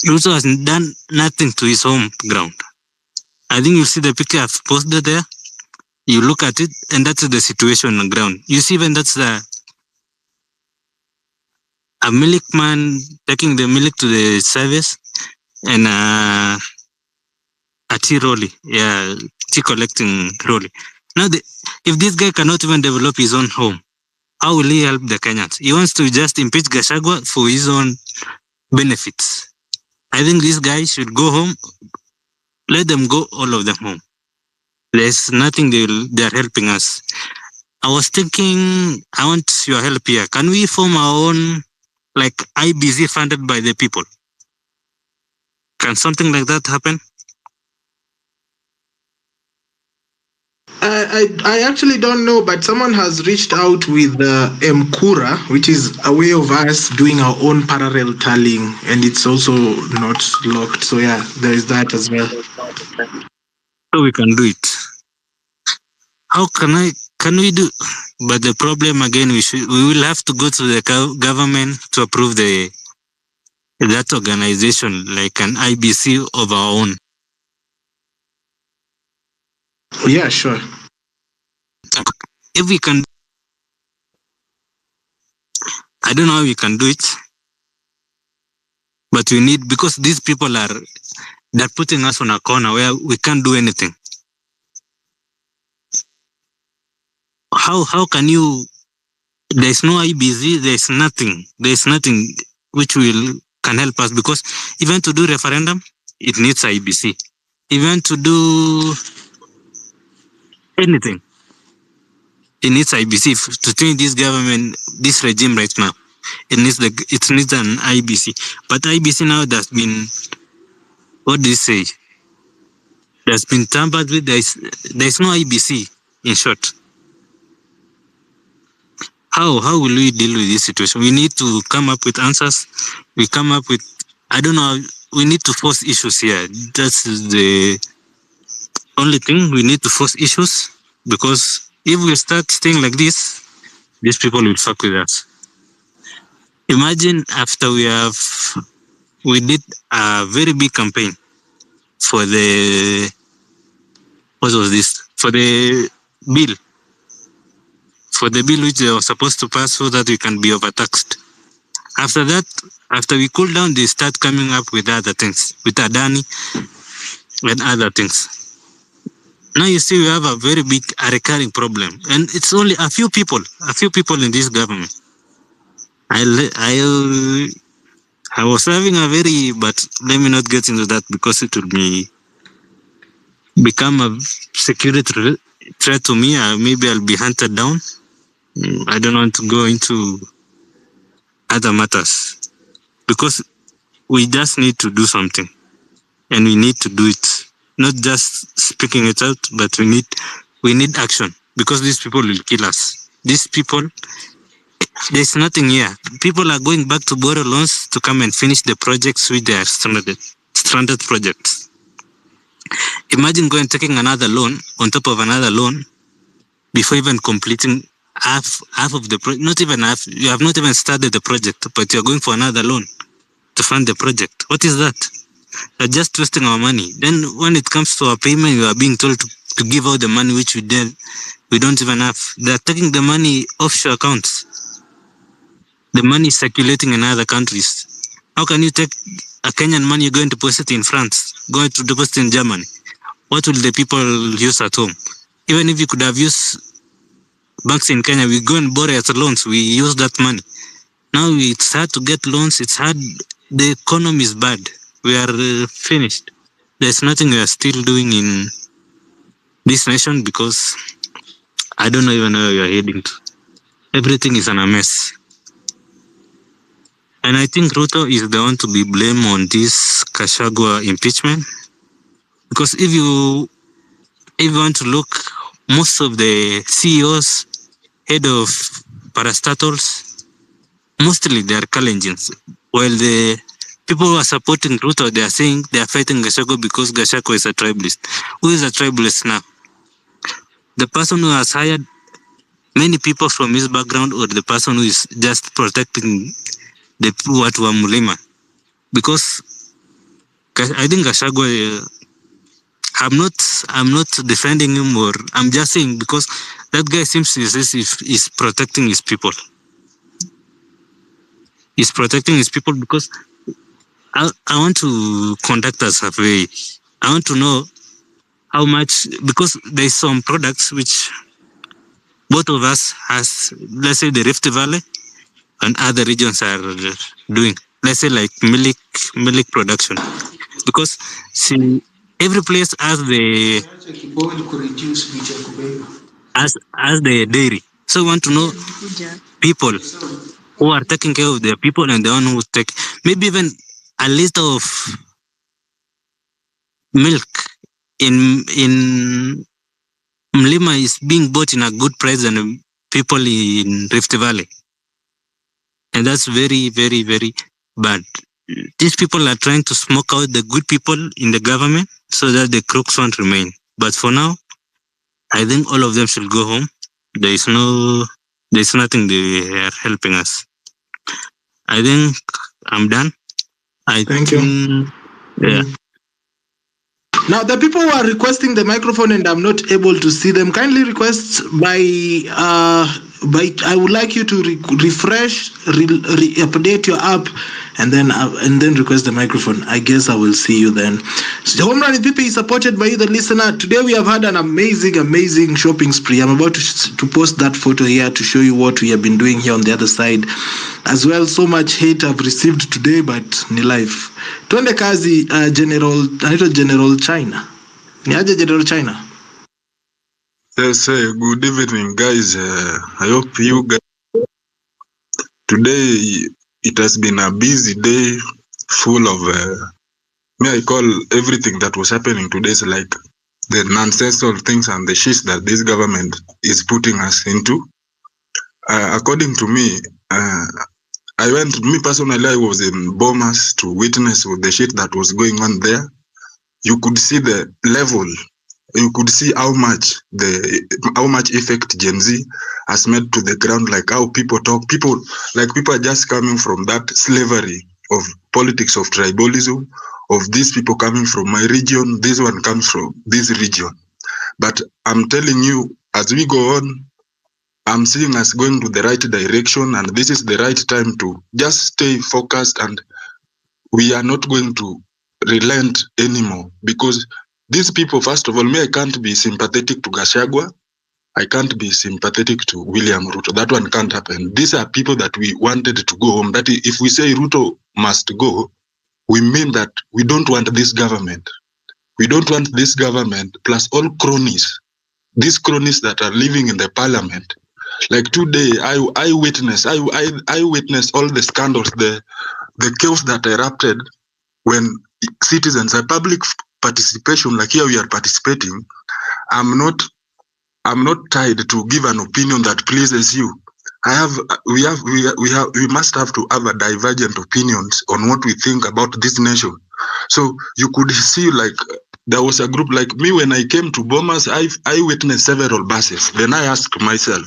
Ruto has done nothing to his home ground. I think you see the picture I've posted there. You look at it, and that's the situation on the ground. You see, even that's a milkman taking the milk to the service, and a tea rolly, tea collecting rolly. Now, if this guy cannot even develop his own home, how will he help the Kenyans? He wants to just impeach Gachagua for his own benefits. I think this guy should go home. Let them go, all of them home. There's nothing they are helping us. I was thinking, I want your help here. Can we form our own, like IBC funded by the people? Can something like that happen? I actually don't know, but someone has reached out with Mkura, which is a way of us doing our own parallel tallying, and it's also not locked. So yeah, there is that as well. So we can do it. How can we do? But the problem again, we will have to go to the government to approve that organization, like an IBC of our own. Yeah, sure. If we can, I don't know how we can do it, but we need, because these people they're putting us on a corner where we can't do anything. How can you? There's no IBC. There's nothing which can help us, because even to do referendum, it needs IBC. Even to do anything, it needs IBC. To change this government, this regime right now, it needs an IBC. But IBC now that's been, what do you say? That's been tampered with. There's no IBC, in short. How will we deal with this situation? We need to come up with answers. We come up with, I don't know, we need to force issues here. That's the only thing. We need to force issues, because if we start staying like this, these people will fuck with us. Imagine after we did a very big campaign for the, what was this? For the bill which they were supposed to pass so that we can be overtaxed. After that, after we cool down, they start coming up with other things, with Adani and other things. Now you see we have a very big, recurring problem, and it's only a few people in this government. I was having a very, but let me not get into that, because it will become a security threat to me. Maybe I'll be hunted down. I don't want to go into other matters, because we just need to do something, and we need to do it, not just speaking it out, but we need action, because these people will kill us. These people, there's nothing here. People are going back to borrow loans to come and finish the projects which they are stranded projects. Imagine going taking another loan on top of another loan before even completing half of the project. Not even half. You have not even started the project, but you're going for another loan to fund the project. What is that? You're just wasting our money. Then when it comes to our payment, you are being told to give out the money which we don't even have. They're taking the money offshore accounts. The money is circulating in other countries. How can you take a Kenyan money going to deposit in France, going to deposit in Germany? What will the people use at home? Even if you could have used banks in Kenya, we go and borrow as loans, we use that money. Now it's hard to get loans, it's hard, the economy is bad. We are finished. There's nothing we are still doing in this nation, because I don't know even where we are heading to. Everything is in a mess. And I think Ruto is the one to be blamed on this Gachagua impeachment. Because if you want to look, most of the CEOs, head of parastatals, mostly they are Kalenjins. While the people who are supporting Ruto, they are saying they are fighting Gachagua because Gachagua is a tribalist. Who is a tribalist now? The person who has hired many people from his background, or the person who is just protecting the poor to Mulima? Because I think Gachagua, I'm not defending him, or I'm just saying because that guy seems as if he's protecting his people. He's protecting his people because I want to conduct a survey. I want to know how much, because there's some products which both of us has, let's say the Rift Valley and other regions are doing. Let's say like milk production, because see, every place has the dairy. So we want to know people who are taking care of their people and the one who take maybe even a liter of milk in Mlima is being bought in a good price than people in Rift Valley. And that's very, very, very bad. These people are trying to smoke out the good people in the government so that the crooks won't remain. But for now, I think all of them should go home. There's nothing they are helping us. I think I'm done. Thank you. Yeah. Now, the people who are requesting the microphone and I'm not able to see them, kindly request by I would like you to refresh, update your app, and then request the microphone. I guess I will see you then. So the Home Run with PP is supported by you, the listener. Today we have had an amazing shopping spree. I'm about to post that photo here to show you what we have been doing here on the other side. As well, so much hate I've received today, but ni life. Tuende kazi, General China. Ni aje General China? Yes, good evening, guys. I hope you guys. Today, it has been a busy day, full of. I call everything that was happening today is like the nonsensical things and the shit that this government is putting us into. According to me, me personally, I was in Bomas to witness the shit that was going on there. You could see the level. You could see how much effect Gen Z has made to the ground, like how people talk. People are just coming from that slavery of politics of tribalism, of these people coming from my region, this one comes from this region. But I'm telling you, as we go on, I'm seeing us going to the right direction, and this is the right time to just stay focused, and we are not going to relent anymore, because these people, first of all, I can't be sympathetic to Gachagua. I can't be sympathetic to William Ruto. That one can't happen. These are people that we wanted to go home. That if we say Ruto must go, we mean that we don't want this government. We don't want this government plus all cronies. These cronies that are living in the parliament. Like today, I witnessed all the scandals, the chaos that erupted when citizens, a public participation, like here we are participating. I'm not tied to give an opinion that pleases you. We must have to have a divergent opinions on what we think about this nation. So you could see, like, there was a group like me when I came to Bomas, I witnessed several buses. Then I asked myself,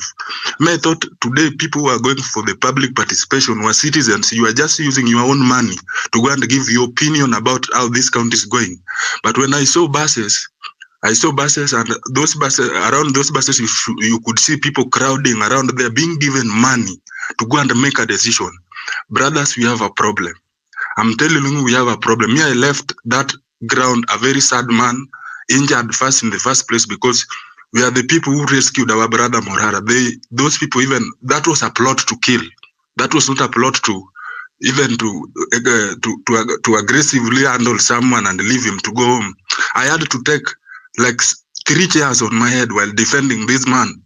I thought today people who are going for the public participation were citizens. You are just using your own money to go and give your opinion about how this country is going. But when I saw buses, and those buses, around those buses, you could see people crowding around there, being given money to go and make a decision. Brothers, we have a problem. I'm telling you, we have a problem. I left that ground a very sad man, injured first in the first place, because we are the people who rescued our brother Morara. Those people, even that was a plot to kill. That was not a plot to even to aggressively handle someone and leave him to go home. I had to take like 3 chairs on my head while defending this man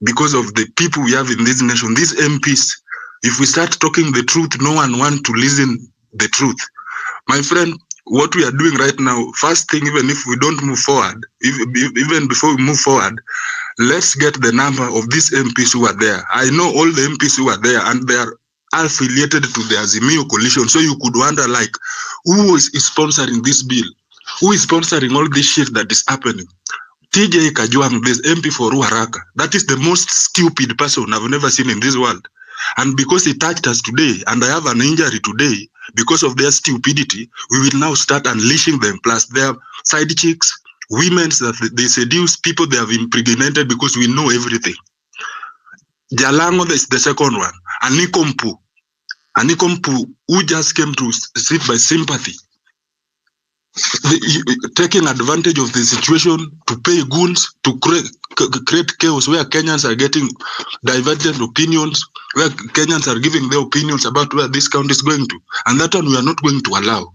because of the people we have in this nation. These MPs, if we start talking the truth, no one wants to listen the truth. My friend, what we are doing right now, first thing, even if we don't move forward, even before we move forward, let's get the number of these MPs who are there. I know all the MPs who are there, and they are affiliated to the Azimio coalition. So you could wonder, like, who is sponsoring this bill? Who is sponsoring all this shit that is happening? TJ Kajwang, this MP for Ruaraka. That is the most stupid person I've never seen in this world. And because it touched us today, and I have an injury today, because of their stupidity, we will now start unleashing them. Plus, they have side chicks, women that they seduce, people they have impregnated because we know everything. Jalango is the second one. Anikompu, who just came to sit by sympathy, taking advantage of the situation to pay goons, to create chaos where Kenyans are getting divergent opinions, where Kenyans are giving their opinions about where this country is going to. And that one we are not going to allow.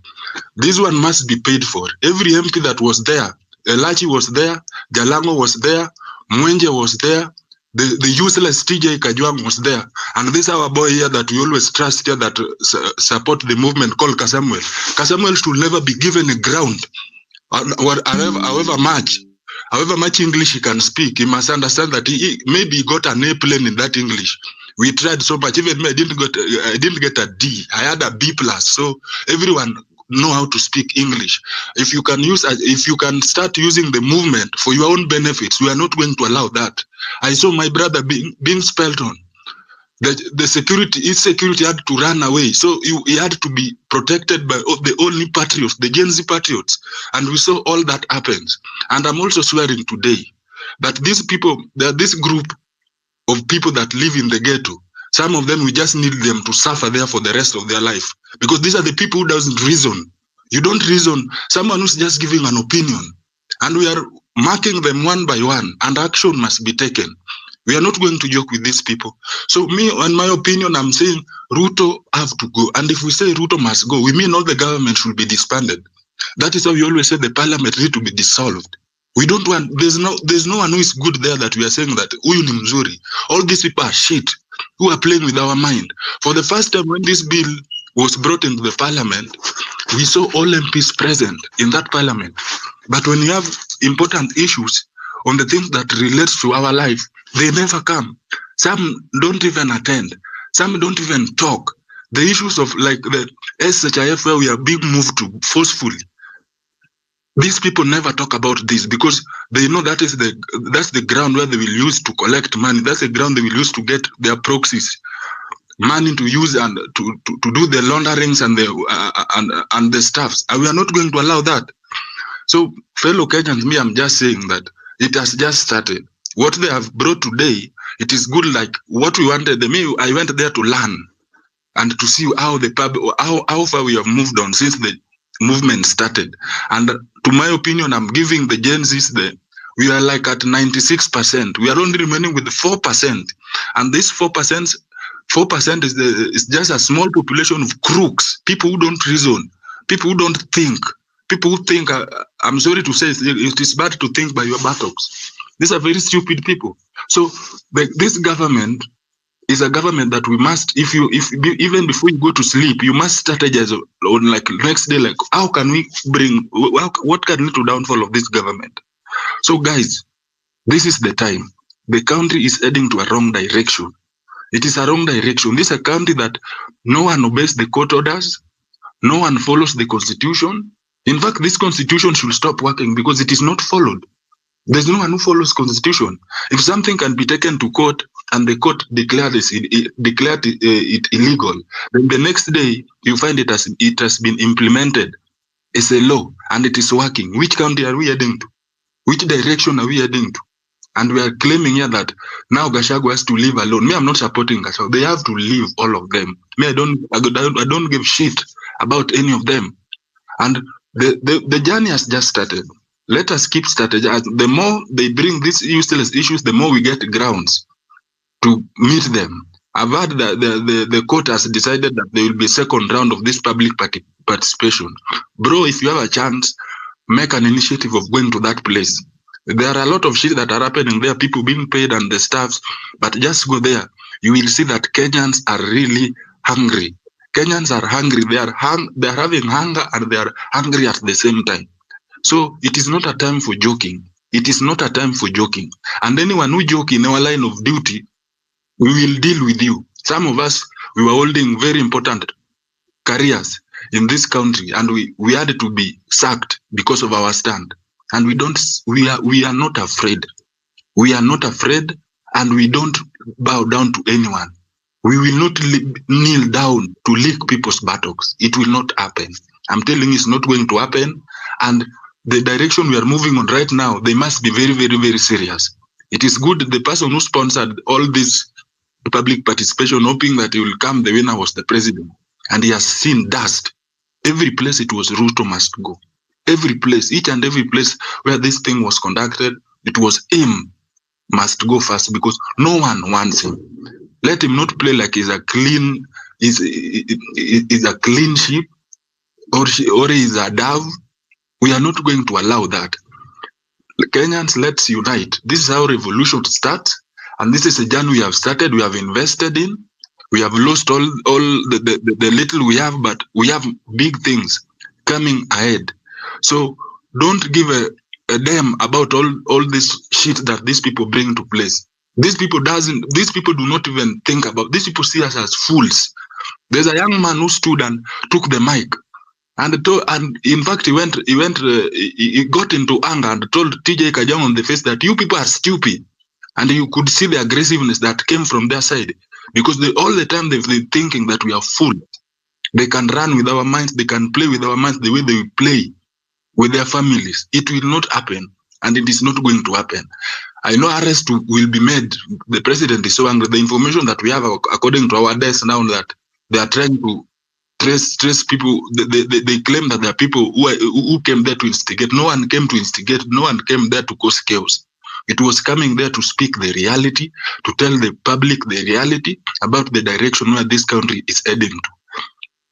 This one must be paid for. Every MP that was there, Elachi was there, Jalango was there, Mwenje was there, the useless TJ Kajwang was there. And this our boy here that we always trust here that support the movement called Kasmuel. Kasmuel should never be given a ground. However much English he can speak, he must understand that he maybe got an A plane in that English. We tried so much. Even me, I didn't get a D. I had a B plus. So everyone know how to speak English. If you can start using the movement for your own benefits, we are not going to allow that. I saw my brother being spelled on. His security had to run away. So he had to be protected by the only patriots, the Gen Z patriots. And we saw all that happens. And I'm also swearing today that these people, this group of people that live in the ghetto, some of them, we just need them to suffer there for the rest of their life. Because these are the people who doesn't reason. You don't reason. Someone who's just giving an opinion. And we are marking them one by one. And action must be taken. We are not going to joke with these people. So me, in my opinion, I'm saying Ruto have to go. And if we say Ruto must go, we mean all the government should be disbanded. That is how we always say the parliament need to be dissolved. We don't want, there's no one who is good there that we are saying that huyu ni mzuri. All these people are shit who are playing with our mind. For the first time when this bill was brought into the parliament, we saw all MPs present in that parliament. But when you have important issues on the things that relates to our life, they never come. Some don't even attend. Some don't even talk. The issues of like the SHIF where we are being moved to forcefully, these people never talk about this because they know that's the ground where they will use to collect money. That's the ground they will use to get their proxies, money to use and to do the launderings and the stuffs. And we are not going to allow that. So, fellow Kenyans, me, I'm just saying that it has just started. What they have brought today, it is good. Like what we wanted. I went there to learn and to see how how far we have moved on since the movement started. And to my opinion, I'm giving the Gen Zs we are like at 96%. We are only remaining with 4%. And this 4% is just a small population of crooks, people who don't reason, people who don't think, people who think, I'm sorry to say, it is bad to think by your buttocks. These are very stupid people. So this government is a government that we must, even before you go to sleep, you must strategize on like next day, like how can we what can lead to downfall of this government? So guys, this is the time. The country is heading to a wrong direction. It is a wrong direction. This is a country that no one obeys the court orders. No one follows the constitution. In fact, this constitution should stop working because it is not followed. There's no one who follows constitution. If something can be taken to court and the court declared it illegal, then the next day you find it has been implemented. It's a law and it is working. Which country are we heading to? Which direction are we heading to? And we are claiming here that now Gachagua has to leave alone. Me, I'm not supporting Gachagua. They have to leave, all of them. Me, I don't give shit about any of them. And the journey has just started. Let us keep strategizing. The more they bring these useless issues, the more we get grounds to meet them. I've heard that the court has decided that there will be a second round of this public participation. Bro, if you have a chance, make an initiative of going to that place. There are a lot of shit that are happening there, people being paid and the staffs, but just go there. You will see that Kenyans are really hungry. Kenyans are hungry. They are having hunger and they are hungry at the same time. So it is not a time for joking. It is not a time for joking. And anyone who joke in our line of duty, we will deal with you. Some of us, we were holding very important careers in this country and we had to be sacked because of our stand. And we are not afraid. We are not afraid and we don't bow down to anyone. We will not kneel down to lick people's buttocks. It will not happen. I'm telling you, it's not going to happen. And the direction we are moving on right now, they must be very, very, very serious. It is good. The person who sponsored all this public participation, hoping that he will come, the winner was the president. And he has seen dust. Every place it was Ruto must go. Every place, each and every place where this thing was conducted, it was him must go first because no one wants him. Let him not play like he's a clean, is a clean sheep or he's a dove. We are not going to allow that. Kenyans, let's unite. This is how revolution starts, and this is a journey we have started. We have invested in. We have lost all the little we have, but we have big things coming ahead. So don't give a damn about all this shit that these people bring to place. These people do not even think about. These people see us as fools. There's a young man who stood and took the mic, and in fact he got into anger and told TJ Kajang on the face that you people are stupid, and you could see the aggressiveness that came from their side because all the time they've been thinking that we are fools. They can run with our minds, they can play with our minds the way they play with their families. It will not happen, and it is not going to happen. I know arrest will be made. The president is so angry. The information that we have, according to our desk now, that they are trying to trace people. They claim that there are people who came there to instigate. No one came to instigate. No one came there to cause chaos. It was coming there to speak the reality, to tell the public the reality about the direction where this country is heading to.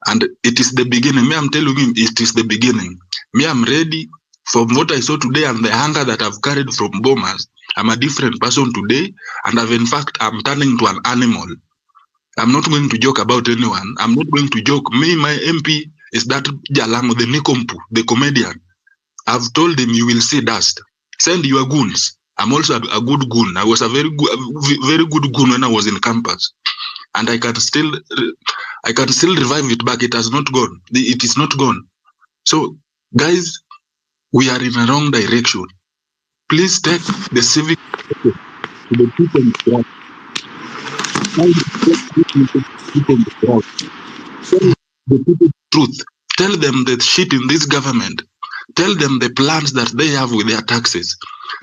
And it is the beginning. Me, I'm telling you, it is the beginning. Me, I'm ready. From what I saw today and the hunger that I've carried from Bomas, I'm a different person today, and I'm turning to an animal. I'm not going to joke about anyone. I'm not going to joke. Me, my MP is that Jalango, the Nikompu, the comedian. I've told him, you will see dust. Send your goons. I'm also a good goon. I was a very good goon when I was in campus, and I can still revive it back. It has not gone. It is not gone. So, guys, we are in a wrong direction. Please take the civic to the people in the crowd. Tell the people the truth. Tell them the shit in this government. Tell them the plans that they have with their taxes.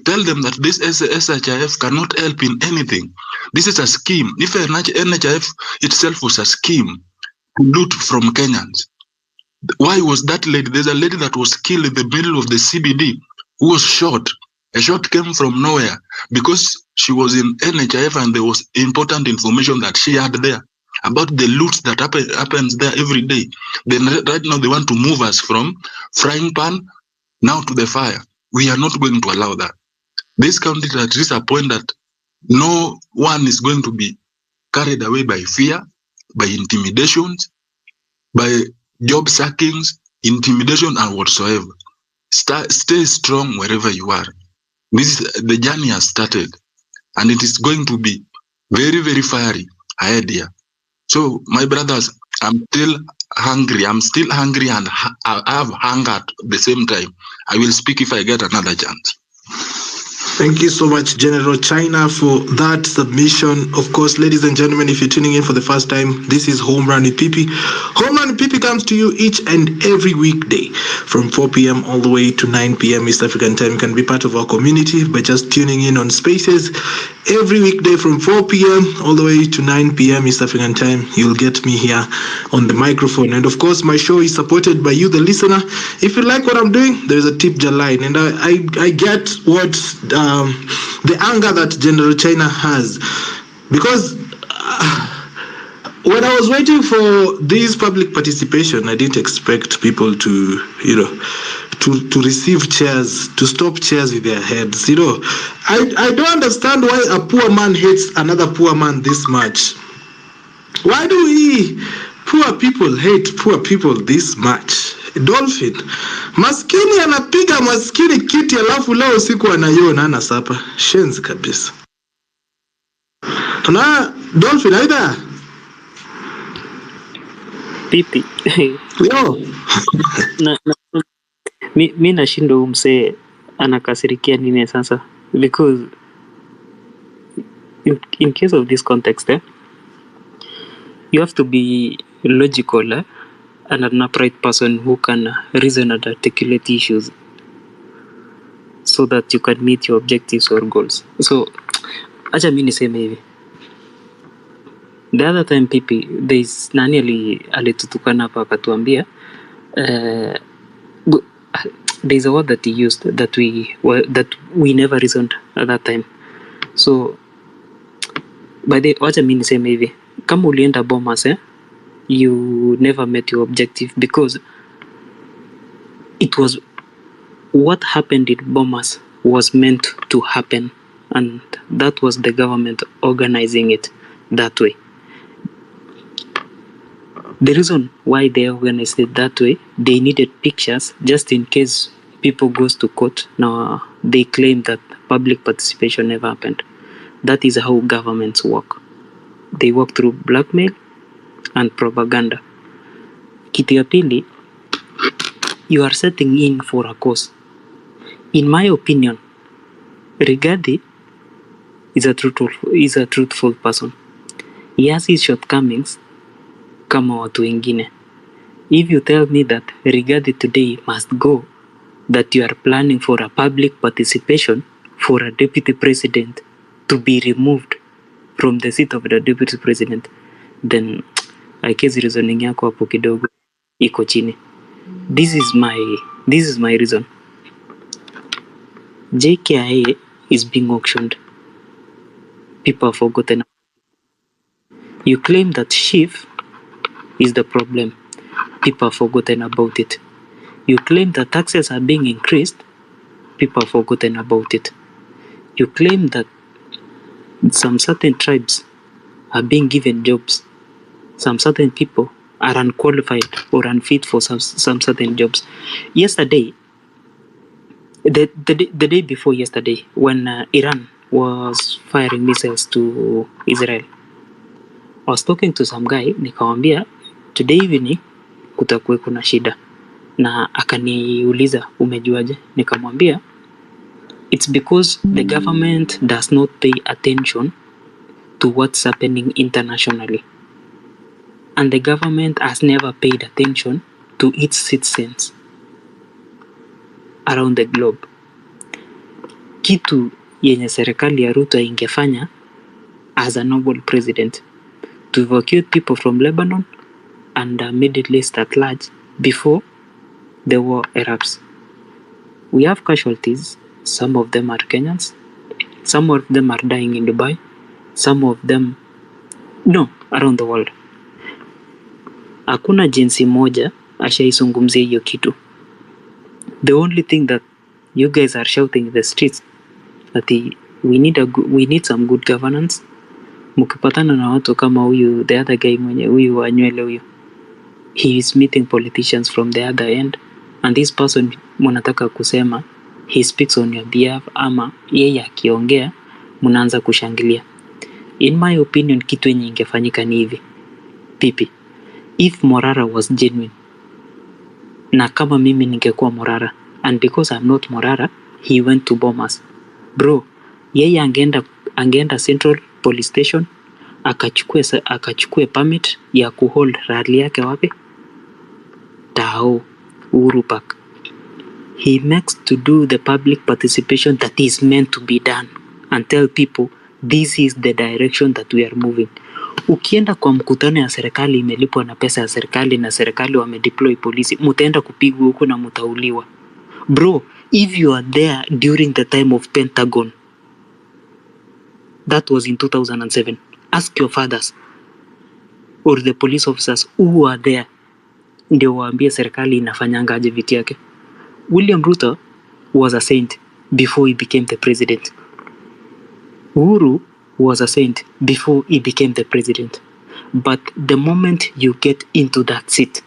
Tell them that this SHIF cannot help in anything. This is a scheme. If NHIF itself was a scheme to loot from Kenyans, why was that lady? There's a lady that was killed in the middle of the CBD who was shot. A shot came from nowhere because she was in NHIF and there was important information that she had there about the loot that happens there every day. Then right now they want to move us from frying pan now to the fire. We are not going to allow that. This country that is a point that no one is going to be carried away by fear, by intimidations, by job sackings, intimidation, and whatsoever. Stay strong wherever you are. The journey has started, and it is going to be very, very fiery ahead here. So, my brothers, I'm still hungry. I'm still hungry, and I have hunger at the same time. I will speak if I get another chance. Thank you so much, General China, for that submission. Of course, ladies and gentlemen, if you're tuning in for the first time, this is Home Run with Pipi. Home Run with Pipi comes to you each and every weekday from 4 p.m. all the way to 9 p.m. East African time. You can be part of our community by just tuning in on Spaces. Every weekday from 4 p.m. all the way to 9 p.m. East African time, you'll get me here on the microphone. And of course, my show is supported by you, the listener. If you like what I'm doing, there's a tip line, and I get what the anger that General China has, because when I was waiting for this public participation, I didn't expect people to receive chairs, to stop chairs with their heads. I don't understand why a poor man hates another poor man this much. Why do we poor people hate poor people this much? Dolphin, maskini anapiga maskini kiti alafu leo siku anaiona ana sapa. Shenzi kabisa. Na Dolphin aidha Pipi. Yo. Mi nashindo umse anakasirikia nini sasa, because in case of this context you have to be logical and an upright person who can reason and articulate issues so that you can meet your objectives or goals. So acha mimi niseme hivi, the other time pipi there's nani alitutukana hapa akatuambia there's a word that he used that we never reasoned at that time. So by the wacha mimi niseme hivi, kama ulienda Bomas you never met your objective because it was what happened in Bomas was meant to happen, and that was the government organizing it that way. The reason why they organized it that way, they needed pictures just in case people goes to court. Now they claim that public participation never happened. That is how governments work. They work through blackmail and propaganda. Kitu ya pili, you are setting in for a cause. In my opinion, Rigathi is a truthful person. He has his shortcomings kama watu wengine. If you tell me that Rigathi today must go, that you are planning for a public participation for a deputy president to be removed from the seat of the deputy president, then I guess reasoning yako hapo kidogo iko chini. This is my reason. JKIA is being auctioned. People have forgotten. You claim that Chief is the problem. People have forgotten about it. You claim that taxes are being increased. People have forgotten about it. You claim that some certain tribes are being given jobs. Some certain people are unqualified or unfit for some certain jobs. Yesterday, the day before yesterday, when Iran was firing missiles to Israel, I was talking to some guy, nikamwambia today evening kutakuwa kuna shida, na akaniuliza umejuaje? Nikamwambia it's because the government does not pay attention to what's happening internationally, and the government has never paid attention to its citizens around the globe. Kitu yenye serikali ya Ruto ingefanya as a noble president to evacuate people from Lebanon and Middle East at large before the war erupts. We have casualties. Some of them are Kenyans. Some of them are dying in Dubai. Some of them, no, around the world. Hakuna jinsi moja ashaizungumzia hiyo kitu. The only thing that you guys are shouting in the streets that we need some good governance. Mkipatana na watu kama huyu, the other guy mwenye huyu wa nywele huyu, he is meeting politicians from the other end, and this person mnataka kusema he speaks on your behalf, ama yeye akiongea mnaanza kushangilia. In my opinion, kitu yenye ingefanyika ni hivi. Pipi, if Morara was genuine, na kama mimi ningekuwa Morara, and because I'm not Morara, he went to Bomas. Bro, yeye angeenda Central Police Station, akachukue permit ya kuhold rally yake wapi? Tao, Uhuru Park. He makes to do the public participation that is meant to be done and tell people this is the direction that we are moving. Ukienda kwa mkutano ya serikali imelipwa na pesa ya serikali na serikali wamedeploy polisi, mutaenda kupigwa huko na mutauliwa. Bro, if you are there during the time of Pentagon, that was in 2007, ask your fathers or the police officers who are there, ndio waambie serikali inafanyanga aje vitu yake. William Ruto was a saint before he became the president. Uhuru was a saint before he became the president. But the moment you get into that seat,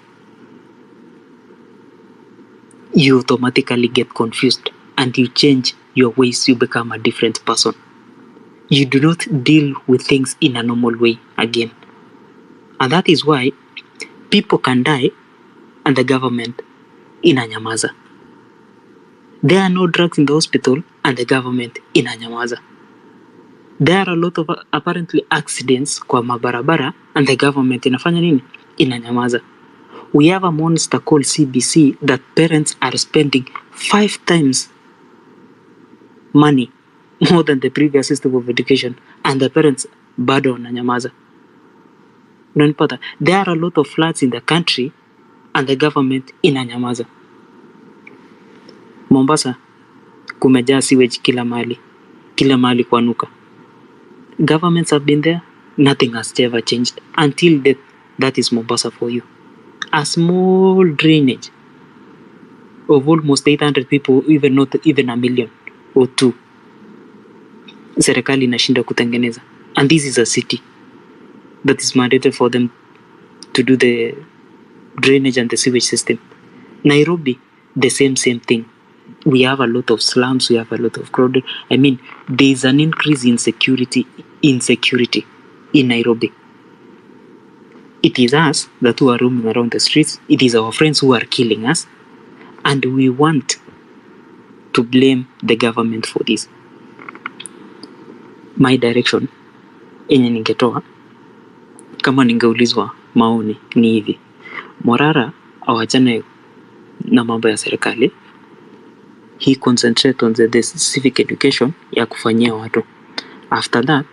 you automatically get confused and you change your ways, you become a different person. You do not deal with things in a normal way again. And that is why people can die and the government inanyamaza. There are no drugs in the hospital and the government inanyamaza. There are a lot of apparently accidents kwa mabarabara and the government inafanya nini? Inanyamaza. We have a monster called CBC that parents are spending 5 times money more than the previous system of education, and the parents bado wananyamaza. Unanipata? There are a lot of floods in the country and the government inanyamaza. Mombasa kumejaa sewage kila mahali kwanuka. Governments have been there, nothing has ever changed until that is Mombasa for you. A small drainage of almost 800 people, even not even a million or 2, serikali inashinda kutengeneza. And this is a city that is mandated for them to do the drainage and the sewage system. Nairobi, the same thing. We have a lot of slums, we have a lot of crowded. I mean, there is an increase in insecurity in Nairobi. It is us that who are roaming around the streets. It is our friends who are killing us. And we want to blame the government for this. My direction, enye ningetoa, kama ningeulizwa maoni ni hivi. Morara awachane na mambo ya serikali. He concentrate on the civic education ya kufanyia watu. After that,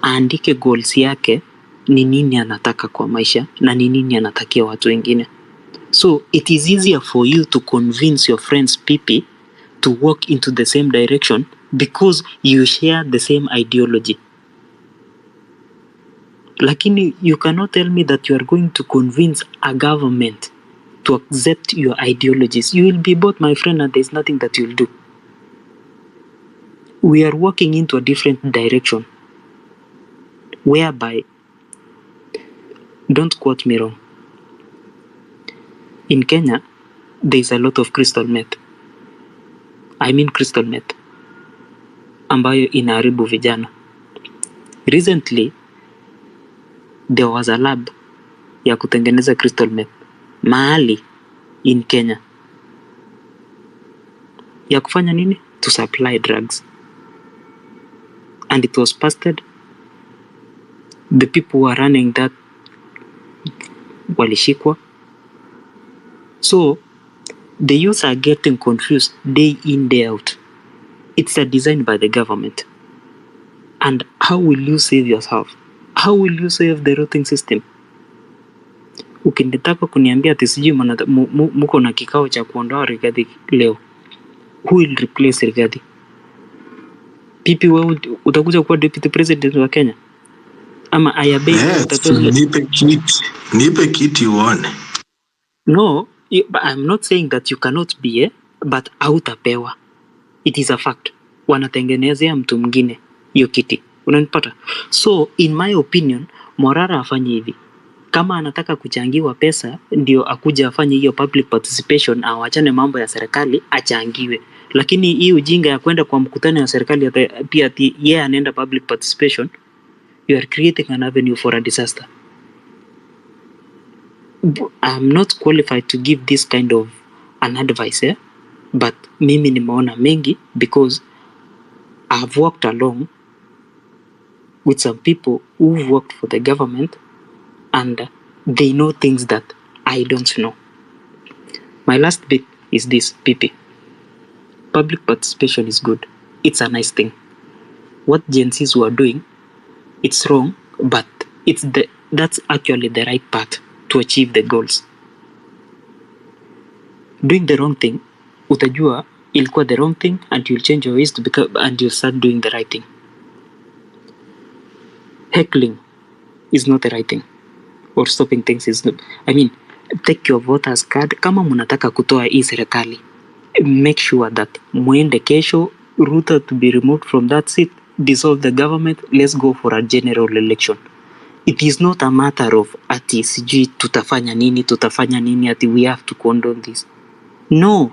aandike goals yake ni nini anataka kwa maisha na ni nini anatakia watu wengine. So it is easier for you to convince your friends people to walk into the same direction because you share the same ideology. Lakini you cannot tell me that you are going to convince a government to accept your ideologies. You will be both, my friend, and there is nothing that you will do. We are walking into a different direction whereby, don't quote me wrong, in Kenya, there is a lot of crystal meth. I mean crystal meth, ambayo inaharibu vijana. Recently, there was a lab ya kutengeneza crystal meth mahali in Kenya. Ya kufanya nini? To supply drugs. And it was busted. The people who are running that walishikwa. So, the youth are getting confused day in, day out. It's a design by the government. And how will you save yourself? How will you save the routing system? Ukinitaka kuniambia ati sijui muko na kikao cha kuondoa Rigathi leo. Who will replace Rigathi? Pipi wewe utakuja kuwa deputy president wa Kenya? Ama Ayabe nipe kiti uone. No, but I'm not saying that you cannot be, but hautapewa. It is a fact. Wanatengenezea mtu mwingine hiyo kiti. Unanipata? So, in my opinion, Morara afanye hivi. Kama anataka kuchangiwa pesa, ndio akuja afanye hiyo public participation, awachane mambo ya serikali, achangiwe. Lakini hii ujinga ya kwenda kwa mkutano ya serikali pia ati yeye anaenda public participation, you are creating an avenue for a disaster. I'm not qualified to give this kind of an advice, but mimi nimeona mengi because I've worked along with some people who've worked for the government and they know things that I don't know. My last bit is this, PP. Public participation is good. It's a nice thing. What Gen Zs were doing, it's wrong, but that's actually the right path to achieve the goals. Doing the wrong thing, utajua ilikuwa the wrong thing and you'll change your ways and you'll start doing the right thing. Heckling is not the right thing. Or stopping things is not. I mean, take your voters card. Kama munataka kutoa hii serikali, make sure that muende kesho, Ruto to be removed from that seat, dissolve the government, let's go for a general election. It is not a matter of ati sijui tutafanya nini ati we have to condone this. No.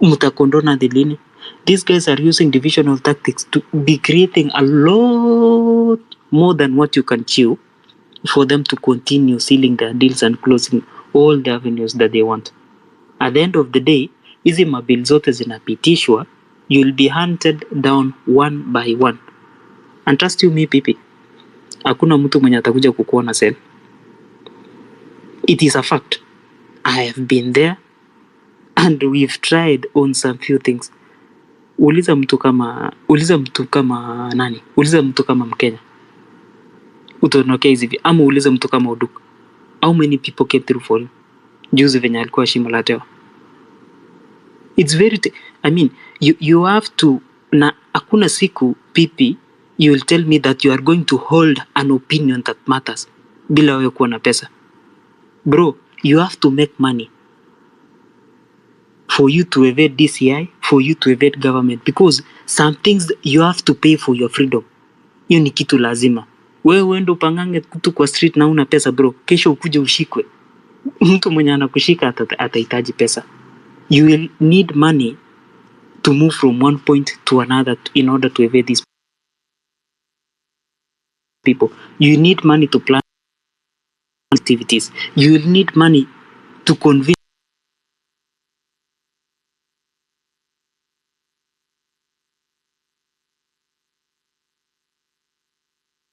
Mutakondona dilini. These guys are using divisional tactics to be creating a lot more than what you can chew for them to continue sealing their deals and closing all the avenues that they want. At the end of the day, hizi mabill zote zinapitishwa, you'll be hunted down one by one. And trust you me, people, hakuna mtu mwenye atakuja kukuona cell. It is a fact. I have been there and we've tried on some few things. Uliza mtu kama nani? Uliza mtu kama Mkenya. Utonokea hivi. Ama uliza mtu kama Uduku. How many people came through for him? Juzi venye alikuwa shimo la tewa. It's very I mean, you have to, na hakuna siku pipi you will tell me that you are going to hold an opinion that matters bila wewe kuwa na pesa. Bro, you have to make money for you to evade DCI, for you to evade government, because some things you have to pay for your freedom. Hiyo ni kitu lazima. Wewe uende upangange kutu kwa street na una pesa bro, kesho ukuje ushikwe. Mtu mwenye anakushika atahitaji pesa. You will need money to move from one point to another in order to evade these people. You need money to plan activities. You will need money to convince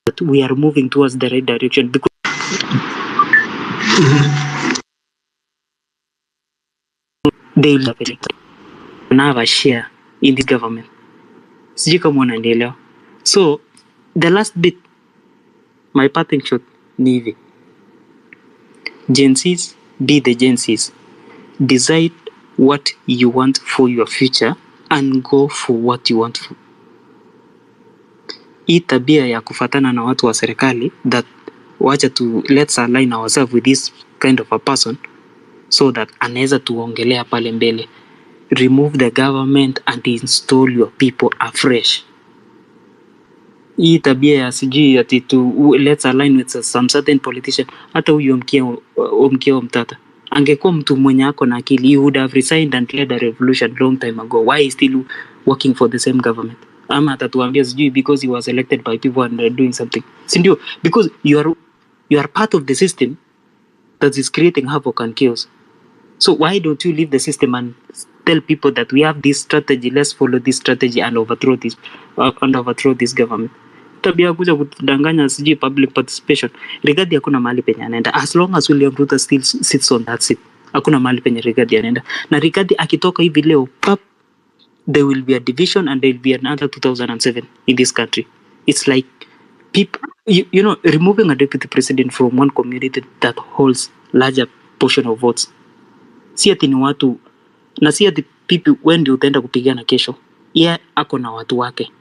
that we are moving towards the right direction, because they will have a share in this government. Sijui kama unanielewa. So the last bit, my parting shot ni hivi. Gen Zs, be the Gen Zs. Decide what you want for your future and go for what you want for. Hii tabia ya kufatana na watu wa serikali, that wacha to let's align ourselves with this kind of a person so that anaweza tuongelea pale mbele. Remove the government and install your people afresh. Hii tabia ya sijui ati to let's align with some certain politician, hata huyo mkeo mtata angekuwa mtu mwenye ako na akili, he would have resigned and led a revolution long time ago. Why is still working for the same government? Ama atatuambia sijui because he was elected by people and doing something. Sindio? Because you are part of the system that is creating havoc and chaos. So why don't you leave the system and tell people that we have this strategy, let's follow this strategy and overthrow this government? Tabia kuja kudanganya sijui public participation. Rigathi hakuna mahali penye anaenda. As long as William Ruto still sits on that seat, hakuna mahali penye Rigathi anaenda. Na Rigathi akitoka hivi leo, there will be a division and there will be another 2007 in this country. It's like people, you know, removing a deputy president from one community that holds larger portion of votes. Si ati ni watu, na si ati people when you utaenda kupigana kesho. Yeah, ako na watu wake.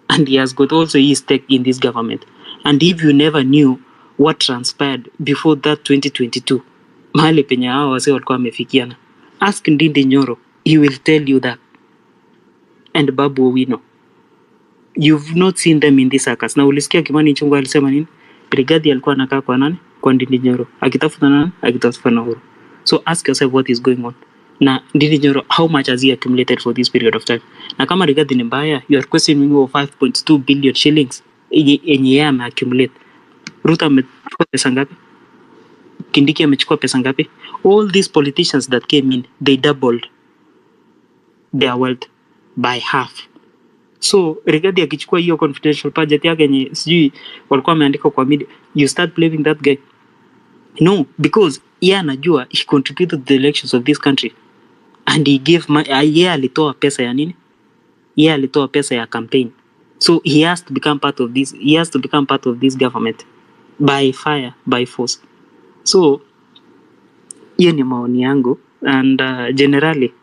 And he has got also his stake in this government. And if you never knew what transpired before that 2022, mahali penye hao wase walikuwa wamefikiana, ask Ndindi Nyoro, he will tell you that. And Babu Owino, you've not seen them in this circus. Na ulisikia Kimani Ichung'wah alisema nini? Rigathi alikuwa anakaa kwa nani? Kwa Ndindi Nyoro. Akitafuta nani? Akitafuta na Uhuru. So ask yourself what is going on. Na Ndindi Nyoro, how much has he accumulated for this period of time? Na kama Rigathi ni mbaya, you are questioning over 5.2 billion shillings yenye yeye ameaccumulate. Ruto amechukua pesa ngapi? Kindiki amechukua pesa ngapi? All these politicians that came in, they doubled their wealth by half. So Rigathi akichukua hiyo confidential budget yake yenye sijui walikuwa wameandika kwa media, you start blaming that guy. No, because yeye anajua he contributed to the elections of this country. And he gave yeye alitoa pesa ya nini? Yeye alitoa pesa ya campaign. So he has to become part of this. He has to become part of this government by fire, by force. So hiyo ni maoni yangu, and generally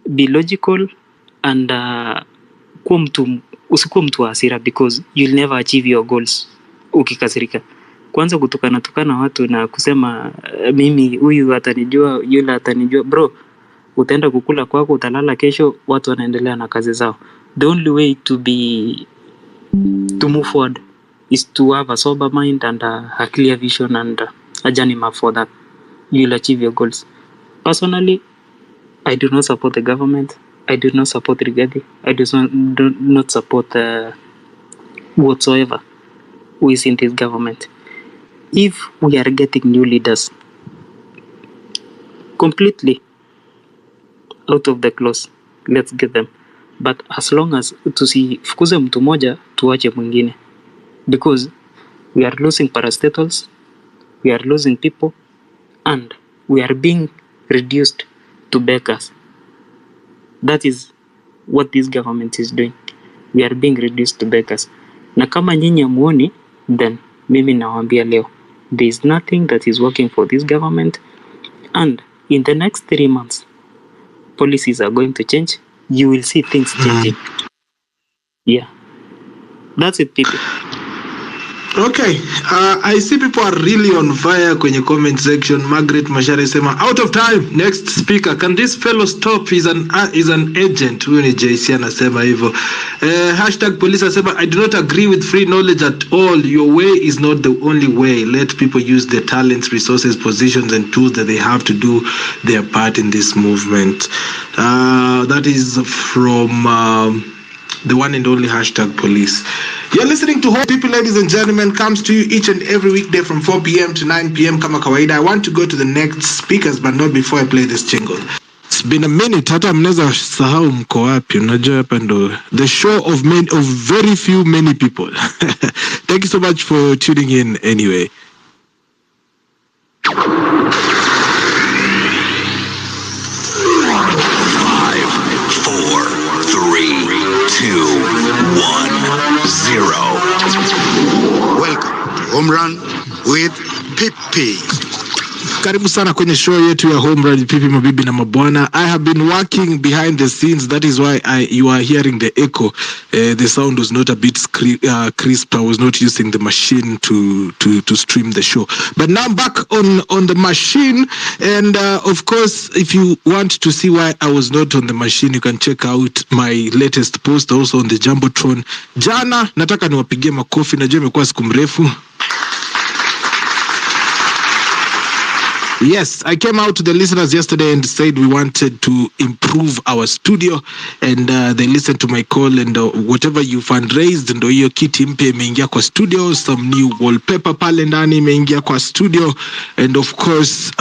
be logical and usikuwa mtu wa hasira, because you'll never achieve your goals ukikasirika. Kwanza kutukana watu na kusema mimi huyu atanijua, yule atanijua, bro, utaenda kukula kwako, utalala kesho, watu wanaendelea na kazi zao. The only way to move forward is to have a sober mind and a clear vision and a journey map for that. You'll achieve your goals. Personally, I do not support the government. I do not support Rigathi. I do not support whatsoever who is in this government. If we are getting new leaders completely out of the close, let's get them. But as long as tusifukuze mtu moja tuache mwingine, because We are losing parastatals, we are losing people, and we are being reduced to beggars. That is what this government is doing. We are being reduced to beggars. Na kama nyinyi hamuoni, then mimi nawaambia leo, there is nothing that is working for this government, and in the next 3 months, policies are going to change. You will see things changing. Yeah. That's it, people. Okay, I see people are really on fire kwenye comment section. Margaret Mashare sema out of time. Next speaker, can this fellow stop? He's an agent. Huyu ni JC anasema hivyo. Hashtag police asema I do not agree with free knowledge at all. Your way is not the only way. Let people use their talents, resources, positions and tools that they have to do their part in this movement. That is from the one and only hashtag police. You're listening to Hope People, ladies and gentlemen, comes to you each and every weekday from 4 p.m. to 9 p.m. kama kawaida. I want to go to the next speakers, but not before I play this jingle. It's been a minute, hata mnaweza sahau mko wapi. Unajua hapa ndo the show of very few many people. Thank you so much for tuning in anyway. 0. Welcome to Home Run with Pipi. Karibu sana kwenye show yetu ya Home Run Pipi, mabibi na mabwana. I have been working behind the scenes. That is why you are hearing the echo. The sound was not a bit crisp. I was not using the machine to stream the show. But now I'm back on the machine. And of course, if you want to see why I was not on the machine, you can check out my latest post also on the Jumbotron. Jana, nataka niwapigie makofi. Najua imekuwa siku mrefu. Yes, I came out to the listeners yesterday and said we wanted to improve our studio, and they listened to my call, and whatever you fundraised, ndo hiyo kiti mpya imeingia kwa studio, some new wallpaper pale ndani imeingia kwa studio, and of course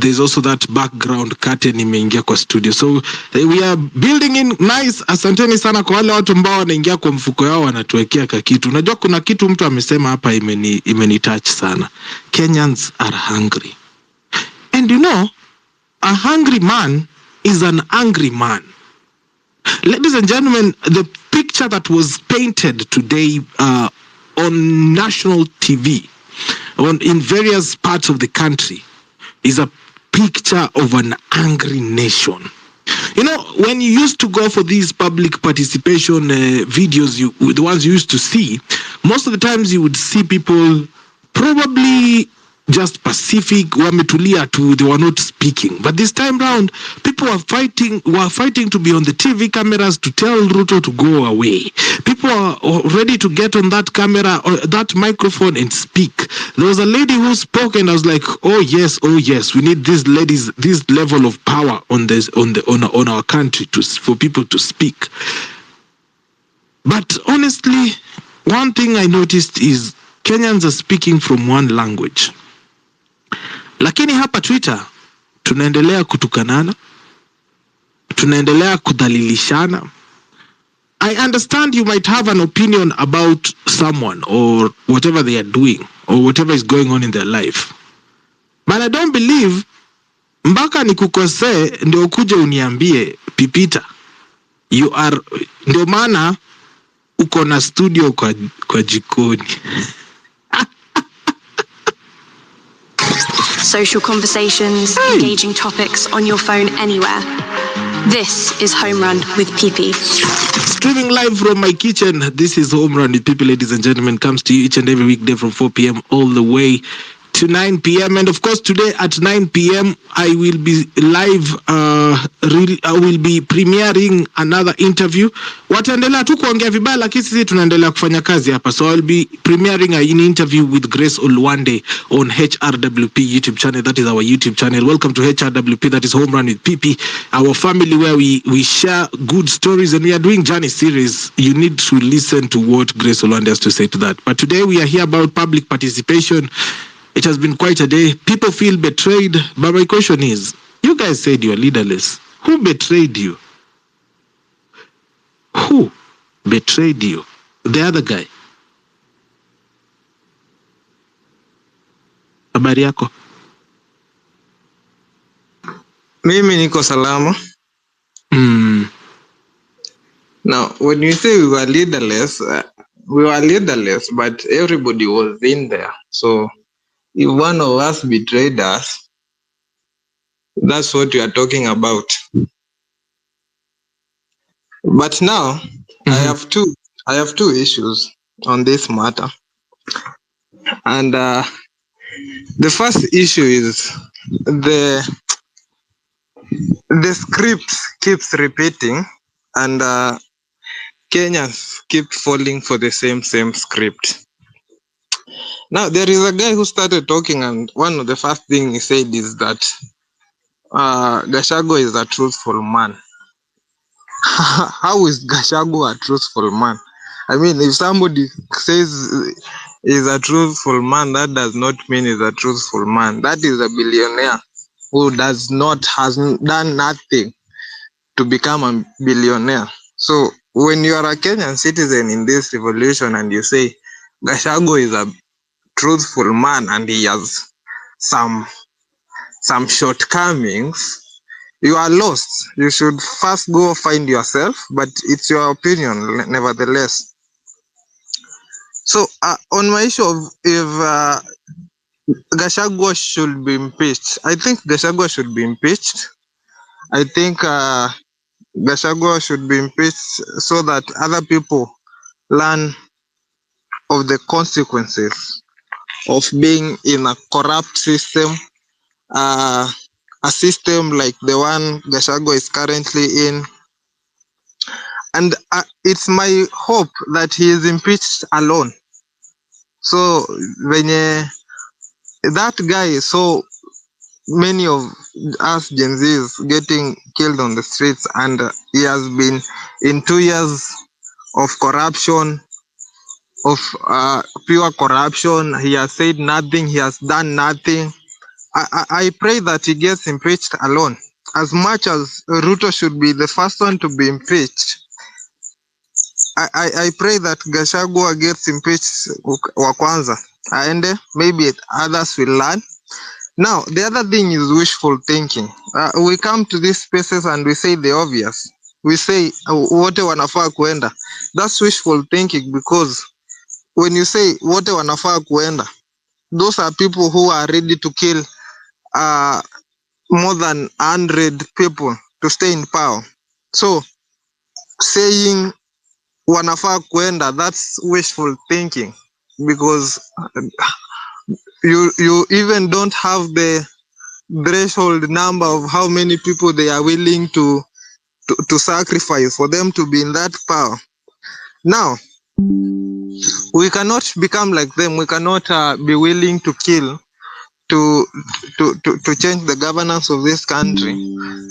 there's also that background curtain imeingia kwa studio. So we are building in nice. Asanteni sana kwa wale watu ambao wanaingia kwa mfuko yao wanatuwekea kakitu. Unajua kuna kitu mtu amesema hapa imeni touch sana. Kenyans are hungry. And you know, a hungry man is an angry man. Ladies and gentlemen, the picture that was painted today on national TV, in various parts of the country, is a picture of an angry nation. You know, when you used to go for these public participation videos, the ones you used to see, most of the times you would see people probably just pacific, wametulia tu, they were not speaking. But this time round, people were fighting to be on the TV cameras to tell Ruto to go away. People are ready to get on that camera or that microphone and speak. There was a lady who spoke, and I was like, oh yes, we need this level of power on our country for people to speak. But honestly, one thing I noticed is Kenyans are speaking from one language. Lakini hapa Twitter tunaendelea kutukanana, tunaendelea kudhalilishana. I understand you might have an opinion about someone or whatever they are doing or whatever is going on in their life. But I don't believe mpaka nikukosee ndio ukuje uniambie Pipita. Ndio maana uko na studio kwa jikoni. Social conversations, engaging topics on your phone anywhere. This is Home Run with Pipi. Streaming live from my kitchen, this is Home Run with Pipi, ladies and gentlemen, comes to you each and every weekday from 4 p.m. all the way to 9 p.m. And of course, today at 9 p.m. I will be live. I will be premiering another interview. Wataendelea tu kuongea vibaya, lakini sisi tunaendelea kufanya kazi hapa. So I'll be premiering an interview with Grace Olwande on HRWP YouTube channel. That is our YouTube channel. Welcome to HRWP. That is Home Run with Pipi, our family where we share good stories, and we are doing journey series. You need to listen to what Grace Olwande has to say to that. But today we are here about public participation. It has been quite a day. People feel betrayed. But my question is, you guys said you are leaderless. Who betrayed you? Who betrayed you? The other guy. habari yako? Mimi niko salama. Now, when you say we were leaderless, but everybody was in there. So if one of us betrayed us, that's what we are talking about. But now I have two issues on this matter. And the first issue is the script keeps repeating, and Kenyans keep falling for the same script. Now there is a guy who started talking, and one of the first things he said is that Gachagua is a truthful man. How is Gachagua a truthful man? I mean, if somebody says he's a truthful man, that does not mean he's a truthful man. That is a billionaire who has done nothing to become a billionaire. So when you are a Kenyan citizen in this revolution and you say Gachagua is a truthful man and he has some shortcomings, you are lost. You should first go find yourself, but it's your opinion nevertheless. So on my issue of if Gachagua should be impeached, I think Gachagua should be impeached. I think Gachagua should be impeached so that other people learn of the consequences of being in a corrupt system, a system like the one Gachagua is currently in. And it's my hope that he is impeached alone. So when that guy saw many of us Gen Zs getting killed on the streets, and he has been in 2 years of corruption, of pure corruption. He has said nothing, he has done nothing. I pray that he gets impeached alone. As much as Ruto should be the first one to be impeached, I pray that Gachagua gets impeached wa kwanza aende, maybe others will learn. Now the other thing is wishful thinking. We come to these spaces and we say the obvious. We say wote wanafaa kuenda. That's wishful thinking, because when you say wote wanafaa kuenda, those are people who are ready to kill more than 100 people to stay in power. So saying wanafaa kuenda, that's wishful thinking, because you even don't have the threshold number of how many people they are willing to sacrifice for them to be in that power. Now we cannot become like them. We cannot be willing to kill to change the governance of this country.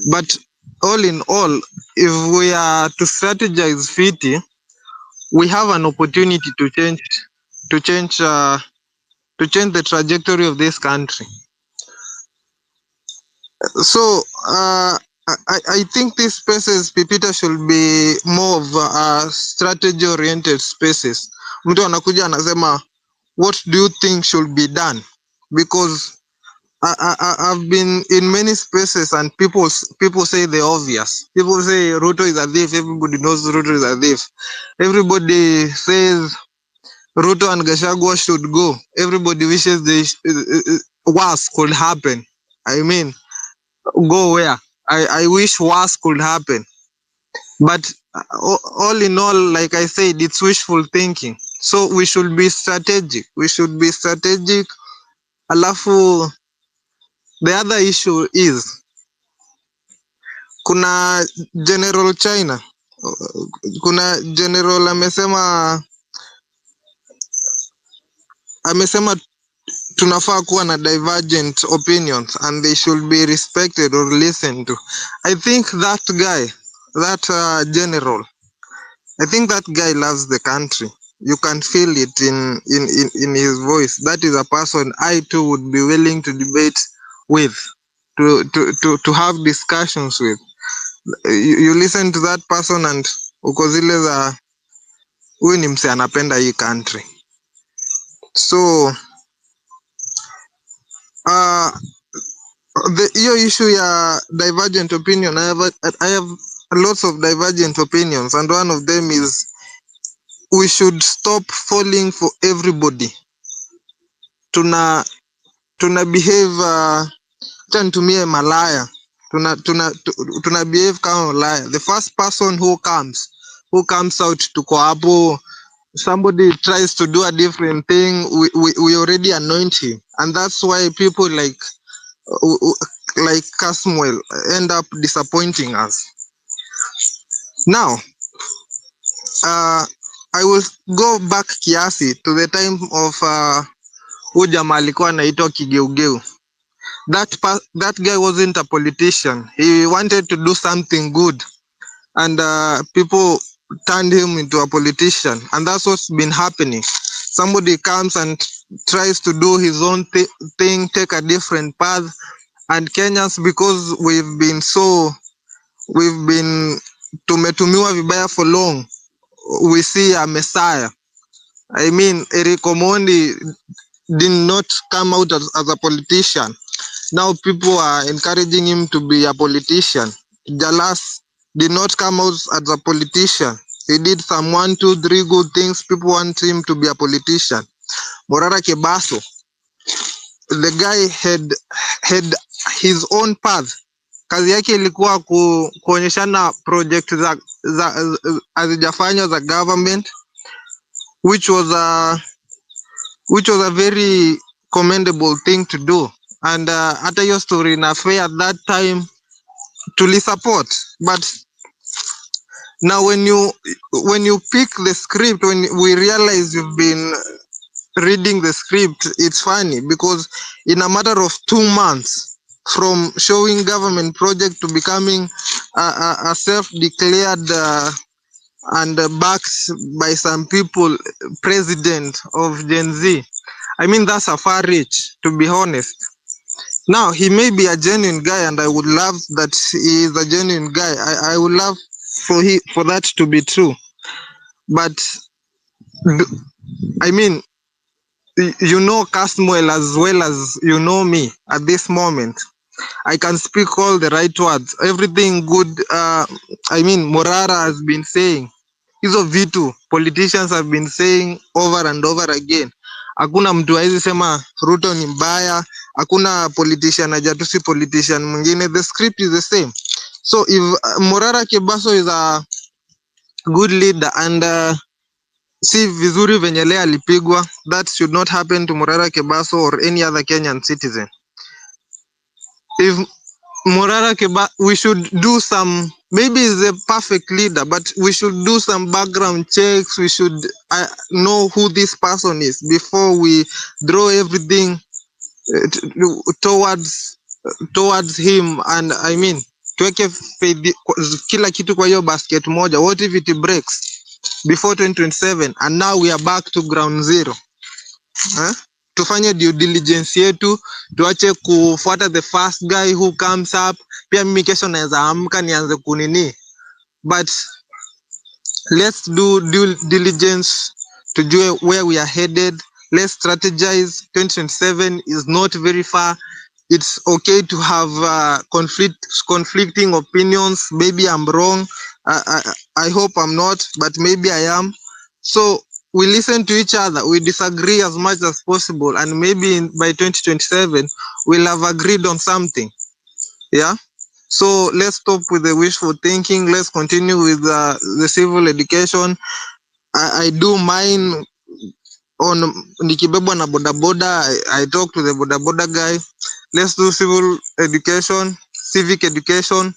But all in all, if we are to strategize fitty, we have an opportunity to change the trajectory of this country. So I think these spaces, Pipita, should be more of strategy oriented spaces. Mtu anakuja anasema, what do you think should be done? Because I've been in many spaces and people say the obvious. People say Ruto is a thief. Everybody knows Ruto is a thief. Everybody says Ruto and Gachagua should go. Everybody wishes worse could happen. I mean, go where? I wish worse could happen. But all in all, like I said, it's wishful thinking. So we should be strategic. Alafu, the other issue is, kuna General China. Kuna General amesema tunafaa kuwa na divergent opinions and they should be respected or listened to. I think that guy, general, I think that guy loves the country. You can feel it in his voice. That is a person I too would be willing to debate with, to have discussions with. You listen to that person and uko zile za huyu ni mse anapenda hii country. So hiyo issue ya divergent opinion, I have lots of divergent opinions, and one of them is we should stop falling for everybody. Tuna behave acha nitumie malaya, tuna behave kama malaya. The first person who comes out tuko hapo. Somebody tries to do a different thing, we already anoint him, and that's why people like Kasmuel end up disappointing us. Now, I will go back kiasi to the time of huyu jamaa alikuwa anaitwa Kigeugeu. That guy wasn't a politician. He wanted to do something good, and people turned him into a politician, and that's what's been happening. Somebody comes and tries to do his own thing, take a different path, and Kenyans, because we've been tumetumiwa vibaya for long, we see a messiah. I mean, Eric Omondi did not come out as a politician. Now people are encouraging him to be a politician. Jalas did not come out as a politician. He did some 1, 2, 3 good things. People want him to be a politician. Morara Kebaso, the guy had his own path. Kazi yake ilikuwa kuonyeshana project za hazijafanywa za government, which was a very commendable thing to do. And hata hiyo story na fair at that time support. But now when you pick the script, when we realize you've been reading the script, it's funny because in a matter of 2 months from showing government project to becoming a self-declared and backed by some people president of Gen Z, I mean, that's a far reach, to be honest. Now, he may be a genuine guy, and I would love that he is a genuine guy. I would love for that to be true. But I mean, you know Kasmuel as well as you know me at this moment. I can speak all the right words. Everything good, Morara has been saying. Hizo vitu politicians have been saying over and over again. Hakuna mtu hawezi sema Ruto ni mbaya. Hakuna politician hajatusi politician mwingine. The script is the same. So if Morara Kebaso is a good leader and si vizuri venye leo alipigwa, that should not happen to Morara Kebaso or any other Kenyan citizen. If Morara Kebaso, we should do some, maybe he's a perfect leader, but we should do some background checks. We should know who this person is before we draw everything towards him. And I mean, tuweke kila kitu kwa hiyo basket moja. What if it breaks before 2027 and now we are back to ground zero? Tufanye due diligence yetu, tuache kufuata the first guy who comes up. Pia mimi kesho naweza amka nianze kunini, but let's do due diligence to do where we are headed. Let's strategize. 2027 is not very far. It's okay to have conflicting opinions. Maybe I'm wrong. I hope I'm not, but maybe I am. So we listen to each other. We disagree as much as possible, and maybe by 2027 we'll have agreed on something. Yeah. So let's stop with the wishful thinking. Let's continue with the civil education. I do mine on nikibebwa na boda boda. I talk to the boda boda guy. Let's do civil education, civic education,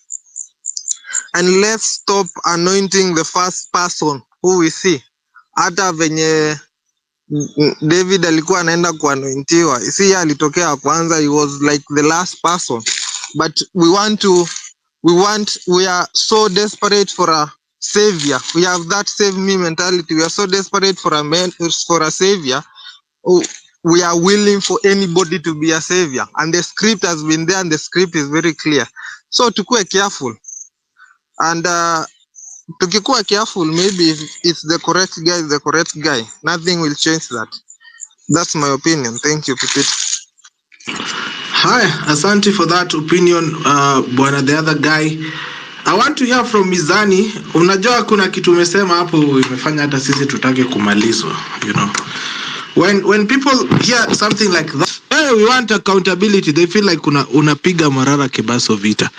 and let's stop anointing the first person who we see. Hata venye David alikuwa anaenda kuanointiwa, si alitokea kwanza, he was like the last person. But we are so desperate for a savior. We have that save me mentality. We are so desperate for a savior. We are willing for anybody to be a savior, and the script has been there, and the script is very clear. So tukue careful, and tukikuwa careful, maybe if it's the correct guy, nothing will change that. That's my opinion. Thank you, Pipit. Hi, asante for that opinion, bwana the other guy. I want to hear from Mizani. Unajua kuna kitu umesema hapo imefanya hata sisi tutake kumalizwa, you know. When people hear something like that, hey, we want accountability, they feel like unapiga Morara Kebaso vita.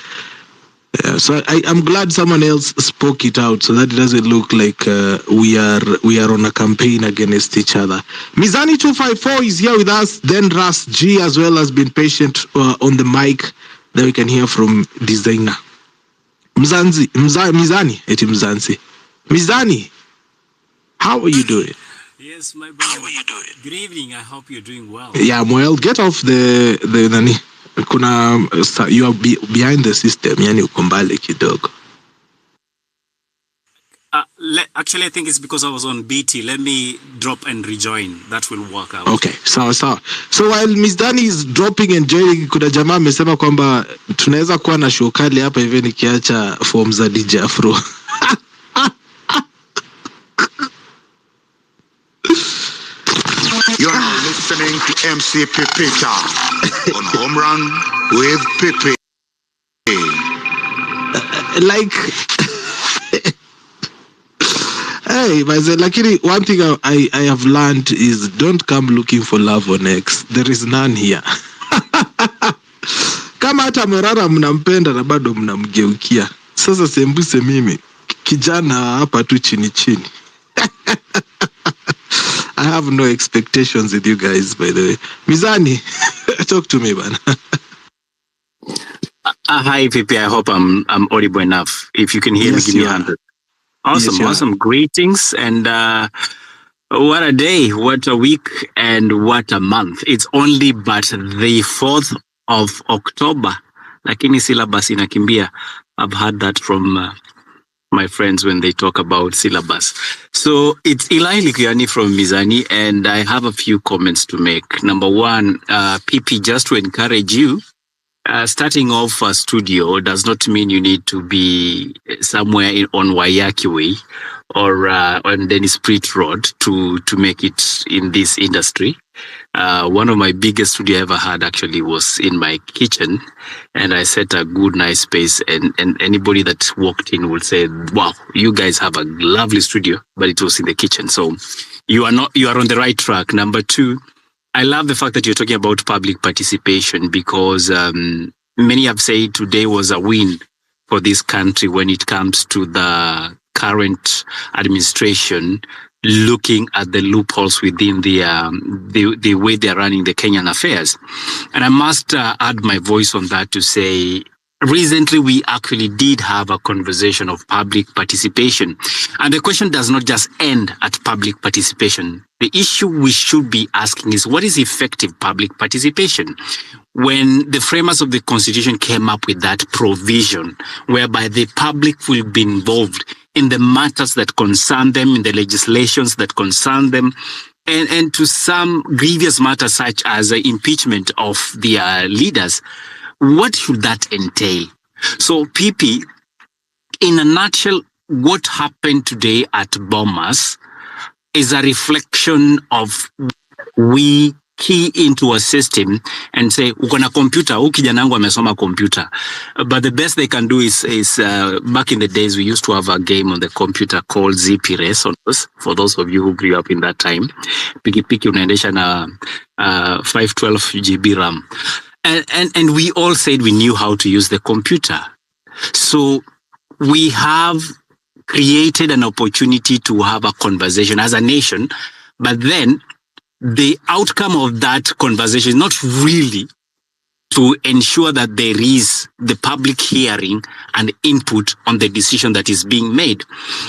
Yeah, so I'm glad someone else spoke it out so that it doesn't look like we are on a campaign against each other. Mizani 254 is here with us. Then Ras G as well has been patient on the mic. Then we can hear from designer. Mizani, eti Mzansi. Mizani, how are you doing? Yes, my brother. How are you doing? Good evening. I hope you're doing well. Yeah, well, get off the nani. Kuna you are behind the system, yani uko mbali kidogo. Actually, I think it's because I was on BT. Let me drop and rejoin. That will work out. Okay, sawa. So while Miss Dani is dropping and joining, kuna jamaa amesema kwamba tunaweza kuwa na show kali hapa hivi nikiacha form za DJ Afro. You're now listening to MC Pipita on Home Run with Pipi. Like, hey, lakini one thing I have learned is don't come looking for love on X. There is none here. Kama hata Morara mnampenda na bado mnamgeukia. Sasa sembuse mimi kijana hapa tu chini. I have no expectations with you guys, by the way. Mizani, talk to me, man. Hi, Pipi. I hope I'm audible enough. If you can hear me, give me a hand. Awesome, yes, awesome. Greetings, and what a day, what a week, and what a month. It's only but the 4th of October. Lakini syllabus inakimbia. I've heard that from my friends when they talk about syllabus. So it's Eli Likiani from Mizani, and I have a few comments to make. Number one, PP, just to encourage you, starting off a studio does not mean you need to be somewhere on Wayaki Way or on Dennis Pritt Road to make it in this industry. One of my biggest studio I ever had actually was in my kitchen, and I set a good, nice space, and anybody that walked in would say, wow, you guys have a lovely studio, but it was in the kitchen. So you are on the right track. Number two, I love the fact that you're talking about public participation, because many have said today was a win for this country when it comes to the current administration looking at the loopholes within the way they're running the Kenyan affairs. And I must add my voice on that to say, recently we actually did have a conversation of public participation. And the question does not just end at public participation. The issue we should be asking is, what is effective public participation? When the framers of the Constitution came up with that provision whereby the public will be involved in the matters that concern them, in the legislations that concern them, and to some grievous matters such as the impeachment of their leaders, what should that entail? So, PP, in a nutshell, what happened today at Bomas is a reflection of we key into a system and say, uko na computer, huyu kijana wangu amesoma computer. But the best they can do is back in the days, we used to have a game on the computer called ZP Race, for those of you who grew up in that time. Piki unaendesha na 512 GB RAM. And we all said we knew how to use the computer. So we have created an opportunity to have a conversation as a nation, but then the outcome of that conversation is not really to ensure that there is the public hearing and input on the decision that is being made.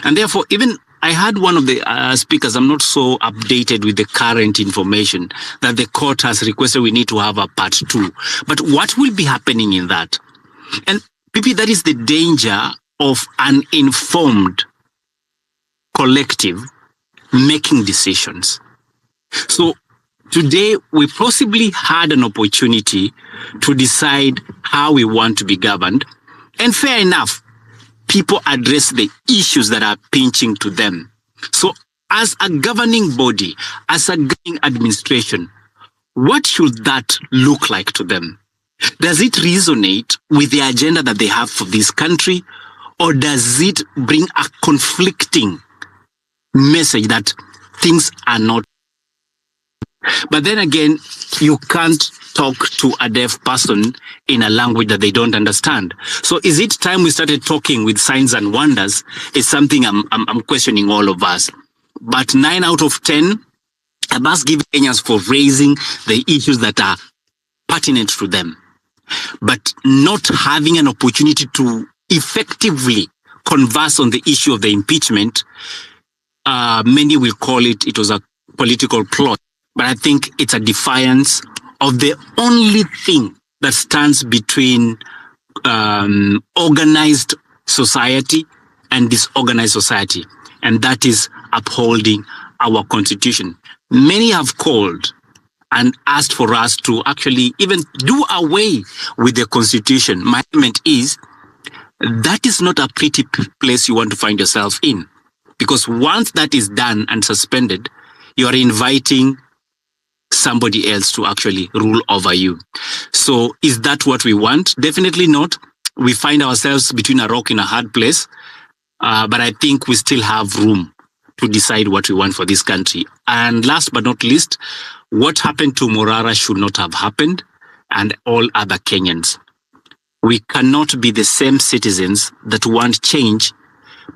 And therefore, even I had one of the speakers, I'm not so updated with the current information, that the court has requested we need to have a part 2. But what will be happening in that? And PP, that is the danger of an informed collective making decisions. So today we possibly had an opportunity to decide how we want to be governed. And fair enough, people address the issues that are pinching to them. So as a governing body, as a governing administration, what should that look like to them? Does it resonate with the agenda that they have for this country, or does it bring a conflicting message that things are not? But then again, you can't talk to a deaf person in a language that they don't understand. So is it time we started talking with signs and wonders? Is something I'm questioning all of us. But 9 out of 10, I must give Kenyans for raising the issues that are pertinent to them. But not having an opportunity to effectively converse on the issue of the impeachment, many will call it was a political plot. But I think it's a defiance of the only thing that stands between organized society and disorganized society, and that is upholding our constitution. Many have called and asked for us to actually even do away with the constitution. My comment is that is not a pretty place you want to find yourself in, because once that is done and suspended, you are inviting somebody else to actually rule over you. So is that what we want? Definitely not. We find ourselves between a rock and a hard place, but I think we still have room to decide what we want for this country. And last but not least, what happened to Morara should not have happened, and all other Kenyans. We cannot be the same citizens that want change,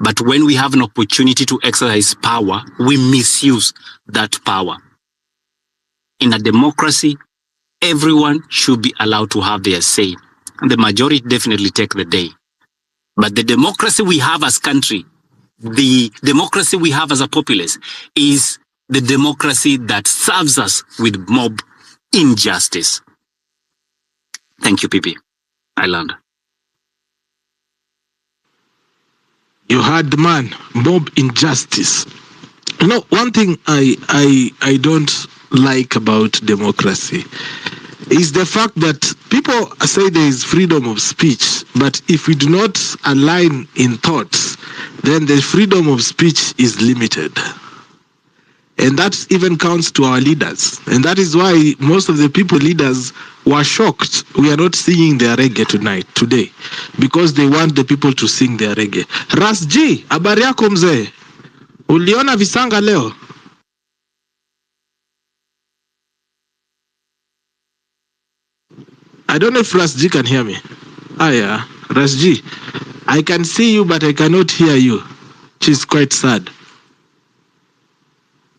but when we have an opportunity to exercise power, we misuse that power. In a democracy, everyone should be allowed to have their say, and the majority definitely take the day. But the democracy we have as country, the democracy we have as a populace, is the democracy that serves us with mob injustice. Thank you, PP. I learned. You heard the man, mob injustice. You know, one thing I don't like about democracy is the fact that people say there is freedom of speech, but if we do not align in thoughts, then the freedom of speech is limited. And that even counts to our leaders. And that is why most of the people, leaders, were shocked. We are not singing their reggae today, because they want the people to sing their reggae. Ras G, habari yako mzee? Uliona visanga leo? I don't know if Ras G can hear me. Yeah, Ras G, I can see you, but I cannot hear you. She's quite sad.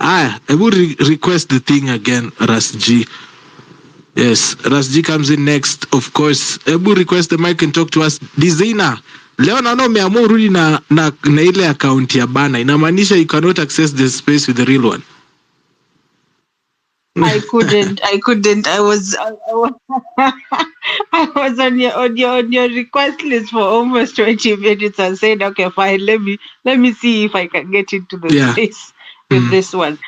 I would request the thing again, Ras G. Yes, Ras G comes in next, of course. I would request the mic and talk to us. Dizina, leo naona umeamua urudi na ile account ya bana. Inamaanisha you cannot access the space with the real one. I couldn't. I was I was on your request list for almost 20 minutes and said, okay, fine, let me see if I can get into the space with this one.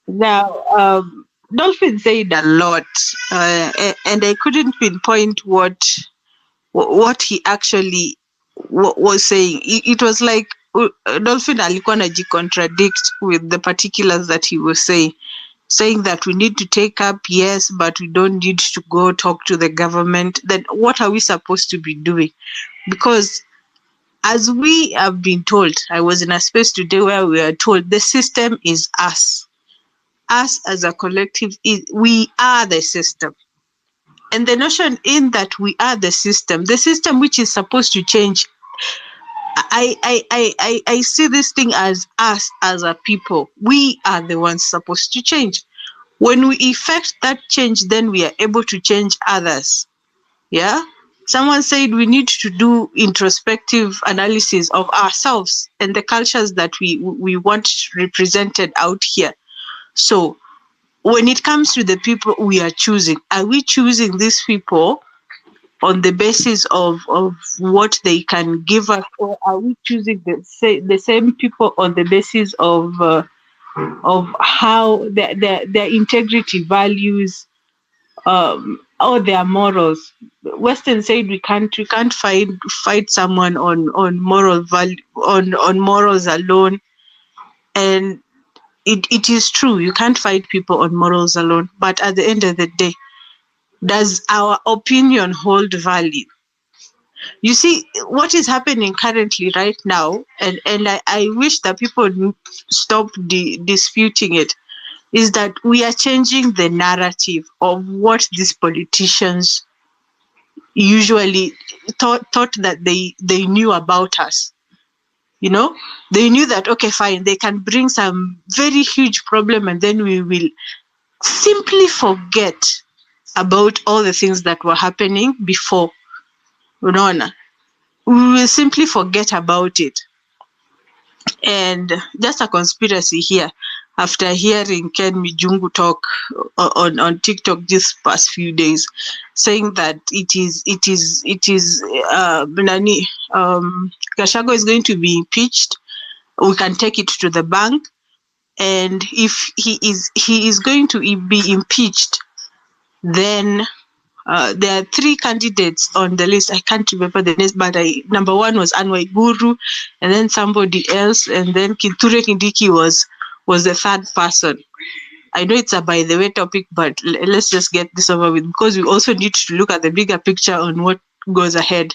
Now, Dolphin said a lot, and I couldn't pinpoint what he actually was saying. It was like Dolphin alikuwa anajicontradict with the particulars that he was saying that we need to take up, yes, but we don't need to go talk to the government. Then what are we supposed to be doing? Because as we have been told, I was in a space today where we are told the system is us. Us as a collective, we are the system. And the notion in that we are the system which is supposed to change, I see this thing as us as a people. We are the ones supposed to change. When we effect that change, then we are able to change others. Yeah? Someone said we need to do introspective analysis of ourselves and the cultures that we want represented out here. So when it comes to the people we are choosing, are we choosing these people on the basis of what they can give us, or are we choosing the same people on the basis of how their integrity, values, or their morals? Western said we can't fight someone on moral value, on morals alone, and it is true, you can't fight people on morals alone. But at the end of the day, does our opinion hold value? You see, what is happening currently right now, and I wish that people stop disputing it, is that we are changing the narrative of what these politicians usually thought that they knew about us. You know, they knew that, okay, fine, they can bring some very huge problem and then we will simply forget about all the things that were happening before. Unaona? We will simply forget about it. And just a conspiracy here, after hearing Ken Mijungu talk on TikTok this past few days, saying that Gachagua is going to be impeached, we can take it to the bank, and if he is going to be impeached, then there are 3 candidates on the list. I can't remember the names, but number 1 was Anwar Guru, and then somebody else, and then Kithure Kindiki was the 3rd person. I know it's a by the way topic, but let's just get this over with, because we also need to look at the bigger picture on what goes ahead.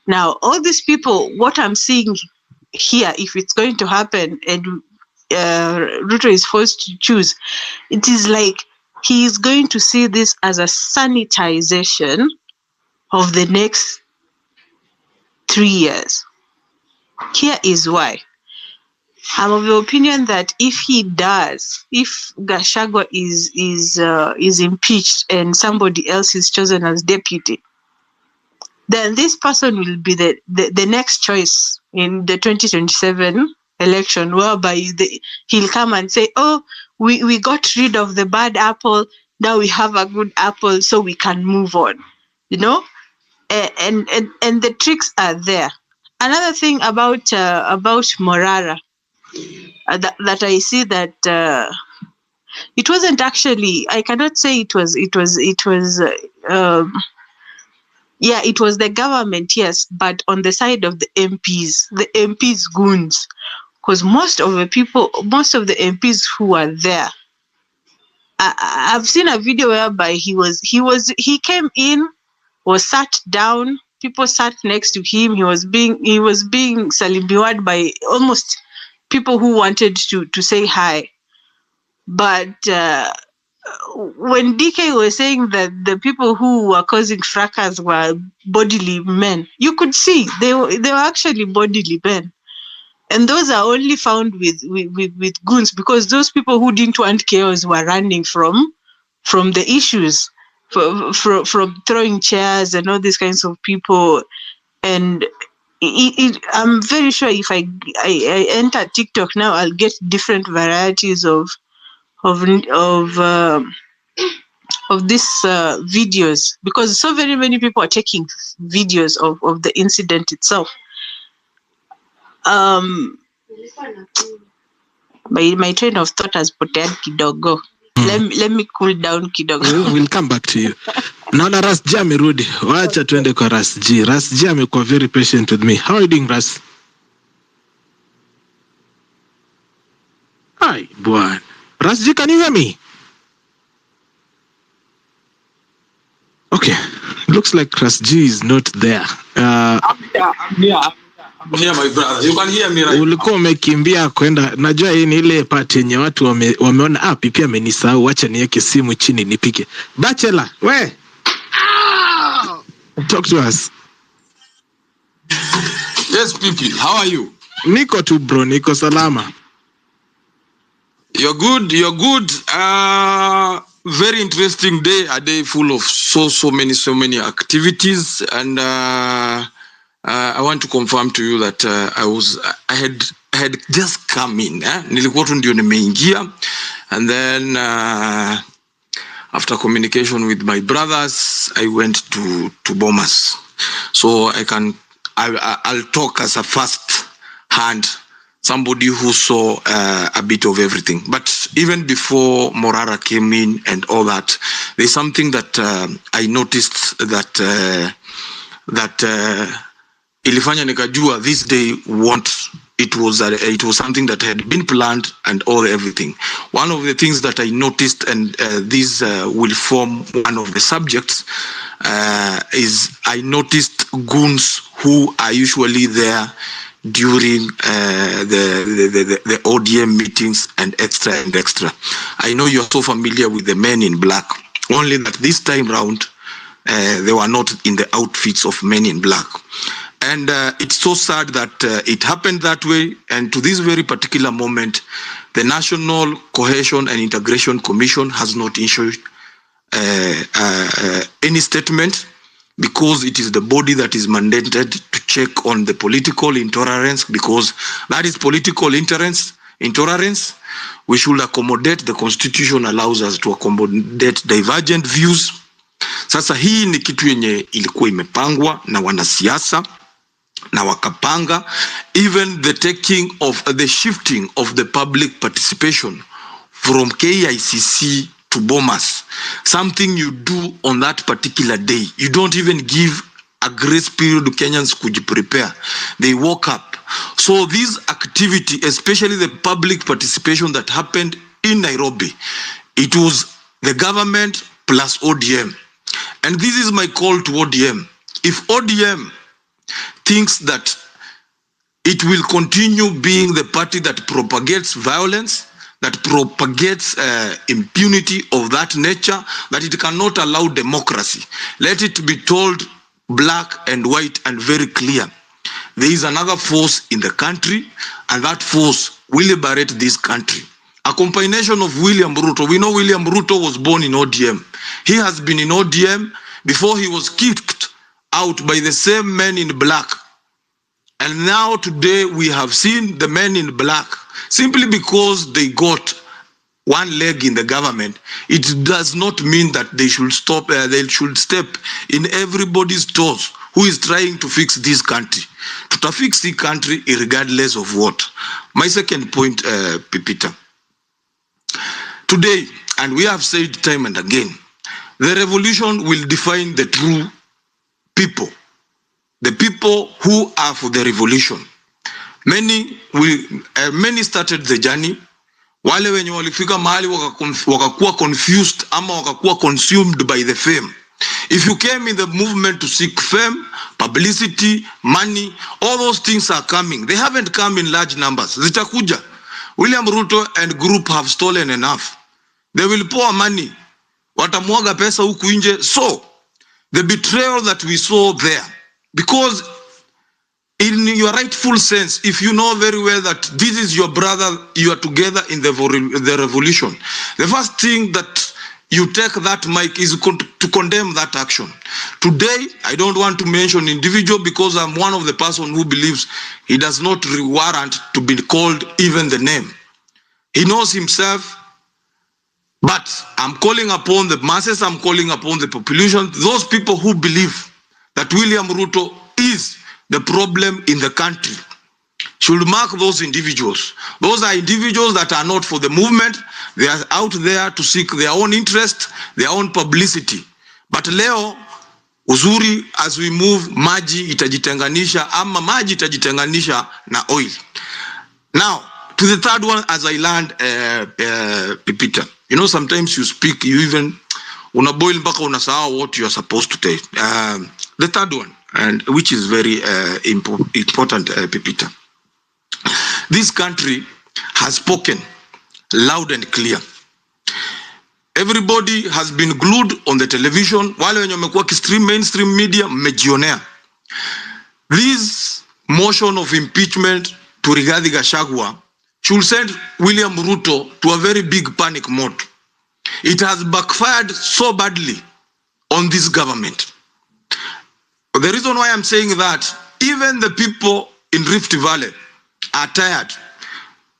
Now, all these people, what I'm seeing here, if it's going to happen and Ruto is forced to choose, it is like he is going to see this as a sanitization of the next 3 years. Here is why. I'm of the opinion that if Gachagua is impeached and somebody else is chosen as deputy, then this person will be the next choice in the 2027 election, whereby he'll come and say, oh, we got rid of the bad apple, now we have a good apple, so we can move on, you know. And the tricks are there. Another thing about Morara, that I see that it wasn't actually, I cannot say it was it was the government, yes, but on the side of the MPs goons, because most of the MPs who are there, I've seen a video whereby he came in, was sat down, people sat next to him, he was being salimbiwad by almost people who wanted to say hi. But when DK was saying that the people who were causing fracas were bodily men, you could see they were actually bodily men. And those are only found with goons, because those people who didn't want chaos were running from the issues, from throwing chairs and all these kinds of people. And I'm very sure if I enter TikTok now, I'll get different varieties of these videos, because so very many people are taking videos of the incident itself. My train of thought has potea kidogo. Let me cool down kidogo. We'll come back to you. Naona Ras G amerudi. Wacha tuende kwa Ras G. Ras G amekuwa very patient with me. How are you doing, Ras? Hi, boy. Ras G, can you hear me? Okay. Looks like Ras G is not there. I'm here, my brother. You can hear me right. Ulikuwa umekimbia kwenda, najua hii ni ile part yenye watu wameona pipi amenisahau, wacha niweke simu chini nipike. Bachelor, we. Talk to us. Yes, Pipi. How are you? Niko tu bro, niko salama. You're good. Very interesting day. A day full of so many activities, and I want to confirm to you that I had just come in. Nilikuwa tu ndio nimeingia, and then after communication with my brothers, I went to Bomas. So I'll talk as a first hand, somebody who saw a bit of everything. But even before Morara came in and all that, there's something that I noticed that ilifanya nikajua this day won't it was something that had been planned and everything. One of the things that I noticed, and this will form one of the subjects, is I noticed goons who are usually there during the ODM meetings and extra. I know you're so familiar with the men in black, only that this time round they were not in the outfits of men in black. And it's so sad that it happened that way. And to this very particular moment, the National Cohesion and Integration Commission has not issued any statement, because it is the body that is mandated to check on the political intolerance, because that is political intolerance. We should accommodate, the constitution allows us to accommodate divergent views. Sasa hii ni kitu yenye ilikuwa imepangwa na wanasiasa na wakapanga, even the taking of the shifting of the public participation from KICC to Bomas, something you do on that particular day. You don't even give a grace period to Kenyans could prepare. They woke up. So this activity, especially the public participation that happened in Nairobi, it was the government plus ODM. And this is my call to ODM. If ODM thinks that it will continue being the party that propagates violence, that propagates impunity of that nature, that it cannot allow democracy, let it be told black and white and very clear. There is another force in the country, and that force will liberate this country. A combination of William Ruto. We know William Ruto was born in ODM. He has been in ODM before he was kicked out by the same men in black. And now today we have seen the men in black, simply because they got one leg in the government. It does not mean that they should stop, they should step in everybody's toes who is trying to fix this country. To fix the country regardless of what. My second point, Pipita. Today, and we have said time and again, the revolution will define the true people. The people who are for the revolution. Many started the journey. Wale wenye walifika mahali wakakuwa confused ama wakakuwa consumed by the fame. If you came in the movement to seek fame, publicity, money, all those things are coming. They haven't come in large numbers. Zitakuja. William Ruto and group have stolen enough. They will pour money. Watamwaga pesa huku nje. So, the betrayal that we saw there, because in your rightful sense, if you know very well that this is your brother, you are together in the revolution, the first thing that you take that mic is to condemn that action. Today, I don't want to mention individual because I'm one of the person who believes he does not warrant to be called even the name. He knows himself, but I'm calling upon the masses, I'm calling upon the population, those people who believe that William Ruto is the problem in the country should mark those individuals. Those are individuals that are not for the movement. They are out there to seek their own interest, their own publicity. But leo, uzuri, as we move, maji itajitenganisha, ama maji itajitenganisha na oil. Now, to the third one, as I learned, Pipita, you know, sometimes you speak, you even unaboil mpaka unasahau what you are supposed to take. The third one, and which is very important, Pipita. This country has spoken loud and clear. Everybody has been glued on the television. Wale wenye wamekuwa mainstream media mmejionea. This motion of impeachment to Rigathi Gachagua should send William Ruto to a very big panic mode. It has backfired so badly on this government. The reason why I'm saying that, even the people in Rift Valley are tired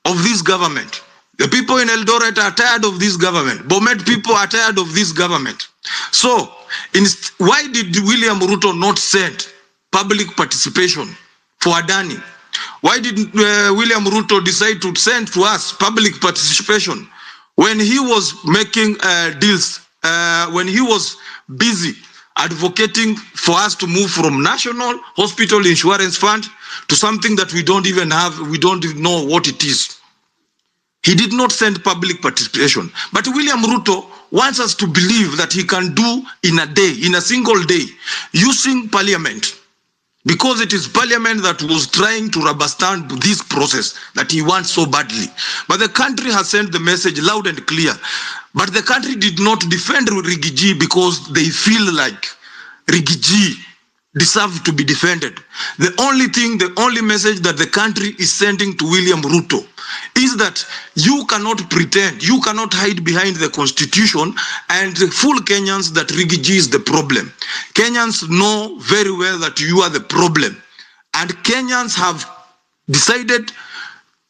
of this government. The people in Eldoret are tired of this government. Bomet people are tired of this government. So, why did William Ruto not send public participation for Adani? Why did William Ruto decide to send to us public participation when he was making deals, when he was busy advocating for us to move from National Hospital Insurance Fund to something that we don't even have, we don't even know what it is. He did not send public participation. But William Ruto wants us to believe that he can do in a day, in a single day, using parliament. Because it is parliament that was trying to rubber stamp this process that he wants so badly. But the country has sent the message loud and clear. But the country did not defend Rigiji because they feel like Rigiji deserve to be defended. The only message that the country is sending to William Ruto is that you cannot pretend, you cannot hide behind the constitution and fool Kenyans that Rigiji is the problem. Kenyans know very well that you are the problem. And Kenyans have decided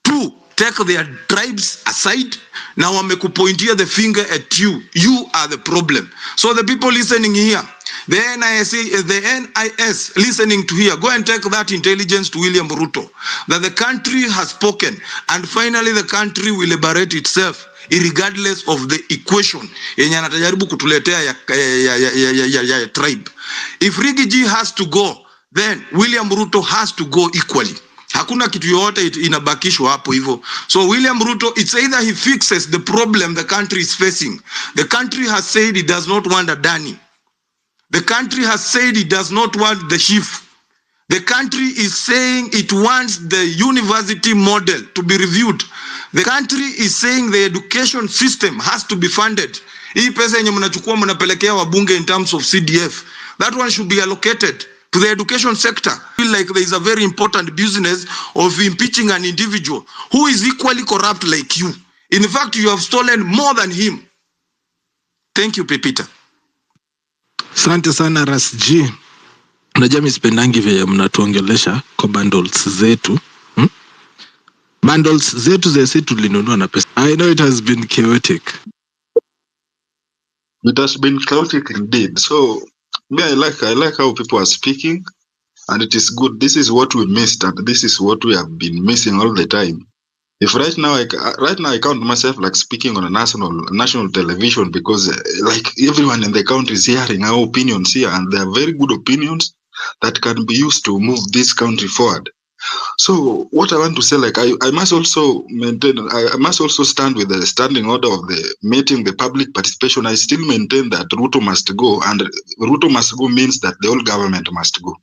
to take their tribes aside. Now wamekupointia the finger at you. You are the problem. So the people listening here, the NIS listening to here, go and take that intelligence to William Ruto, that the country has spoken, and finally the country will liberate itself, regardless of the equation yenye anatajaribu kutuletea ya tribe. If Rigiji has to go, then William Ruto has to go equally. Hakuna kitu yote inabakishwa hapo hivyo. So William Ruto, it's either he fixes the problem the country is facing. The country has said it does not want a Dani. The country has said it does not want the chief. The country is saying it wants the university model to be reviewed. The country is saying the education system has to be funded. Hii pesa yenye mnachukua mnapelekea wabunge in terms of CDF, that one should be allocated to the education sector. I feel like there is a very important business of impeaching an individual who is equally corrupt like you. In fact, you have stolen more than him. Thank you, Pepita. Asante sana RasG. Unajua mimi sipendangi vile mnatuongelesha kwa bundles zetu. Bundles zetu zese tulinunua na pesa. I know it has been chaotic. It has been chaotic indeed. So I like how people are speaking, and it is good. This is what we missed, and this is what we have been missing all the time. If right now I count myself like speaking on a national television, because like everyone in the country is hearing our opinions here, and they are very good opinions that can be used to move this country forward. So what I want to say, like I must also maintain, I must also stand with the standing order of the meeting, the public participation. I still maintain that Ruto must go, and Ruto must go means that the whole government must go.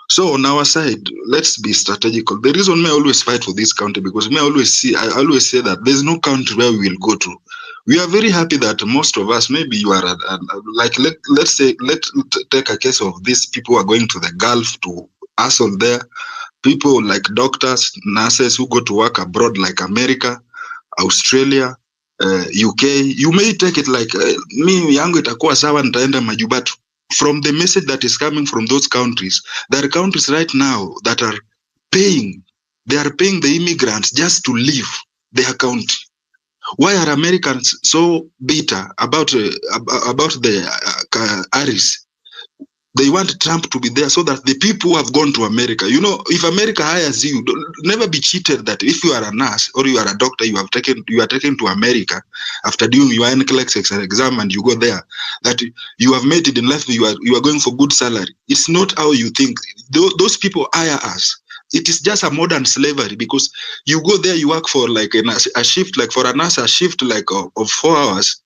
So on our side, let's be strategical. The reason I always fight for this country, because I always say that there's no country where we will go to. We are very happy that most of us, maybe you are like, let's take a case of these people who are going to the Gulf to hustle there. People like doctors, nurses who go to work abroad like America, Australia, UK. You may take it like me yangu itakuwa sawa nitaenda majubatu. From the message that is coming from those countries, there are countries right now that are paying the immigrants just to leave their country. Why are Americans so bitter about the Aris? They want Trump to be there so that the people who have gone to America, you know, if America hires you, never be cheated that if you are a nurse or you are a doctor, you are taken to America after doing your NCLEX exam and you go there, that you have made it in life, you are going for good salary. It's not how you think. Those people hire us. It is just a modern slavery, because you go there, you work for like a shift, like for a nurse, a shift like of 4 hours.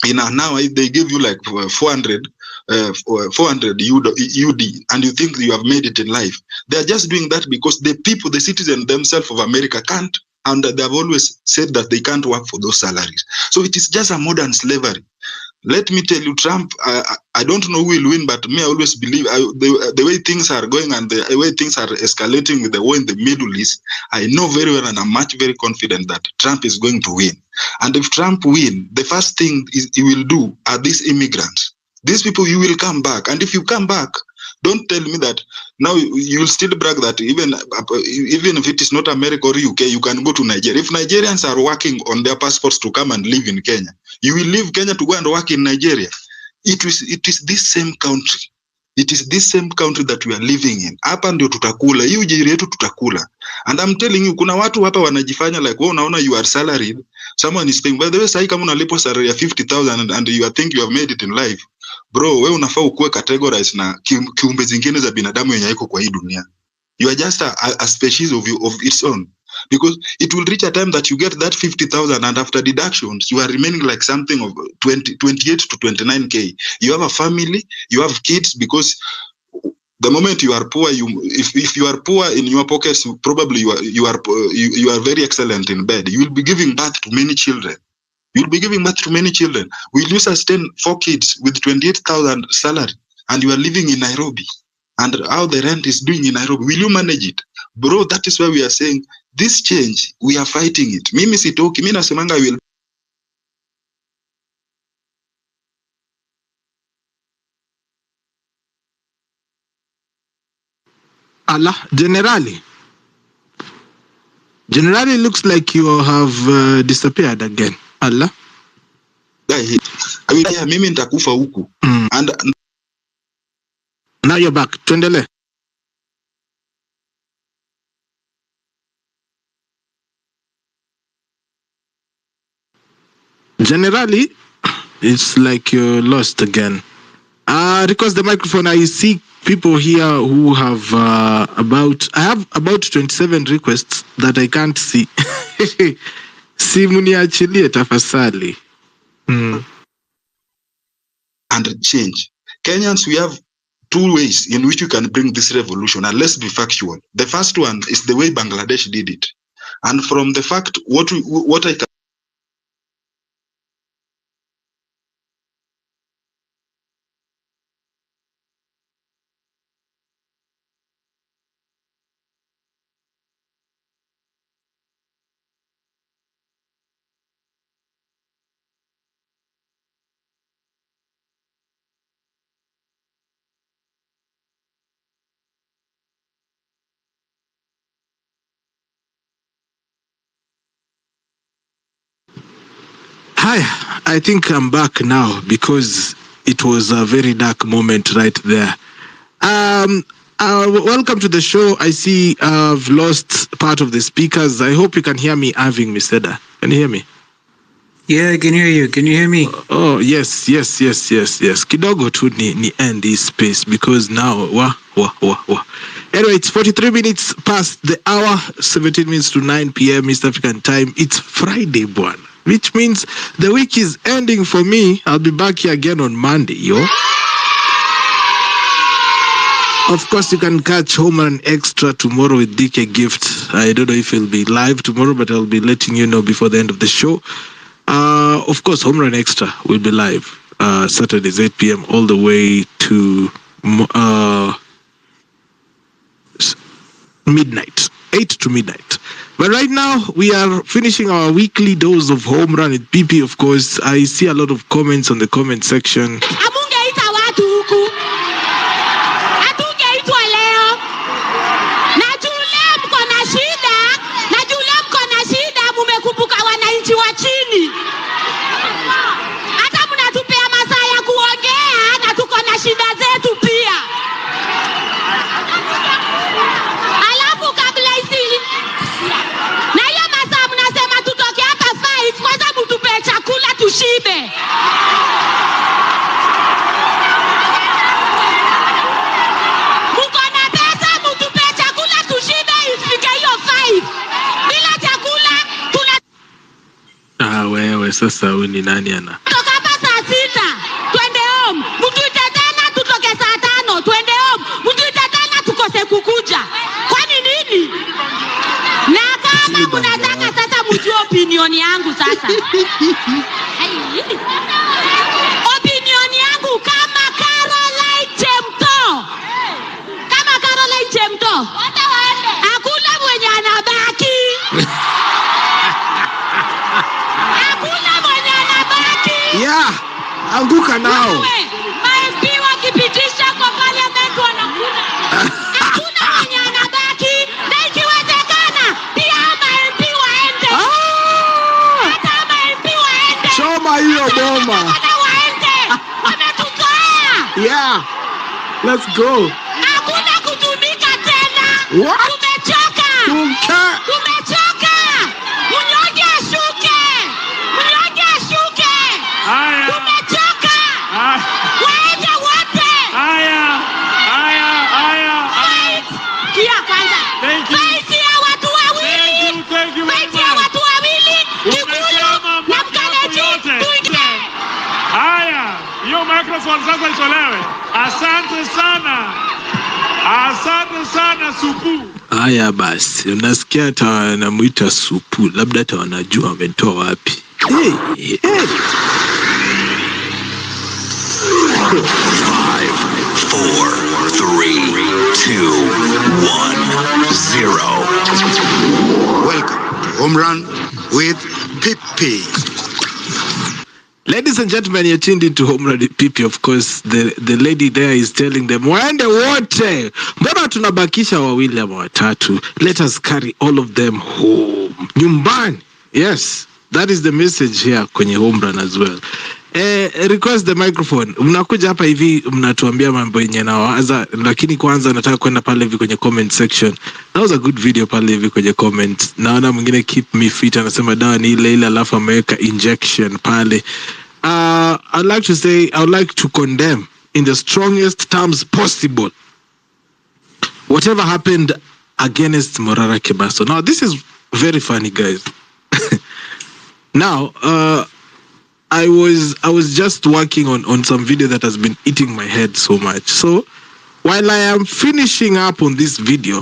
In an hour, they give you like 400 UD, and you think you have made it in life. They are just doing that because the people, the citizens themselves of America can't, and they have always said that they can't work for those salaries. So it is just a modern slavery. Let me tell you, Trump, I don't know who will win, but me, I always believe the way things are going and the way things are escalating with the war in the Middle East, I know very well and I'm very confident that Trump is going to win. And if Trump wins, the first thing he will do are these immigrants. These people, you will come back. And if you come back, don't tell me that now you will still brag that even if it is not America or UK, you can go to Nigeria. If Nigerians are working on their passports to come and live in Kenya, you will leave Kenya to go and work in Nigeria. It is this same country. It is this same country that we are living in. Hapa ndio tutakula. Hii ujiri yetu tutakula. And I'm telling you, kuna watu hapa wanajifanya like, oh, unaona you are salaried. Someone is paying. By the way, sahi kama unalipo salary ya 50,000 and you think you have made it in life, bro, wewe unafaa ukuwe categorized na kiumbe zingine za binadamu yenye iko kwa hii dunia. You are just a species of its own, because it will reach a time that you get that 50,000 and after deductions you are remaining like something of 28 to 29k. You have a family, you have kids, because the moment you are poor, if you are poor in your pockets, probably you are very excellent in bed. You will be giving birth to many children. Will you sustain 4 kids with 28,000 salary and you are living in Nairobi? And how the rent is doing in Nairobi, will you manage it? Bro, that is why we are saying this change, we are fighting it. Mimi sitoki, mimi nasemanga will. Allah, Generally looks like you have disappeared again. Allah. Mimi nitakufa huku. And now you're back. Tuendele. Generally, it's like you're lost again. Request the microphone. I see people here who have I have about 27 requests that I can't see. Simuniachilie tafasali. And change. Kenyans, we have 2 ways in which you can bring this revolution, and let's be factual. The first one is the way Bangladesh did it. And from the fact, what I can Hi, I think I'm back now because it was a very dark moment right there. Welcome to the show. I see I've lost part of the speakers. I hope you can hear me, Irving Miseda. Can you hear me? Yeah, I can hear you. Can you hear me? Oh, yes. Kidogo tu ni end this space because now, Anyway, it's 43 minutes past the hour, 17 minutes to 9 p.m. East African time. It's Friday, bwana, which means the week is ending for me. I'll be back here again on Monday, yo. Of course, you can catch Home Run Extra tomorrow with DK Gift. I don't know if he'll be live tomorrow, but I'll be letting you know before the end of the show. Of course, Home Run Extra will be live Saturdays 8 p.m. all the way to midnight, 8 to midnight. But right now, we are finishing our weekly dose of Home Run with PP, of course. I see a lot of comments on the comment section. Wewe sasa huyu ni nani ana? Toka hapa saa 6 twende home. Mtuite tena tutoke saa 5 twende home. Mtuite tena tukose kukuja. Kwani nini? Na kama mnataka sasa mjue opinion yangu sasa. Opinion yangu kama Caroline Chemto. Kama Caroline Chemto. Hakuna mwenye anabaki. Yeah, anguka nao. MP wakipitisha kwa parliament wanakuna. Hakuna mwenye anabaki. Na ikiwezekana pia MP waende. Hata MP waende. Choma hiyo boma. Waende. Wametuzoea. Yeah. Let's go. Hakuna kutumika tena. What? Tumechoka. Tumechoka. Mnyonge ashuke. Mnyonge ashuke. Tumechoka. hiyo microphone sasa itolewe. Asante sana. Asante sana Supu. Haya basi, unasikia hata wanamuita Supu, labda hata wanajua wametoa wapi. Hey. 5, 4, 3, 2, 1, 0. Welcome to Home Run with Pipi. Ladies and gentlemen, you're tuned into Home Run with Pipi. Of course, the lady there is telling them, waende wote. Mbona tunabakisha wawili ama watatu? Let us carry all of them home. Nyumbani. Yes, that is the message here kwenye Home Run as well. Request the microphone. Mnakuja hapa hivi mnatuambia mambo yenye nawaza, lakini kwanza nataka kwenda pale hivi kwenye comment section. That was a good video pale hivi kwenye comment. Naona mwingine keep me fit anasema dawa ni ile alafu ameweka injection pale. I'd like to say, I would like to condemn in the strongest terms possible whatever happened against Morara Kebaso. Now this is very funny, guys. Now, I was just working on some video that has been eating my head so much. So while I am finishing up on this video,